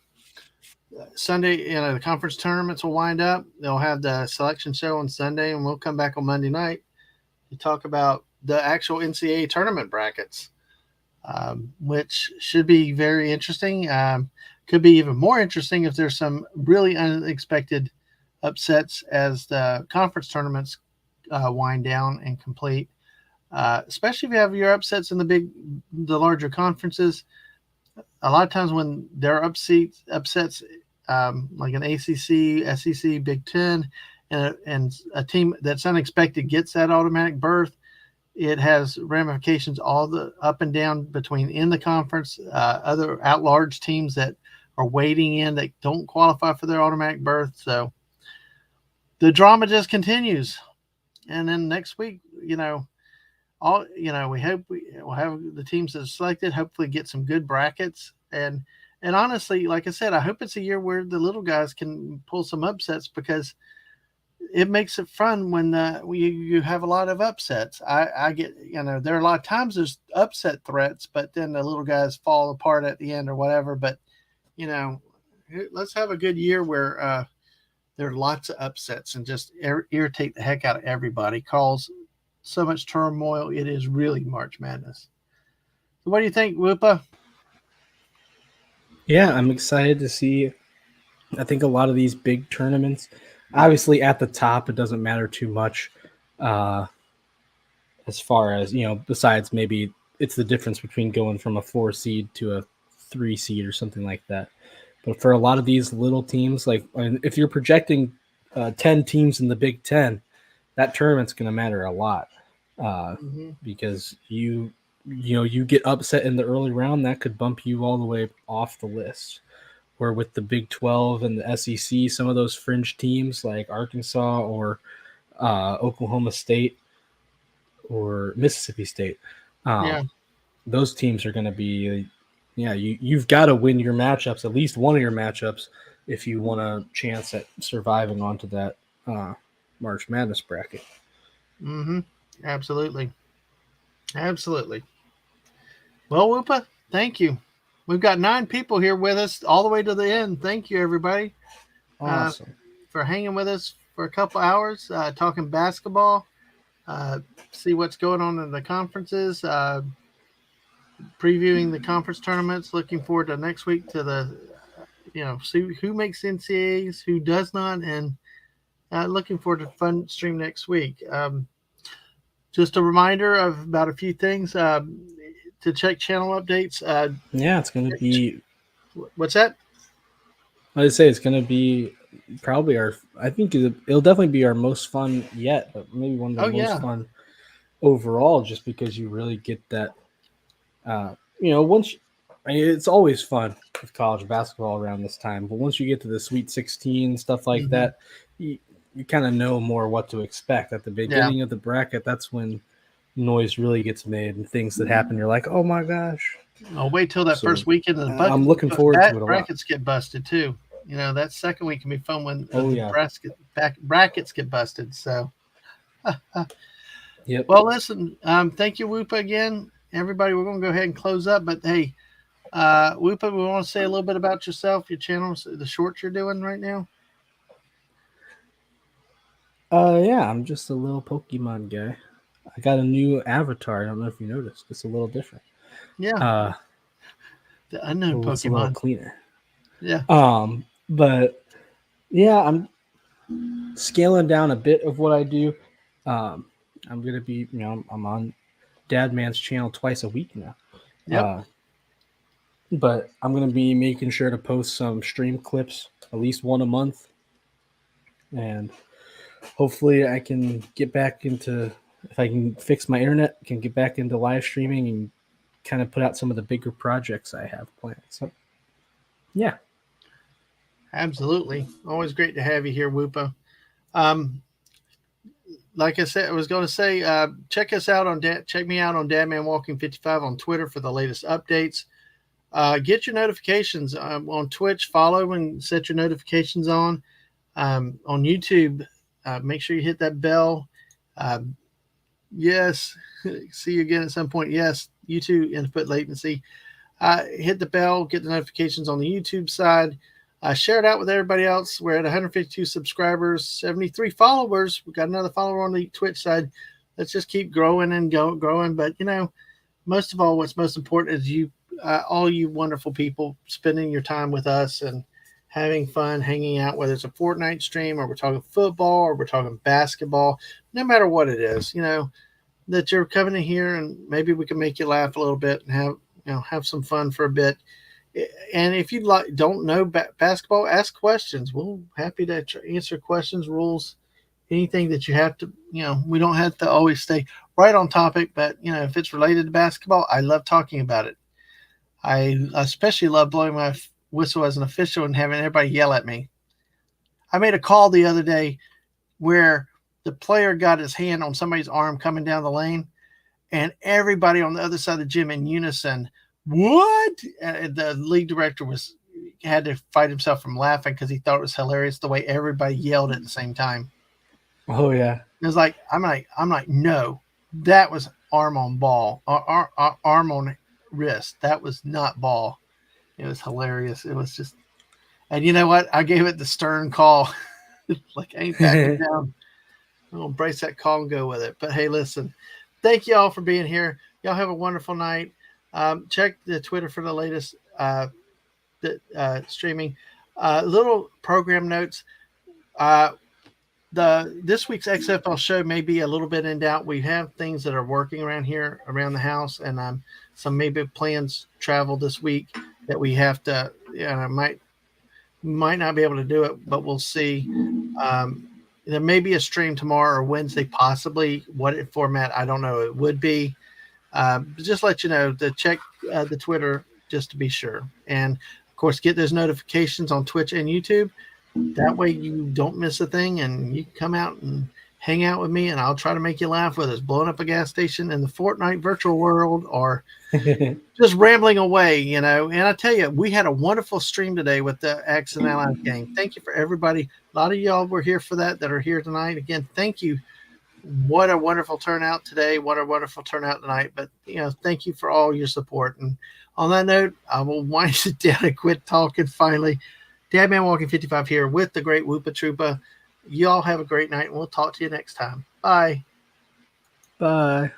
Sunday, the conference tournaments will wind up. They'll have the selection show on Sunday, and we'll come back on Monday night to talk about the actual NCAA tournament brackets, which should be very interesting. Could be even more interesting if there's some really unexpected upsets as the conference tournaments wind down and complete. Especially if you have your upsets in the larger conferences. A lot of times when there are upsets like an ACC, SEC, Big Ten, and a team that's unexpected gets that automatic berth, it has ramifications all the up and down between in the conference, other at-large teams that are waiting in that don't qualify for their automatic berth. So the drama just continues. And then next week, we hope we'll have the teams that are selected hopefully get some good brackets, and honestly, like I said, I hope it's a year where the little guys can pull some upsets, because it makes it fun when you have a lot of upsets. I get, there are a lot of times there's upset threats, but then the little guys fall apart at the end or whatever. But you know let's have a good year where there are lots of upsets and just irritate the heck out of everybody, cause so much turmoil. It is really March Madness. So what do you think, Whoopa? Yeah, I'm excited to see. I think a lot of these big tournaments, obviously at the top, it doesn't matter too much. Uh, as far as besides maybe it's the difference between going from a 4 seed to a 3 seed or something like that. But for a lot of these little teams, like if you're projecting 10 teams in the Big Ten, that tournament's going to matter a lot Mm-hmm. because you get upset in the early round, that could bump you all the way off the list. Where with the Big 12 and the SEC, some of those fringe teams like Arkansas or Oklahoma State or Mississippi State, Yeah. those teams are going to be yeah, you've got to win your matchups, at least one of your matchups, if you want a chance at surviving onto that uh, March Madness bracket. Mm-hmm. Absolutely. Absolutely. Well, Whoopa, thank you. We've got 9 people here with us all the way to the end. Thank you, everybody, uh, Awesome. for hanging with us for a couple hours, talking basketball, uh, see what's going on in the conferences, previewing the conference tournaments. Looking forward to next week to see who makes NCAAs, who does not, and looking forward to a fun stream next week. Just a reminder of about a few things to check channel updates. Yeah, it's going to be. What's that? I'd say it's going to be probably our. I think it'll definitely be our most fun yet, but maybe one of the Oh most yeah, fun overall, just because you really get that. Once it's always fun with college basketball around this time, but once you get to the Sweet 16 stuff like mm-hmm. that, you kind of know more what to expect at the Yeah. beginning of the bracket. That's when noise really gets made and things that happen. You're like, oh my gosh. I'll wait till that So first weekend and I'm looking forward to it a lot. brackets get busted too. That second week can be fun when Oh the yeah. brackets get busted. So, Yep. well, listen, thank you, Whoopa, again. Everybody, we're going to go ahead and close up. But hey, Whoopa, we want to say a little bit about yourself, your channel, the shorts you're doing right now. Yeah, I'm just a little Pokemon guy. I got a new avatar. I don't know if you noticed. It's a little different. Yeah, the unknown It looks a little Pokemon. cleaner. Yeah. But yeah, I'm scaling down a bit of what I do. Um, I'm gonna be, I'm on Dadman's channel twice a week now. Yep. But I'm gonna be making sure to post some stream clips, at least one a month, and hopefully I can get back into. If I can fix my internet, can get back into live streaming and kind of put out some of the bigger projects I have planned. So, yeah. Absolutely. Always great to have you here, Whoopa. Um, like I said, I was going to say, check us out check me out on Dadman Walking 55 on Twitter for the latest updates. Get your notifications on Twitch. Follow and set your notifications on YouTube. Make sure you hit that bell. Yes, see you again at some point. Yes, YouTube input latency. Hit the bell. Get the notifications on the YouTube side. Share it out with everybody else. We're at 152 subscribers, 73 followers. We got another follower on the Twitch side. Let's just keep growing and growing. But most of all, what's most important is you, all you wonderful people, spending your time with us and having fun, hanging out. Whether it's a Fortnite stream or we're talking football or we're talking basketball, no matter what it is, that you're coming in here and maybe we can make you laugh a little bit and have some fun for a bit. And if you don't know basketball, ask questions. We're happy to answer questions, rules, anything that you have to. We don't have to always stay right on topic, but if it's related to basketball, I love talking about it. I especially love blowing my whistle as an official and having everybody yell at me. I made a call the other day where the player got his hand on somebody's arm coming down the lane, and everybody on the other side of the gym in unison, what? The league director had to fight himself from laughing because he thought it was hilarious the way everybody yelled at the same time. Oh yeah. It was like I'm like no, that was arm on ball, arm on wrist. That was not ball. It was hilarious. It was just, and you know what? I gave it the stern call. Like I ain't backing down. I'm gonna brace that call and go with it. But hey, listen, thank you all for being here. Y'all have a wonderful night. Check the Twitter for the latest streaming. Little program notes. This week's XFL show may be a little bit in doubt. We have things that are working around the house, and some maybe plans travel this week that we have to. Might not be able to do it, but we'll see. There may be a stream tomorrow or Wednesday, possibly. What format, I don't know. It would be. Just let you know to check the Twitter just to be sure. And, of course, get those notifications on Twitch and YouTube. That way you don't miss a thing and you can come out and hang out with me, and I'll try to make you laugh, whether it's blowing up a gas station in the Fortnite virtual world or just rambling away, And I tell you, we had a wonderful stream today with the Axe and Allies gang. Thank you for everybody. A lot of y'all were here for that are here tonight. Again, thank you. What a wonderful turnout today. What a wonderful turnout tonight. But, thank you for all your support. And on that note, I will wind it down and quit talking finally. Dadman Walking 55 here with the great Woopah Troopah. You all have a great night, and we'll talk to you next time. Bye. Bye.